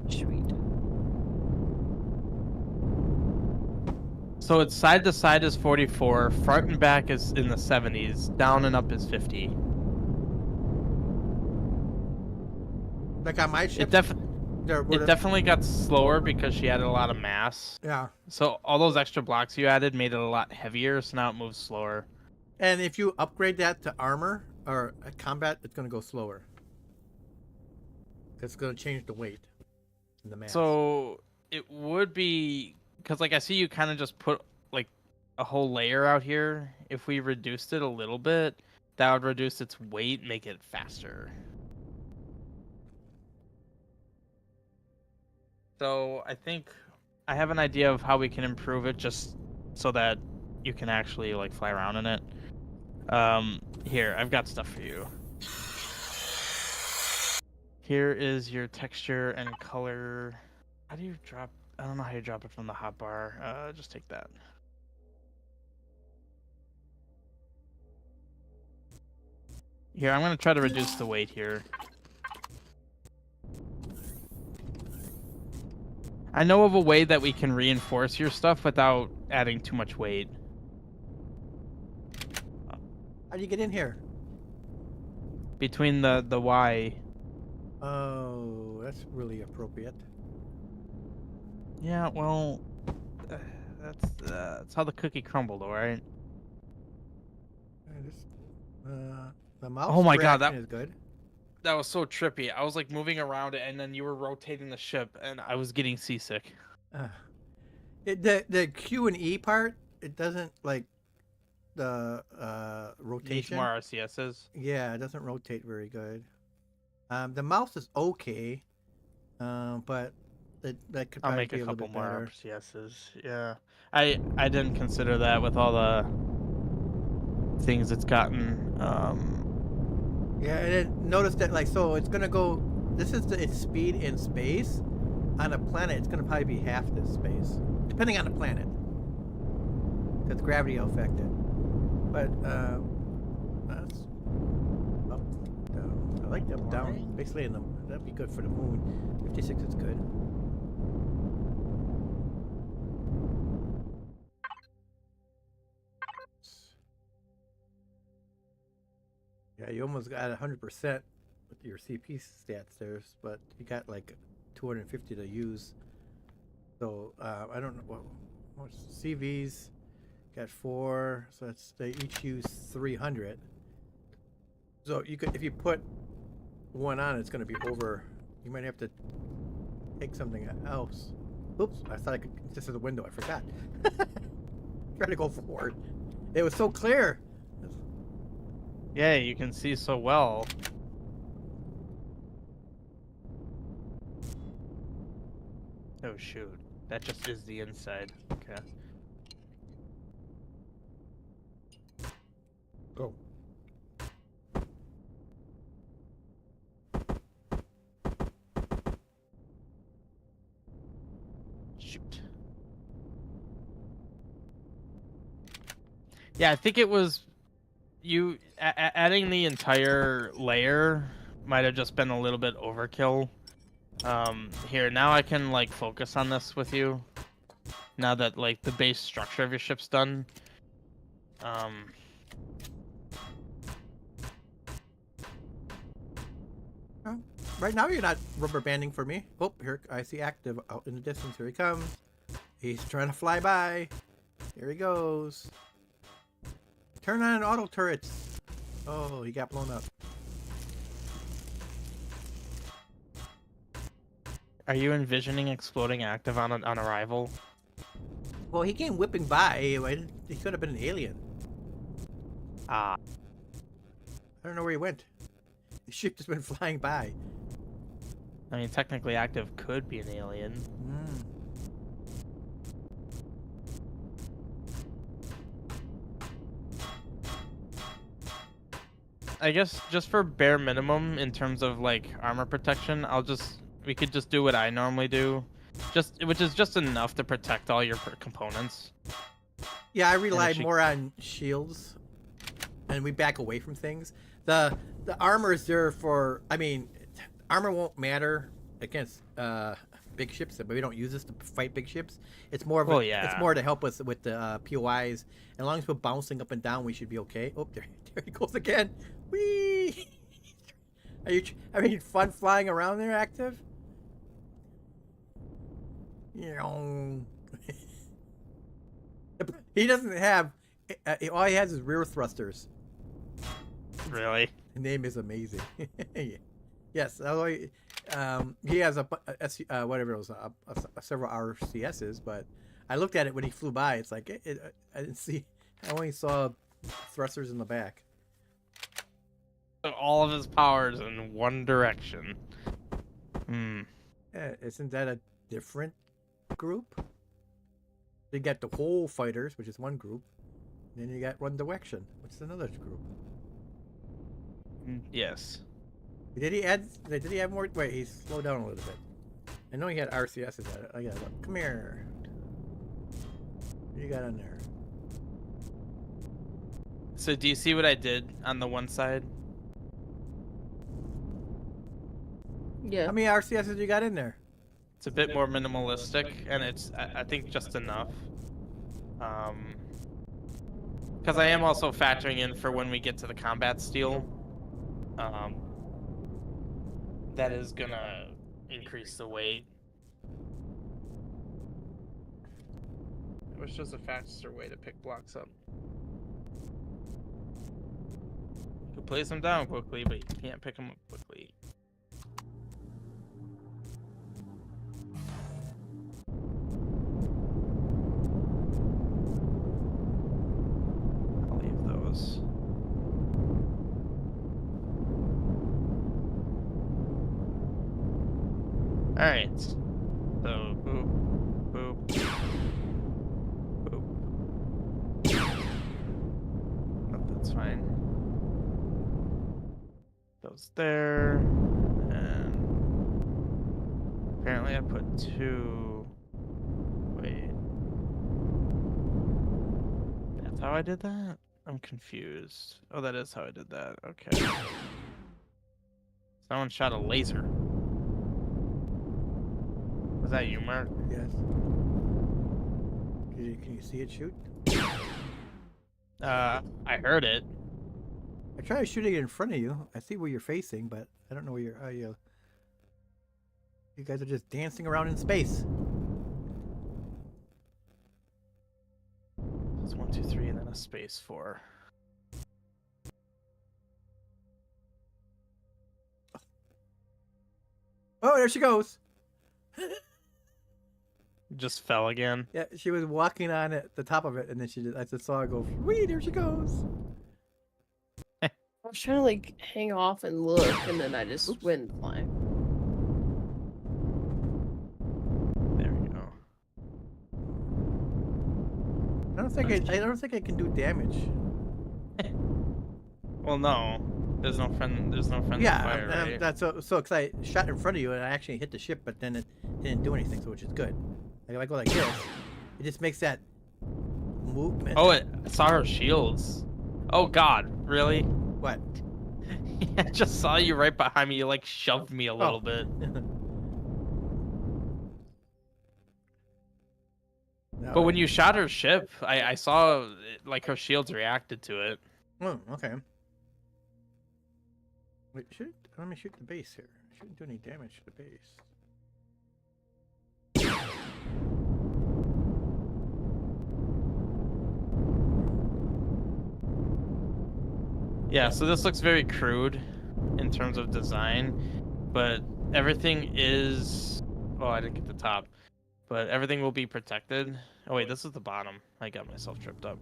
Sweet. So it's side to side is 44, front and back is in the 70s, down and up is 50. Like on my ship, It definitely got slower because she added a lot of mass. yeah. So all those extra blocks you added made it a lot heavier, so now it moves slower. And if you upgrade that to armor or combat, it's gonna go slower. It's gonna change the weight and the mass. So it would be because like I see you kind of just put like a whole layer out here. If we reduced it a little bit, that would reduce its weight, make it faster. So I think I have an idea of how we can improve it just so that you can actually like fly around in it. Here, I've got stuff for you. Here is your texture and color. How do you drop? I don't know how you drop it from the hotbar. Just take that. Here, I'm gonna try to reduce the weight here. I know of a way that we can reinforce your stuff without adding too much weight. How do you get in here? Between the Y. Oh, that's really appropriate. Yeah, well, that's how the cookie crumbled, all right? The mouse Oh my God, reaction is good. That was so trippy. I was like moving around it, and then you were rotating the ship, and I was getting seasick. The Q and E part, it doesn't like the Needs rotation. more RCSs. Yeah, it doesn't rotate very good. The mouse is okay, but that could I'll probably make be a a little couple bit more better. RCSs. Yeah, I didn't consider that with all the things it's gotten. Yeah, and then notice that like so it's gonna go. This is its speed in space. On a planet, it's gonna probably be half this space, depending on the planet. Because gravity will affect it. But that's up, down. I like the up, down. Basically, that'd be good for the moon. 56 is good. Yeah, you almost got 100% with your CP stats there, but you got like 250 to use. So I don't know what CVs got 4, so that's they each use 300. So you could, if you put one on, it's going to be over. You might have to take something else. Oops, I thought I could. This is a window. I forgot. Try to go forward. It was so clear. Yeah, you can see so well. Oh shoot. That just is the inside. Okay. Go. Shoot. Yeah, I think it was you adding the entire layer might have just been a little bit overkill. Here, now I can like focus on this with you. Now that like the base structure of your ship's done. Right now you're not rubber banding for me. Oh, here I see active out in the distance. Here he comes. He's trying to fly by. Here he goes. Turn on auto turrets. Oh, he got blown up. Are you envisioning exploding active on arrival? Well, he came whipping by. He could have been an alien. Ah. I don't know where he went. The ship just been flying by. I mean, technically active could be an alien. I guess just for bare minimum in terms of like armor protection, we could just do what I normally do, which is just enough to protect all your components. Yeah, I rely more on shields, and we back away from things. The armor is there for. I mean, armor won't matter against big ships, but we don't use this to fight big ships. It's more of it's more to help us with the POIs. And as long as we're bouncing up and down, we should be okay. Oh, there he goes again. Whee! Are you having fun flying around there, active? He doesn't have. All he has is rear thrusters. Really? The name is amazing. Yes, he has whatever it was, several RCSs, but I looked at it when he flew by. It's like I didn't see. I only saw thrusters in the back. All of his powers in one direction. Isn't that a different group? You got the whole fighters, which is one group. Then you got One Direction, which is another group. Yes. Did he add more? Wait, he slowed down a little bit. I know he had RCSs at it. I gotta look. Come here. What you got on there? So do you see what I did on the one side? Yeah. How many RCSs you got in there? It's a bit more minimalistic, and it's I think just enough. Because I am also factoring in for when we get to the combat steel. That is gonna increase the weight. It was just a faster way to pick blocks up. You can place them down quickly, but you can't pick them up quickly. I'll leave those. Alright. So, boop, boop, boop. Oh, that's fine. Those there. And apparently I put 2. Wait. That's how I did that? I'm confused. Oh, that is how I did that. Okay. Someone shot a laser. Was that you, Mark? Yes. Can you see it shoot? I heard it. I tried shooting it in front of you. I see where you're facing, but I don't know where you're. You guys are just dancing around in space. It's 1, 2, 3, and then a space 4. Oh, there she goes. Just fell again. Yeah, she was walking on it, the top of it, and then I just saw her go. Wee, there she goes. I was trying to like hang off and look, and then I just went flying. There we go. think I don't think I can do damage. Well, no. There's no friendly fire, right? That's so because I shot in front of you and I actually hit the ship, but then it didn't do anything, so which is good. Like if I go like this, it just makes that movement. Oh, it saw her shields. Oh God, really? What? I just saw you right behind me. You like shoved me a little bit. No, But when you shot her ship, I saw like her shields reacted to it. Oh, okay. Wait, let me shoot the base here. Shouldn't do any damage to the base. Yeah, so this looks very crude in terms of design, but everything is... Oh, I didn't get the top. But everything will be protected. Oh wait, this is the bottom. I got myself tripped up.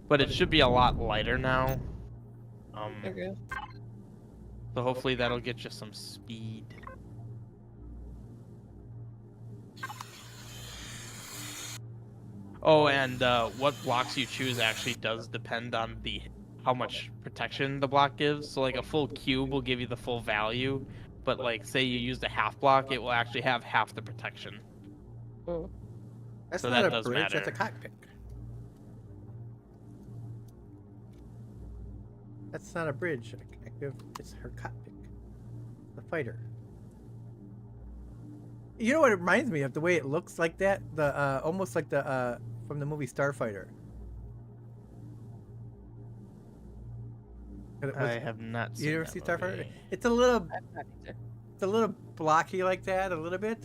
But it should be a lot lighter now. Okay. So hopefully that'll get you some speed. Oh, and what blocks you choose actually does depend on how much protection the block gives. So like a full cube will give you the full value, but like say you used a half block, it will actually have half the protection. Oh. That's So not that a does bridge. That's a matter. cockpit. That's not a bridge. It's her cockpit. The fighter. You know what it reminds me of? The way it looks like that. The almost like the from the movie Starfighter. I have not seen You ever that see Starfighter? movie. It's a little I'm not either. it's a little blocky like that, a little bit.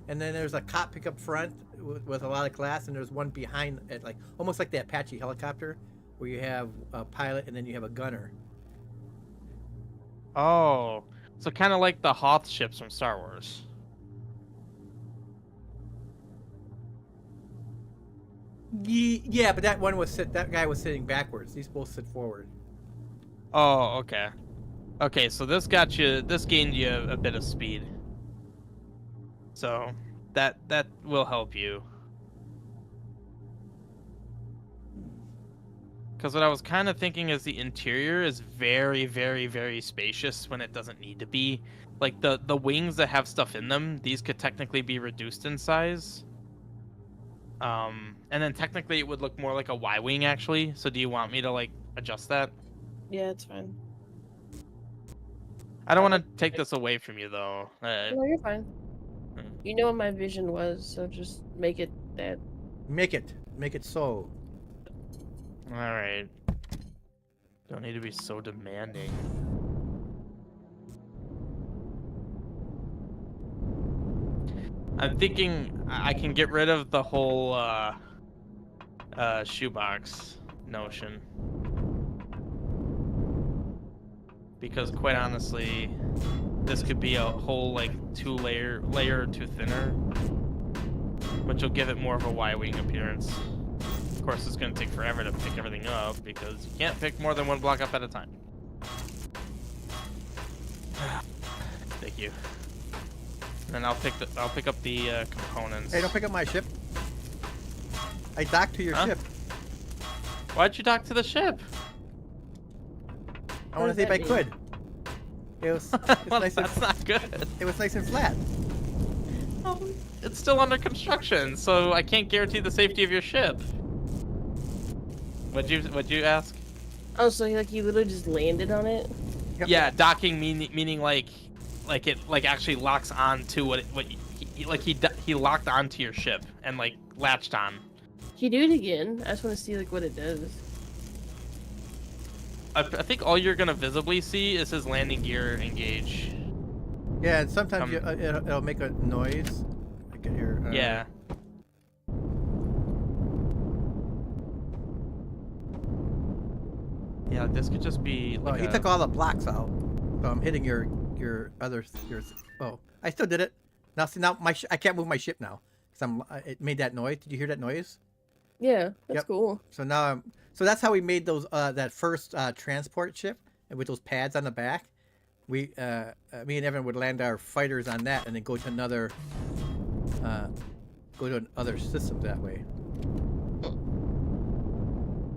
And then there's a cockpit up front with a lot of glass, and there's one behind it, like almost like the Apache helicopter, where you have a pilot and then you have a gunner. Oh, so kind of like the Hoth ships from Star Wars. Yeah, but that guy was sitting backwards. These both sit forward. Oh, okay. Okay, so this gained you a bit of speed. So that will help you. Because what I was kind of thinking is the interior is very, very, very spacious when it doesn't need to be. Like the wings that have stuff in them, these could technically be reduced in size. And then technically it would look more like a Y-wing actually. So do you want me to like adjust that? Yeah, it's fine. I don't want to take this away from you though. No, you're fine. Hmm. You know what my vision was, so just make it that. Make it so. All right. Don't need to be so demanding. I'm thinking I can get rid of the whole shoebox notion. Because quite honestly, this could be a whole like layer or two thinner, which will give it more of a Y-wing appearance. Of course, it's going to take forever to pick everything up because you can't pick more than one block up at a time. Thank you. And I'll pick up the components. Hey, don't pick up my ship. I docked to your ship. Why'd you dock to the ship? I want to see if I could. It was Well, nice that's not good. It was nice and flat. Well, it's still under construction, so I can't guarantee the safety of your ship. What'd you ask? Oh, so he literally just landed on it? Yep. Yeah, docking meaning like it actually locks on to he locked onto your ship and like latched on. Can you do it again? I just want to see like what it does. I think all you're gonna visibly see is his landing gear engage. Yeah, and sometimes it'll make a noise. Like your, Yeah. Yeah, this could just be. Well, Like he took all the blocks out, so I'm hitting your other. Oh, I still did it. Now see, now I can't move my ship now because it made that noise. Did you hear that noise? Yeah, that's Yep. cool. So now so that's how we made those that first transport ship with those pads on the back. Me and Evan would land our fighters on that and then go to another system that way.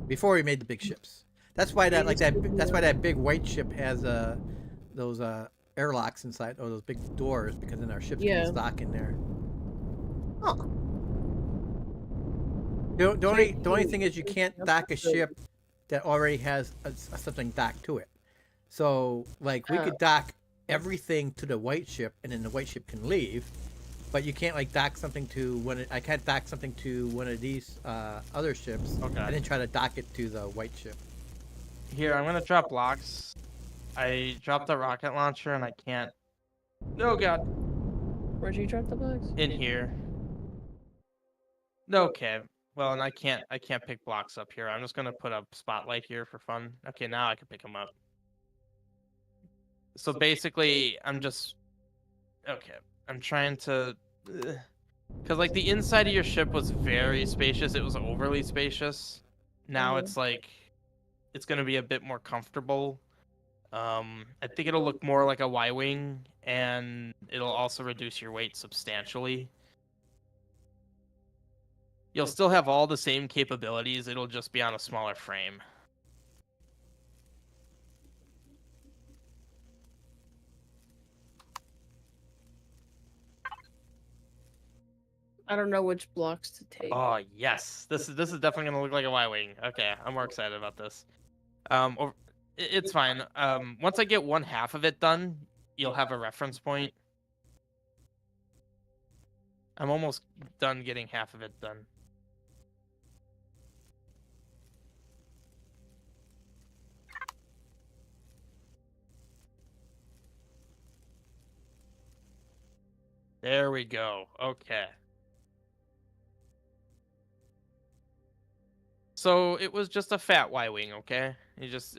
before we made the big ships. That's why that's why that big white ship has those airlocks inside, or those big doors, because then our ships Yeah. can dock in there. Huh. The only thing is you can't dock a ship that already has something docked to it. So like we could dock everything to the white ship, and then the white ship can leave. But you can't like dock something to I can't dock something to one of these other ships, Okay. and then try to dock it to the white ship. Here, I'm gonna drop blocks. I dropped the rocket launcher and I can't. Oh god. Where'd you drop the box? In here. Okay. Well, and I can't pick blocks up here. I'm just gonna put a spotlight here for fun. Okay, now I can pick them up. So basically, I'm just okay. I'm trying to, because like the inside of your ship was very spacious. It was overly spacious. Now it's like, it's gonna be a bit more comfortable. I think it'll look more like a Y-wing, and it'll also reduce your weight substantially. You'll still have all the same capabilities. It'll just be on a smaller frame. I don't know which blocks to take. Oh yes, this is definitely gonna look like a Y-wing. Okay, I'm more excited about this. It's fine. Once I get one half of it done, you'll have a reference point. I'm almost done getting half of it done. There we go. Okay. So it was just a fat Y-wing, okay? It just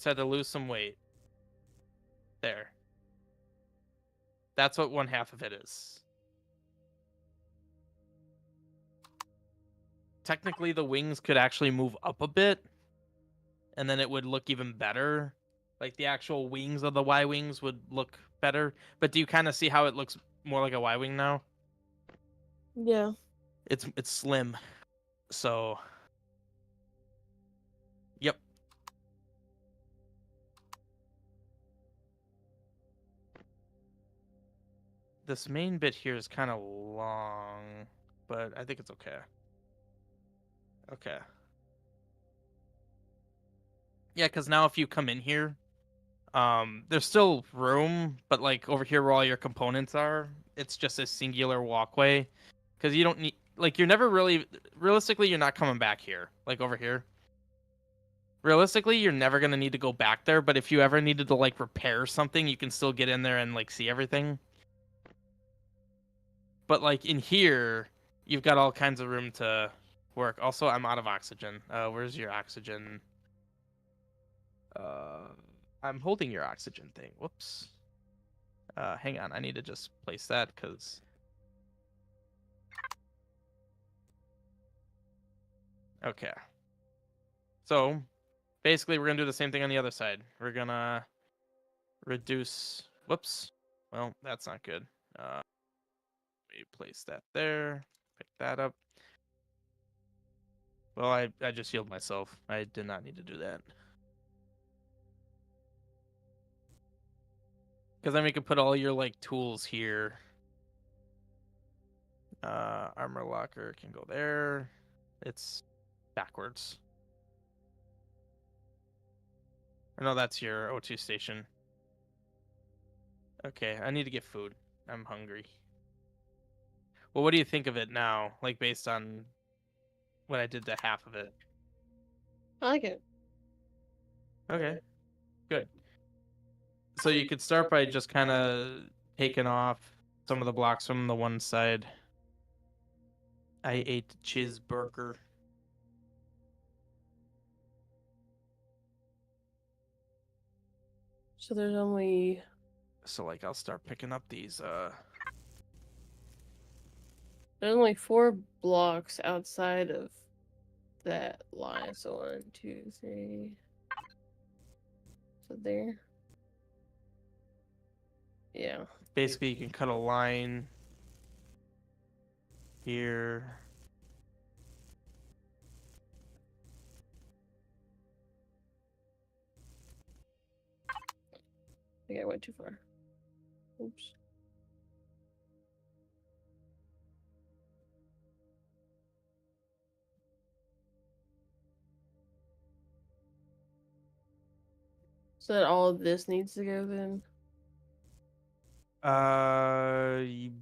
had to lose some weight. There. That's what one half of it is. Technically, the wings could actually move up a bit, and then it would look even better. Like the actual wings of the Y-wings would look better. But do you kind of see how it looks more like a Y-wing now? Yeah. It's slim. So yep. This main bit here is kind of long, but I think it's okay. Okay. Yeah, because now if you come in here, there's still room, but like over here where all your components are, it's just a singular walkway. Because you don't need, like, you're never really, realistically, you're not coming back here, like over here. Realistically, you're never going to need to go back there, but if you ever needed to, like, repair something, you can still get in there and, like, see everything. But, like, in here, you've got all kinds of room to work. Also, I'm out of oxygen. Where's your oxygen? I'm holding your oxygen thing. Whoops. Hang on. I need to just place that because... Okay. So, basically, we're going to do the same thing on the other side. We're going to reduce... Whoops. Well, that's not good. Let me place that there. Pick that up. Well, I just healed myself. I did not need to do that. Because then we could put all your, like, tools here. Armor locker can go there. It's backwards. Or no, that's your O2 station. Okay, I need to get food. I'm hungry. Well, what do you think of it now? Like, based on what I did to half of it. I like it. Okay, good. So you could start by just kind of taking off some of the blocks from the one side. I ate cheeseburger. So there's only... So, like, I'll start picking up these, There's only 4 blocks outside of that line. So 1, 2, 3. So there. Yeah. Basically, you can cut a line here. think I went too far. Oops. So that all of this needs to go then?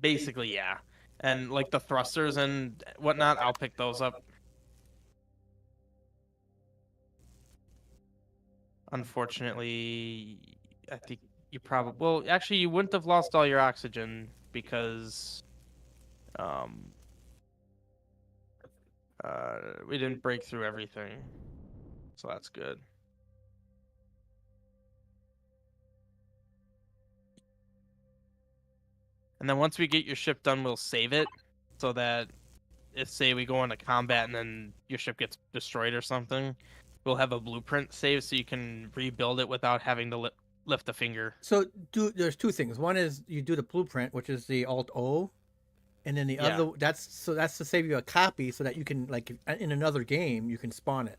Basically, yeah. And like the thrusters and whatnot, I'll pick those up. Unfortunately, I think you probably... Well, actually, you wouldn't have lost all your oxygen because we didn't break through everything. So that's good. And then once we get your ship done, we'll save it so that if, say, we go into combat and then your ship gets destroyed or something, we'll have a blueprint saved so you can rebuild it without having to lift a finger. So there's two things. One is you do the blueprint, which is the Alt O, and then the Yeah. other that's to save you a copy so that you can, like, in another game you can spawn it,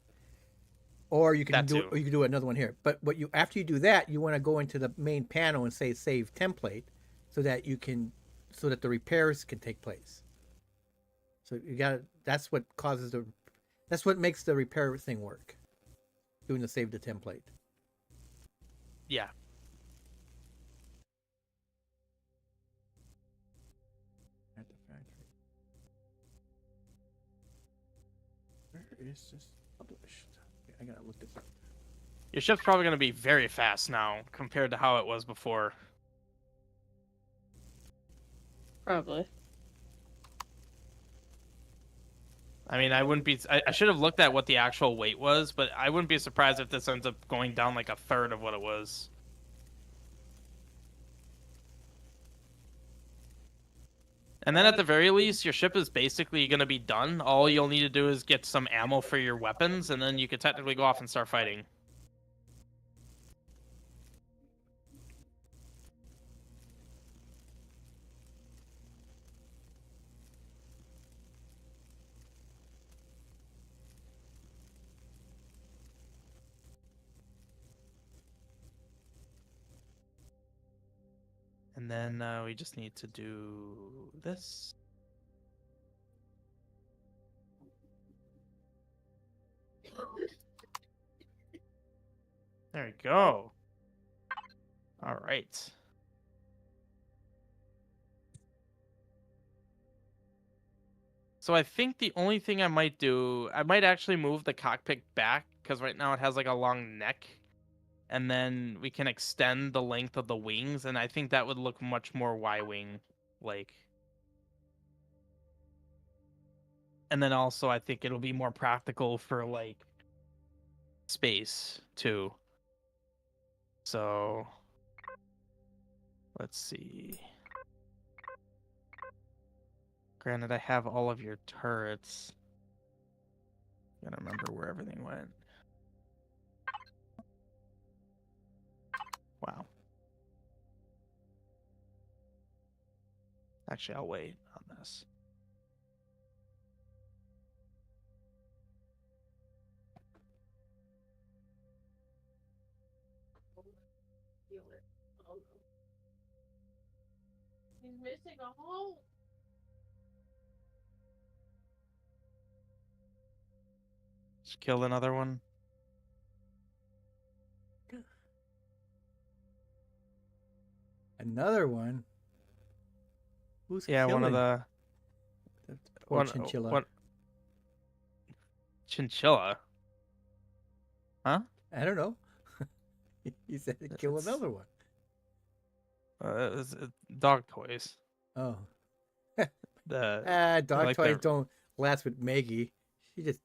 or you can That do too. or you can do another one here. But what you after you do that, you want to go into the main panel and say save template, so that the repairs can take place. So you got that's what makes the repair thing work. Doing the save the template. Yeah. At the factory. Where is this published? I gotta look this up. Your ship's probably going to be very fast now compared to how it was before. Probably. I mean, I wouldn't be... I should have looked at what the actual weight was, but I wouldn't be surprised if this ends up going down like a third of what it was. And then at the very least, your ship is basically going to be done. All you'll need to do is get some ammo for your weapons, and then you could technically go off and start fighting. And then we just need to do this. There we go. All right. So I think the only thing I might do, I might actually move the cockpit back, because right now it has like a long neck. And then we can extend the length of the wings, and I think that would look much more Y-wing like. And then also I think it'll be more practical for like space too. So let's see. Granted, I have all of your turrets. Gotta remember where everything went. Wow. Actually, I'll wait on this. He's missing a hole. Just kill another one. Another one. Who's Yeah, killing? one of the Or chinchilla. One... Chinchilla? Huh? I don't know. He said to kill It's- another one. It's dog toys. Oh. The Dog like toys the- don't last with Maggie. She just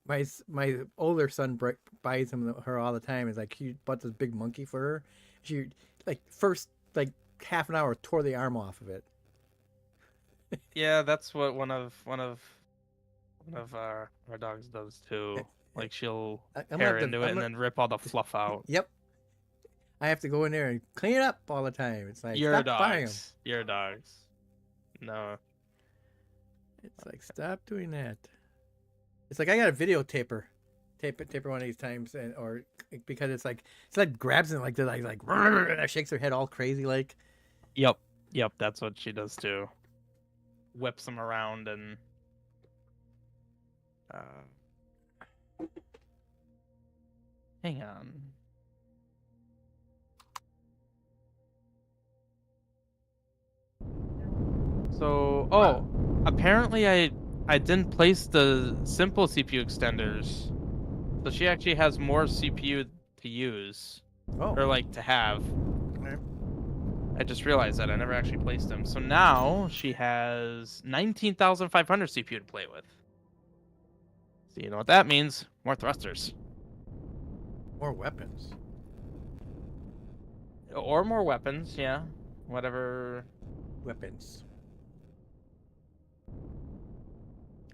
my older son buys her all the time. It's like he bought this big monkey for her. She first half an hour tore the arm off of it. Yeah, that's what one of our dogs does too. Like she'll tear into it and then rip all the fluff out. Yep. I have to go in there and clean it up all the time. It's like, Your stop buying them. dogs. Your dogs. No. It's like, stop doing that. It's like I got a videotaper tape her one of these times, and or because it's like grabs it like they're like shakes her head all crazy like. Yep. Yep. That's what she does too. Whips them around and. Hang on. So, apparently I didn't place the simple CPU extenders. So she actually has more CPU to use. Oh. Or like to have. Okay. I just realized that I never actually placed them. So now she has 19,500 CPU to play with. So you know what that means? More thrusters. More weapons. Or more weapons, yeah. Whatever. Weapons.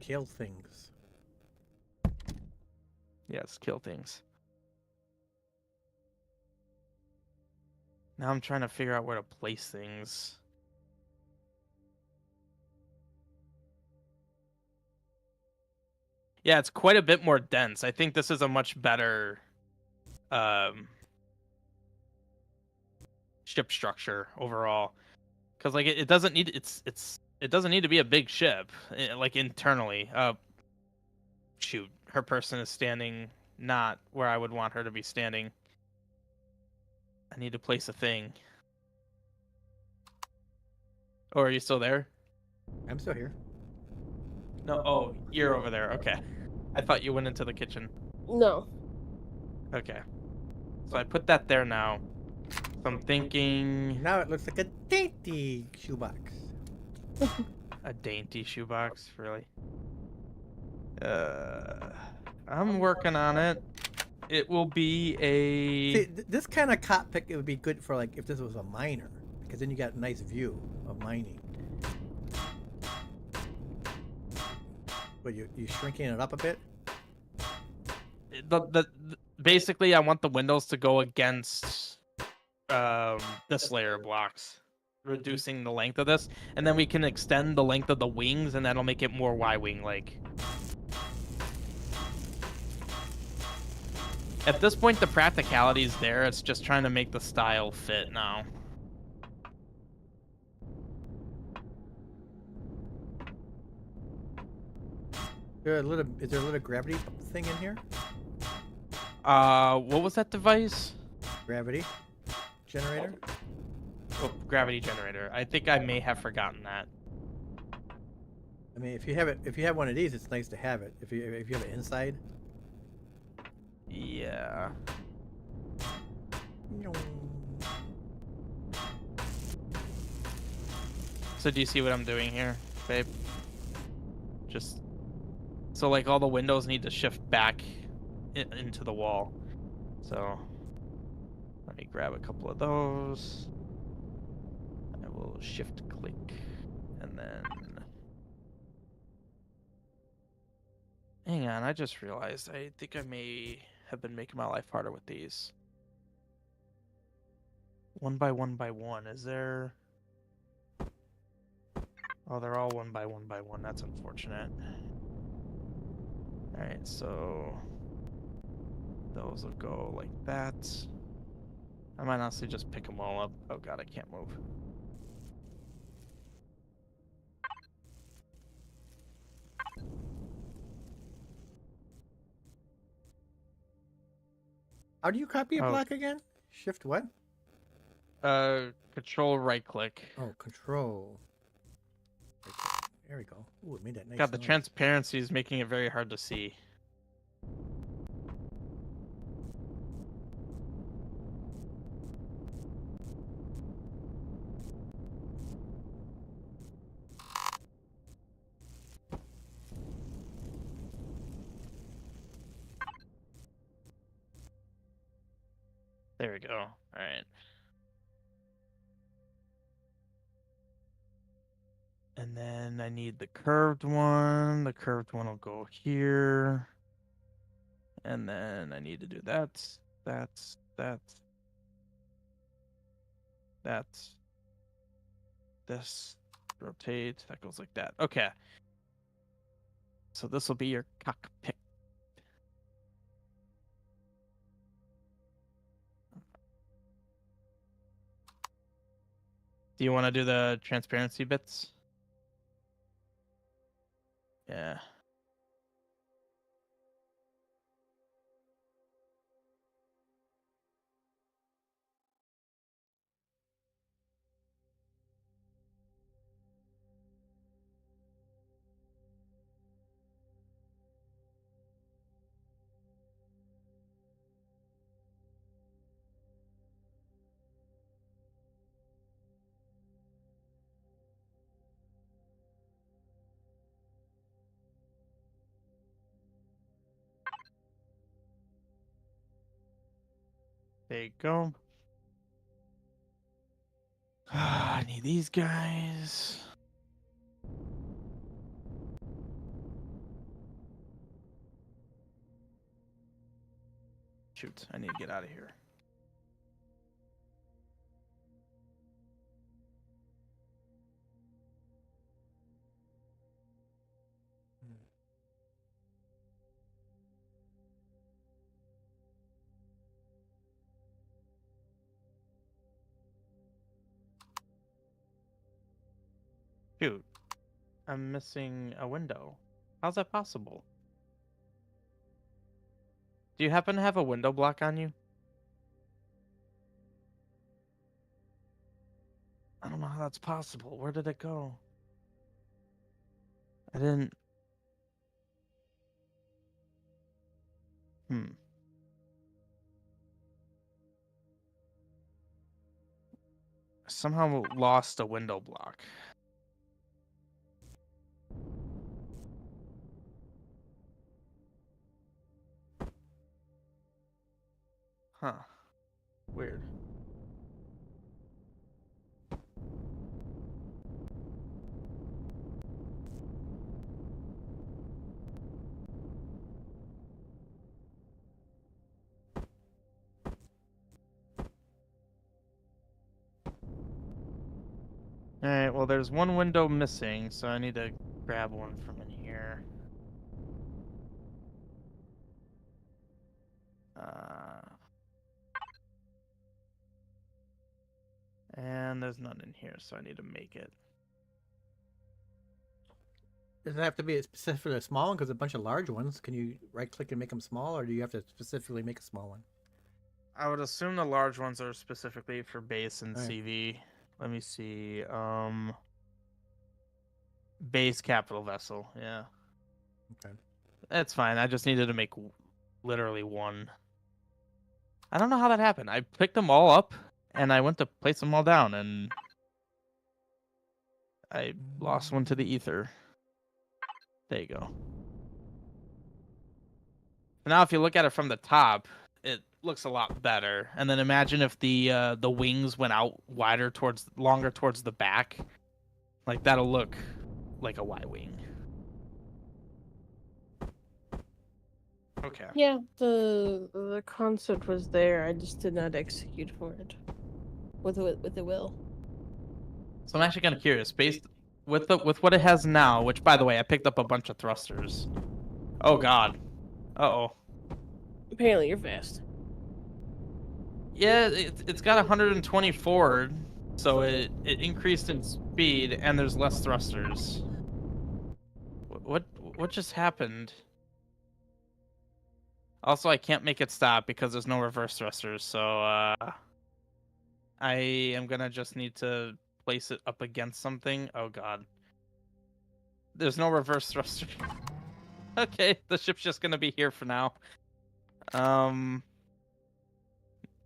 Kill things. Yes, kill things. Now I'm trying to figure out where to place things. Yeah, it's quite a bit more dense. I think this is a much better ship structure overall. Because like it doesn't need it doesn't need to be a big ship like internally. Shoot, her person is standing not where I would want her to be standing. I need to place a thing. Oh, are you still there? I'm still here. No. Oh, you're over there. Okay. I thought you went into the kitchen. No. Okay. So I put that there now. So I'm thinking Now it looks like a dainty shoebox. a dainty shoebox, really. I'm working on it. It will be a. See, this kind of cockpit it would be good for like if this was a miner, because then you got a nice view of mining. But you shrinking it up a bit? Basically, I want the windows to go against this layer of blocks, reducing the length of this, and then we can extend the length of the wings, and that'll make it more Y-wing like. At this point, the practicality is there. It's just trying to make the style fit now. Is there a little gravity thing in here? What was that device? Gravity generator? Oh, gravity generator. I think I may have forgotten that. I mean, if you have one of these, it's nice to have it. If you have it inside. Yeah. So do you see what I'm doing here, babe? Just so like all the windows need to shift back into the wall. So let me grab a couple of those. I will shift click and then hang on, I just realized I think I may have been making my life harder with these. One by one. Is there? Oh, they're all one by one. That's unfortunate. Alright, so those will go like that. I might honestly just pick them all up. Oh god, I can't move. How do you copy a Oh. block again? Shift what? Control right click. Oh, control. There we go. Ooh, it made that nice God, the noise. transparency is making it very hard to see. There we go. All right. And then I need the curved one. The curved one will go here. And then I need to do that. This. Rotate. That goes like that. Okay. So this will be your cockpit. Do you want to do the transparency bits? Yeah. There you go. I need these guys. Shoot, I need to get out of here. Shoot, I'm missing a window. How's that possible? Do you happen to have a window block on you? I don't know how that's possible. Where did it go? I didn't... Somehow lost a window block. Huh. Weird. Alright, well there's one window missing, so I need to grab one from in here. And there's none in here, so I need to make it. Does it have to be a specifically small one? Because a bunch of large ones, can you right-click and make them small, or do you have to specifically make a small one? I would assume the large ones are specifically for base and Alright. CV. Let me see. Base capital vessel, yeah. Okay. That's fine. I just needed to make literally one. I don't know how that happened. I picked them all up, and I went to place them all down, and I lost one to the ether. There you go. Now, if you look at it from the top, it looks a lot better. And then imagine if the wings went out longer towards the back. Like, that'll look like a Y-wing. Okay. Yeah, the concept was there. I just did not execute for it with the will. So I'm actually kind of curious, based with what it has now. Which, by the way, I picked up a bunch of thrusters. Oh God. Uh-oh. Apparently, you're fast. Yeah, it's got 120 forward, so it increased in speed, and there's less thrusters. What just happened? Also, I can't make it stop because there's no reverse thrusters, so I am gonna just need to place it up against something. Oh God. There's no reverse thruster. Okay, the ship's just gonna be here for now.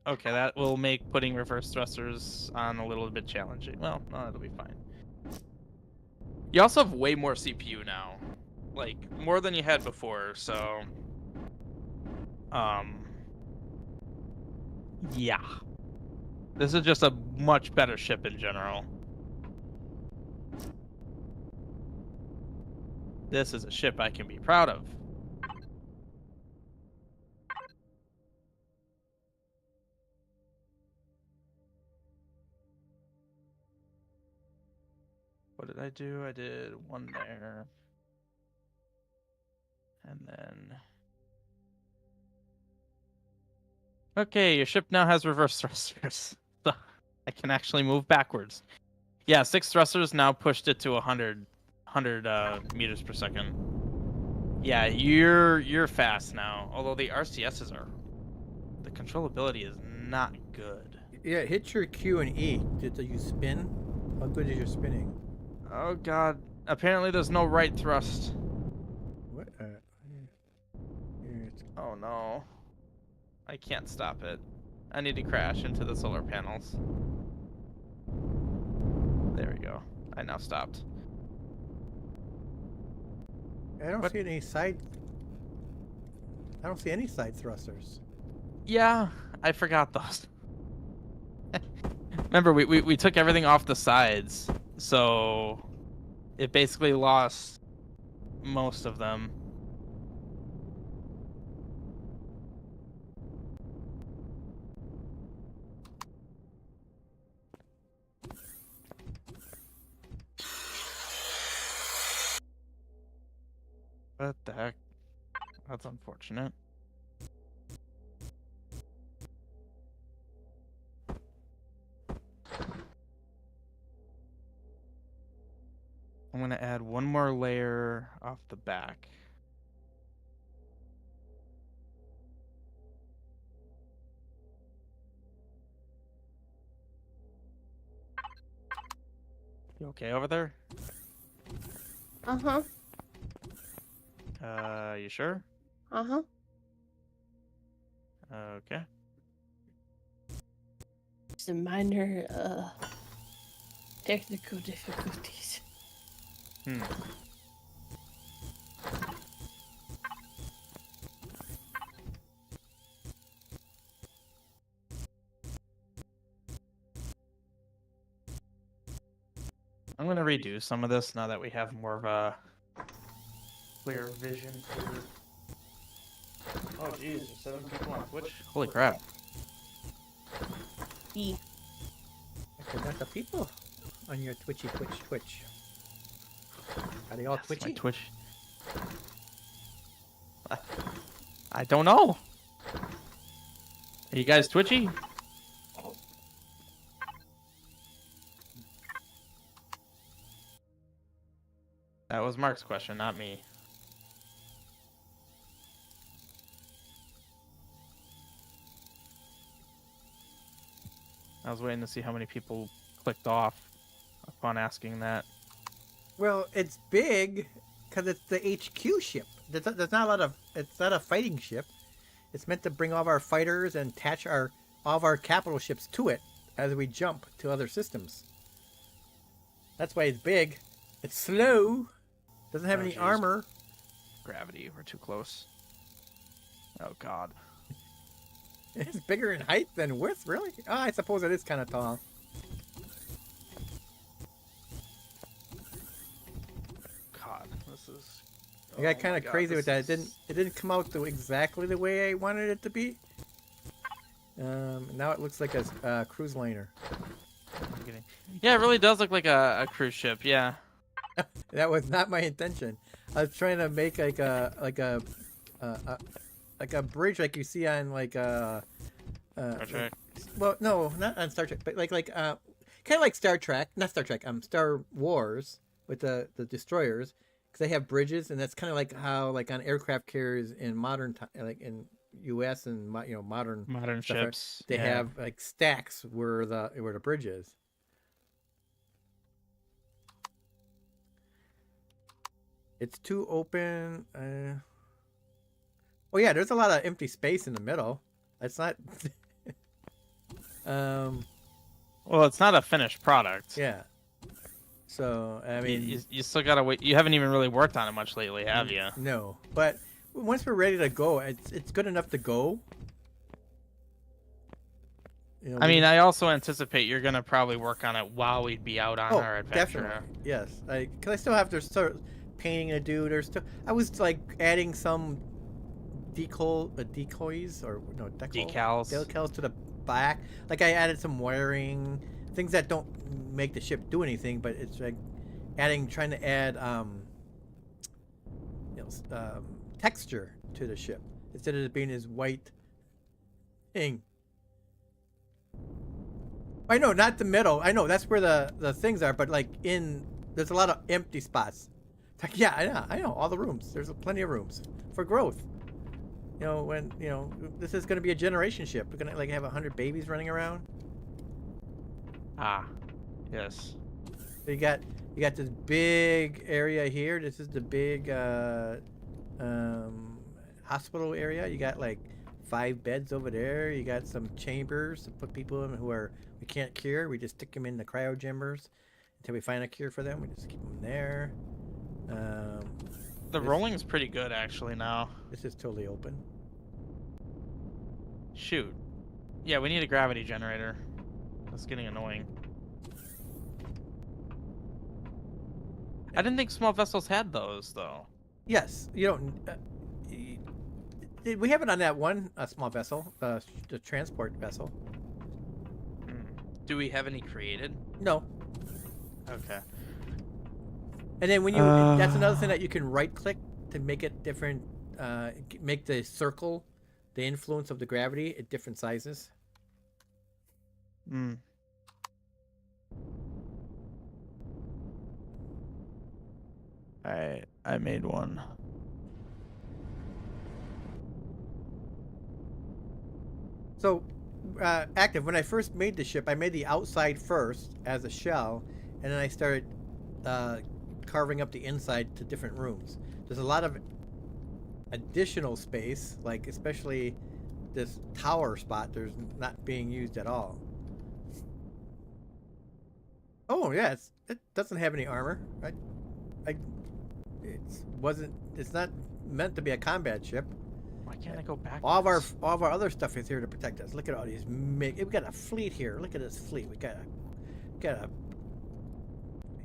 Okay, that will make putting reverse thrusters on a little bit challenging. Well, no, it'll be fine. You also have way more CPU now. Like, more than you had before, so... Yeah. This is just a much better ship in general. This is a ship I can be proud of. What did I do? I did one there. And then... Okay, your ship now has reverse thrusters. So I can actually move backwards. Yeah, 6 thrusters now pushed it to 100 meters per second. Yeah, you're fast now. Although the RCSs are, the controllability is not good. Yeah, hit your Q and E. Did you spin? How good is your spinning? Oh god. Apparently there's no right thrust. What? Here it's... Oh no. I can't stop it. I need to crash into the solar panels. There we go. I now stopped. I don't see any side. I don't see any side thrusters. Yeah, I forgot those. Remember, we took everything off the sides, so it basically lost most of them. What the heck? That's unfortunate. I'm gonna add one more layer off the back. You okay over there? Uh-huh. You sure? Uh-huh. Okay. Some minor technical difficulties. Hmm. I'm gonna redo some of this now that we have more of a clear vision here. Oh jeez, there's 7 people on Twitch. Holy crap. E. I forgot the people on your Twitch. Are they all Yes, my twitchy? Twitch. I don't know. Are you guys twitchy? That was Mark's question, not me. I was waiting to see how many people clicked off upon asking that. Well, it's big because it's the HQ ship. There's not a lot of. It's not a fighting ship. It's meant to bring all of our fighters and attach all of our capital ships to it as we jump to other systems. That's why it's big. It's slow. Doesn't have Oh, any geez. armor. Gravity, we're too close. Oh god. It's bigger in height than width, really? Oh, I suppose it is kind of tall. God, this is. I got Oh kind my of God, crazy with that. this It didn't come out exactly the way I wanted it to be. Now it looks like a cruise liner. I'm kidding. Yeah, it really does look like a cruise ship. Yeah. That was not my intention. I was trying to make like a bridge like you see on like Star Trek. well, no, not on Star Trek, but kind of like Star Trek, not Star Trek, Star Wars with the destroyers, because they have bridges, and that's kind of like how like on aircraft carriers in modern like in U.S. and modern stuff, ships. they yeah. have like stacks where the bridge is. It's too open. Oh yeah, there's a lot of empty space in the middle. It's not. Well, it's not a finished product. Yeah. So I mean, you still gotta wait. You haven't even really worked on it much lately, have you? no. But once we're ready to go, it's good enough to go. I mean, I also anticipate you're gonna probably work on it while we'd be out on our adventure. definitely, yes. Because I still have to start painting to do. There's still. I was like adding some decoys or no decals to the back. Like I added some wiring, things that don't make the ship do anything, but it's like trying to add texture to the ship instead of it being this white thing. I know, not the middle. I know that's where the things are, but like there's a lot of empty spots. It's like, yeah, I know all the rooms. There's plenty of rooms for growth. You know, when this is going to be a generation ship. We're gonna like have 100 babies running around. Ah, yes. So you got this big area here. This is the big hospital area. You got like 5 beds over there. You got some chambers to put people in who we can't cure. We just stick them in the cryo chambers until we find a cure for them. We just keep them there. The rolling's pretty good actually now. This is totally open. Shoot. Yeah, we need a gravity generator. That's getting annoying. I didn't think small vessels had those though. Yes, you don't. We have it on that one small vessel, the transport vessel. Do we have any created? No. Okay. And then when you, that's another thing that you can right click to make it different, make the circle, the influence of the gravity at different sizes. Hmm. I made one. So, Active, when I first made the ship, I made the outside first as a shell, and then I started carving up the inside to different rooms. There's a lot of additional space, like especially this tower spot, there's not being used at all. Oh yeah, it doesn't have any armor. It's not meant to be a combat ship. Why can't I go back? All of our other stuff is here to protect us. Look at all these. We got a fleet here. Look at this fleet. We got a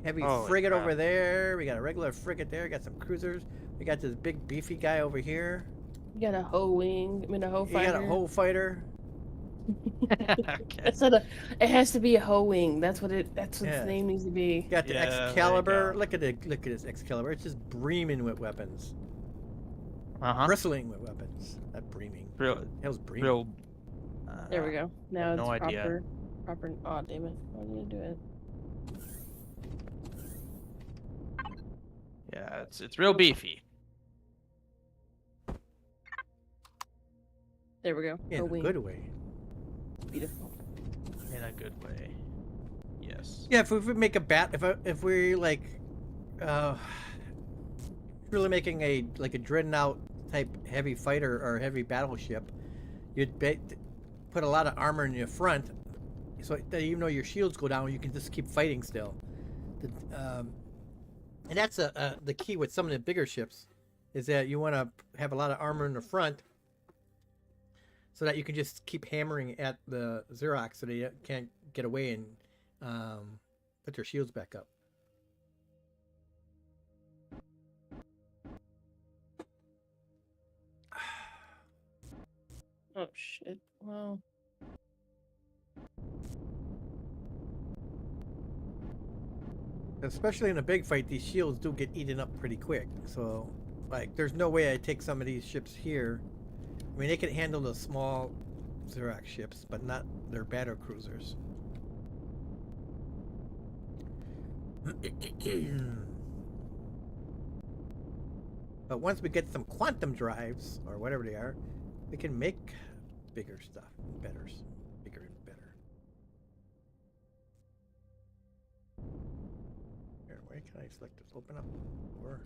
heavy frigate over there. We got a regular frigate there. We got some cruisers. We got this big beefy guy over here. You got a hoe wing. I mean, a hoe fighter. You got a hoe fighter. Okay. It has to be a hoe wing. That's what its name needs to be. You got the Excalibur. Look at this Excalibur. It's just breaming with weapons. Bristling with weapons. Not breaming. Real. Hell's breaming. Real. There we go. Now it's no idea. proper. Oh damn it! I need to do it. Yeah, it's real beefy. There we go. In a good way. Beautiful. In a good way. Yes. Yeah, if we make a if we're like, really making a dreadnought type heavy fighter or heavy battleship, you'd put a lot of armor in your front, so that even though your shields go down, you can just keep fighting still. And that's the key with some of the bigger ships, is that you want to have a lot of armor in the front, so that you can just keep hammering at the Xerox so they can't get away and put their shields back up. Oh shit! Wow. Especially in a big fight, these shields do get eaten up pretty quick. So, like, there's no way I take some of these ships here. I mean, they can handle the small Xerox ships, but not their battle cruisers. But once we get some quantum drives, or whatever they are, we can make bigger stuff, bigger and better. Here, where can I select this? Open up. Or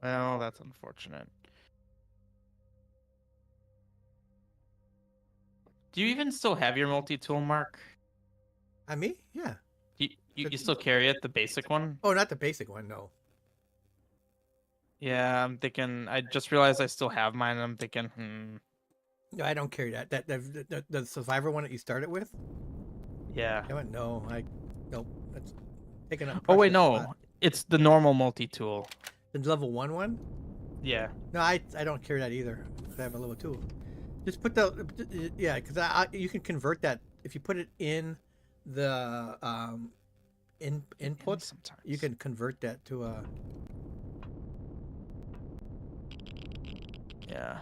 Well, that's unfortunate. Do you even still have your multi-tool, Mark? me? Yeah. You still carry it, the basic one? Oh, not the basic one, no. Yeah, I'm thinking. I just realized I still have mine. And I'm thinking, No, I don't carry that. The survivor one that you started with? Yeah. No, nope. That's taking up. Oh wait, no. Spot. It's the normal multi-tool. The level 1 one? Yeah. No, I don't carry that either. I have a level 2. Just put the yeah, because you can convert that if you put it in the input. Sometimes. You can convert that to a. Yeah.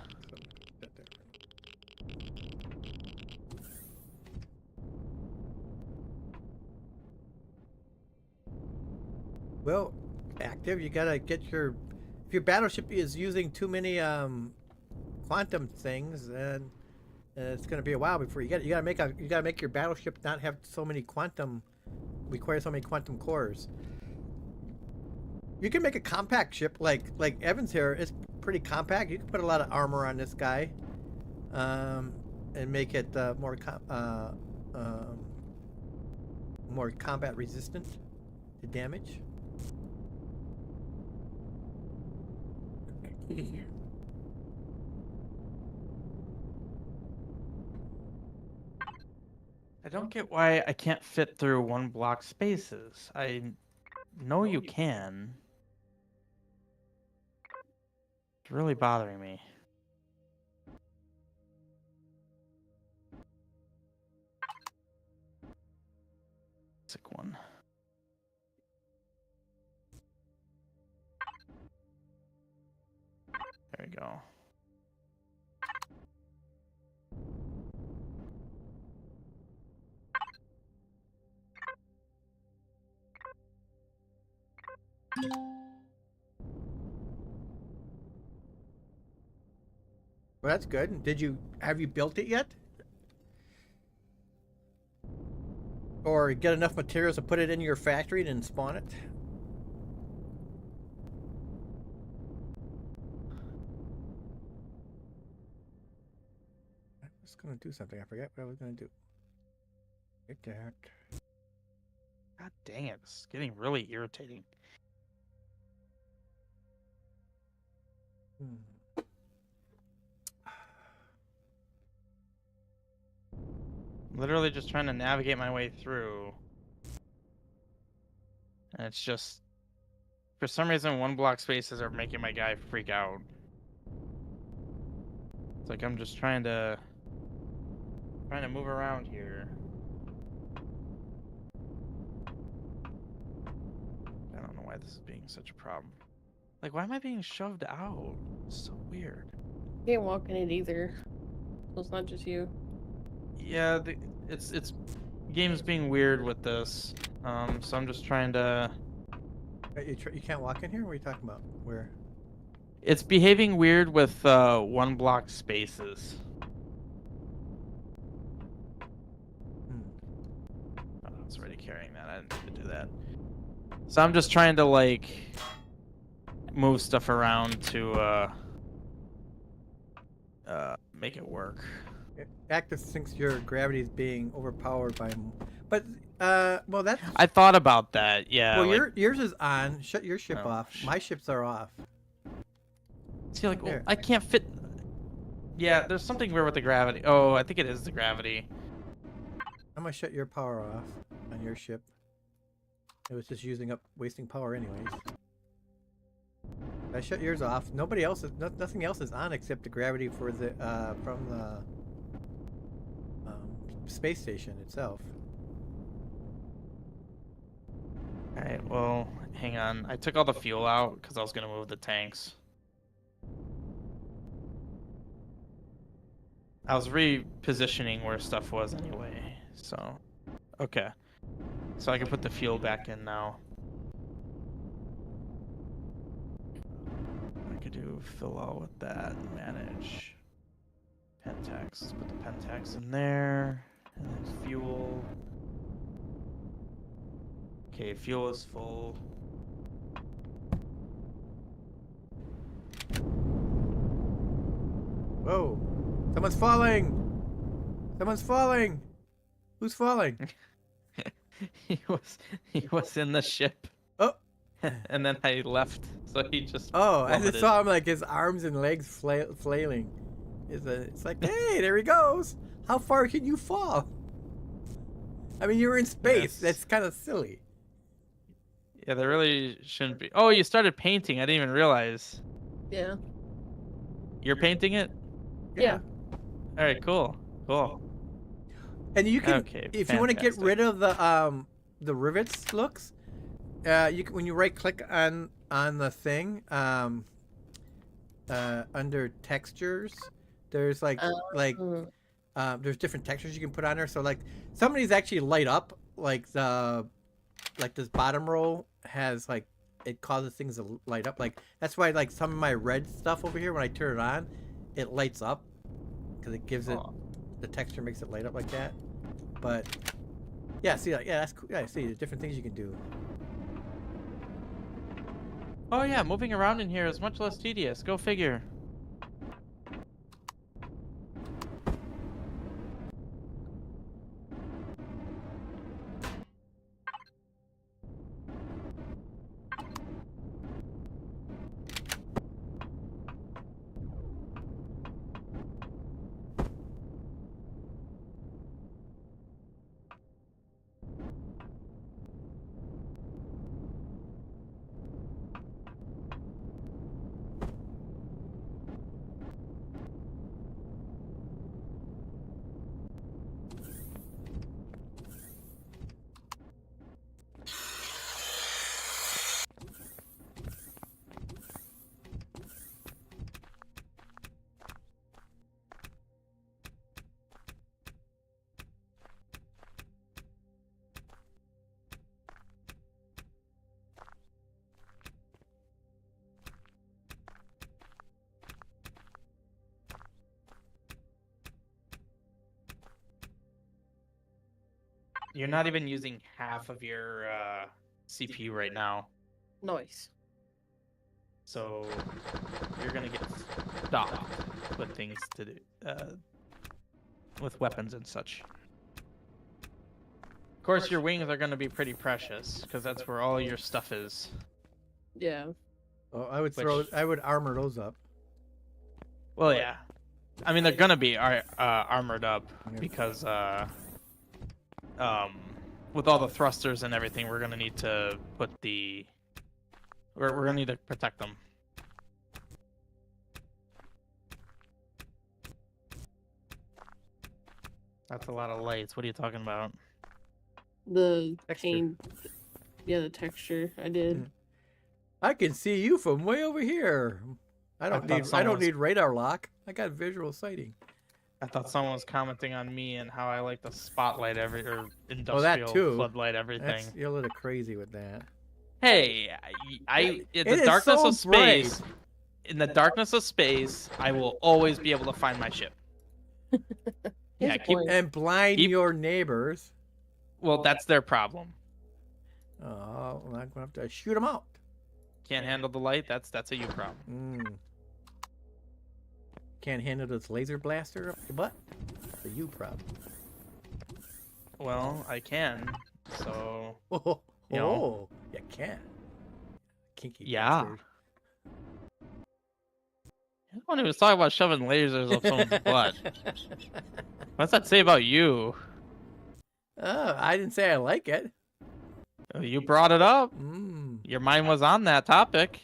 Well, active. You gotta get your. If your battleship is using too many quantum things, then it's gonna be a while before you get it. You gotta make your battleship not have so many quantum. Require so many quantum cores. You can make a compact ship like Evan's here. It's pretty compact. You can put a lot of armor on this guy, and make it more combat resistant to damage. I don't get why I can't fit through one block spaces. I know you can. It's really bothering me. Sick one. There we go. Well, that's good. Have you built it yet? Or get enough materials to put it in your factory and then spawn it? I was gonna do something. I forgot what I was gonna do. Get that. God dang it, this is getting really irritating. Literally just trying to navigate my way through. And it's just, for some reason, one block spaces are making my guy freak out. It's like I'm just trying to move around here. I don't know why this is being such a problem. Like, why am I being shoved out? It's so weird. Can't walk in it either. So it's not just you. Yeah, it's game's being weird with this. So I'm just trying to. You can't walk in here? What are you talking about? Where? It's behaving weird with one block spaces. Oh, it's already carrying that. I didn't need to do that. So I'm just trying to like move stuff around to make it work. Active thinks your gravity is being overpowered by, but well that's. I thought about that. Yeah. Well, like, yours is on. Shut your ship Oh, off. My ships are off. see, like, well, There. I can't fit. Yeah, there's something weird with the gravity. Oh, I think it is the gravity. I'm gonna shut your power off on your ship. It was just wasting power anyways. I shut yours off. Nobody else is. Nothing else is on except the gravity for the from the space station itself. Alright, well, hang on. I took all the fuel out because I was going to move the tanks. I was repositioning where stuff was anyway, so... Okay. So I can put the fuel back in now. I could do fill all with that, manage. Pentax, let's put the Pentax in there. And then fuel. Okay, fuel is full. Whoa! Someone's falling! Someone's falling! Who's falling? he was in the ship. Oh! And then I left, so he just. Oh, I just plummeted. saw him like his arms and legs flailing. It's like, hey, there he goes! How far can you fall? I mean, you were in space. Yes. That's kind of silly. Yeah, there really shouldn't be. Oh, you started painting. I didn't even realize. Yeah. You're painting it? Yeah. All right, cool, cool. And you can, Okay, if you want to get fantastic. rid of the rivets looks, you can, when you right click on the thing, under textures, there's Mm. there's different textures you can put on there. So like some of these actually light up, like this bottom row has like, it causes things to light up. Like that's why like some of my red stuff over here, when I turn it on, it lights up because it gives it, the texture makes it light up like that. But yeah, see, like, yeah, that's cool. Yeah, see the different things you can do. Oh yeah, moving around in here is much less tedious. Go figure. You're not even using half of your CPU right now, Nice. so you're gonna get stopped with things to do, with weapons and such. Of course, your wings are gonna be pretty precious because that's where all your stuff is. Yeah. Oh, I would Which- I would armor those up. Well, yeah. I mean, they're gonna be armored up Yeah. because with all the thrusters and everything, we're gonna need to put the we're gonna need to protect them. That's a lot of lights. What are you talking about? The Texture. paint. Yeah, the texture. I did. I can see you from way over here. I don't thought need radar lock. I got visual sighting. I thought someone was commenting on me and how I like to spotlight or Oh, industrial that too. floodlight everything. You're a little crazy with that. Hey, in It the is darkness so of space, in the darkness of space, I will always be able to find my ship. Yeah, Here's a point. And blind your neighbors. Well, that's their problem. Oh, well, I'm gonna have to shoot them out. Can't handle the light. That's a you problem. Can't handle this laser blaster up your butt. That's a you problem. Well, I can. So Oh, You know. you can. Kinky Yeah. bastard. I don't even talk about shoving lasers up someone's butt. What's that say about you? Oh, I didn't say I like it. You brought it up. Mm. Your mind was on that topic.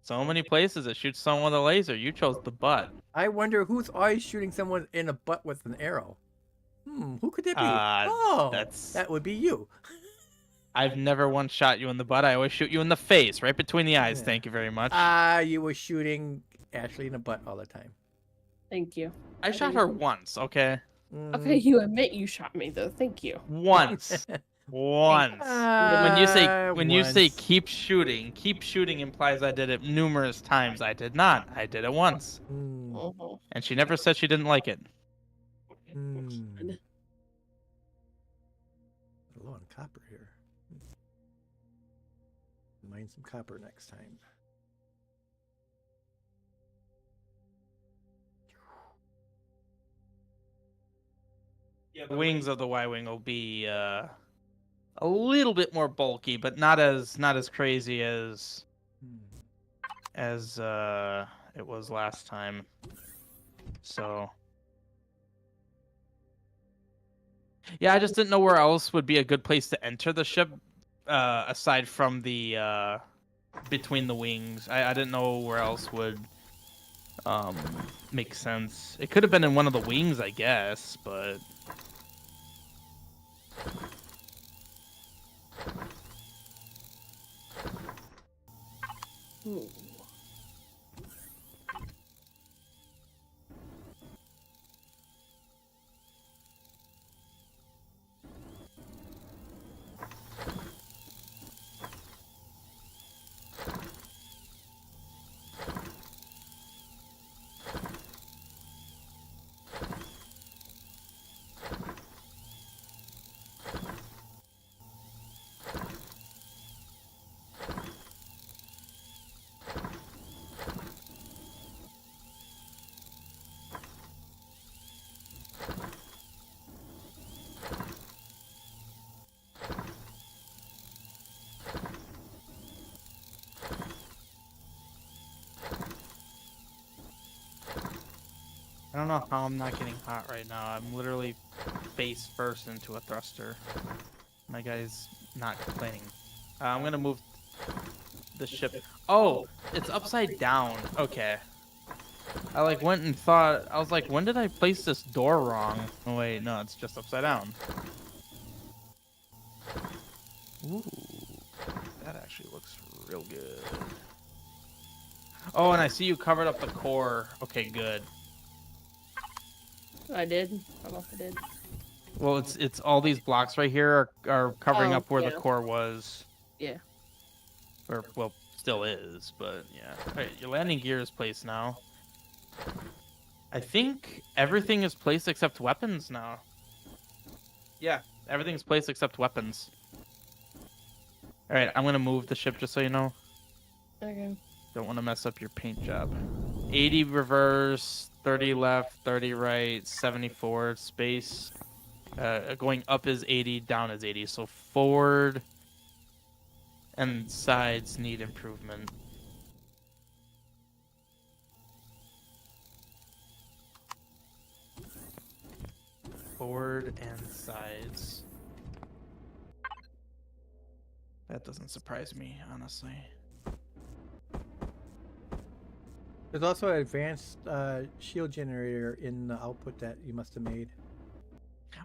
So many places that shoot someone with a laser. You chose the butt. I wonder who's always shooting someone in the butt with an arrow. Who could that be? That would be you. I've never once shot you in the butt. I always shoot you in the face, right between the eyes. Yeah. Thank you very much. You were shooting Ashley in the butt all the time. Thank you. I shot her once, okay? Okay, you admit you shot me though. Thank you. Once. Once. When you say once. keep shooting implies I did it numerous times. I did not. I did it once. Mhm. And she never said she didn't like it. Low on copper here. Mine some copper next time. The wings of the Y-wing will be a little bit more bulky, but not as crazy as it was last time. So yeah, I just didn't know where else would be a good place to enter the ship aside from the between the wings. I didn't know where else would um, makes sense. It could have been in one of the wings, I guess, but Ooh. I don't know how I'm not getting hot right now. I'm literally face first into a thruster. My guy's not complaining. I'm gonna move the ship. Oh, it's upside down. Okay. I like went and thought, I was like, when did I place this door wrong? Oh wait, no, it's just upside down. Ooh, that actually looks real good. Oh, and I see you covered up the core. Okay, good. I did. I don't know if I did. Well, it's all these blocks right here are covering Oh, up where the yeah. core was. Yeah. Or, well, still is, but yeah. Alright, your landing gear is placed now. I think everything is placed except weapons now. Yeah, everything's placed except weapons. Alright, I'm gonna move the ship just so you know. Okay. Don't want to mess up your paint job. 80 reverse, 30 left, 30 right, 74 space. Going up is 80, down is 80. So forward and sides need improvement. Forward and sides. That doesn't surprise me, honestly. There's also an advanced shield generator in the output that you must have made.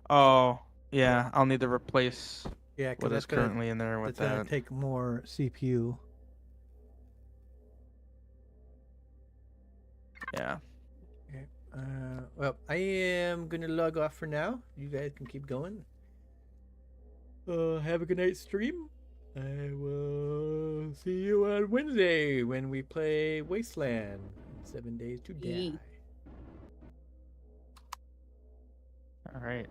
Oh, yeah. I'll need to replace Yeah, because what is that's gonna, currently in there with that's gonna that. take more CPU. Yeah. Okay. Well, I am gonna log off for now. You guys can keep going. Have a good night stream. I will see you on Wednesday when we play Wasteland. 7 Days to Die. Yee. All right.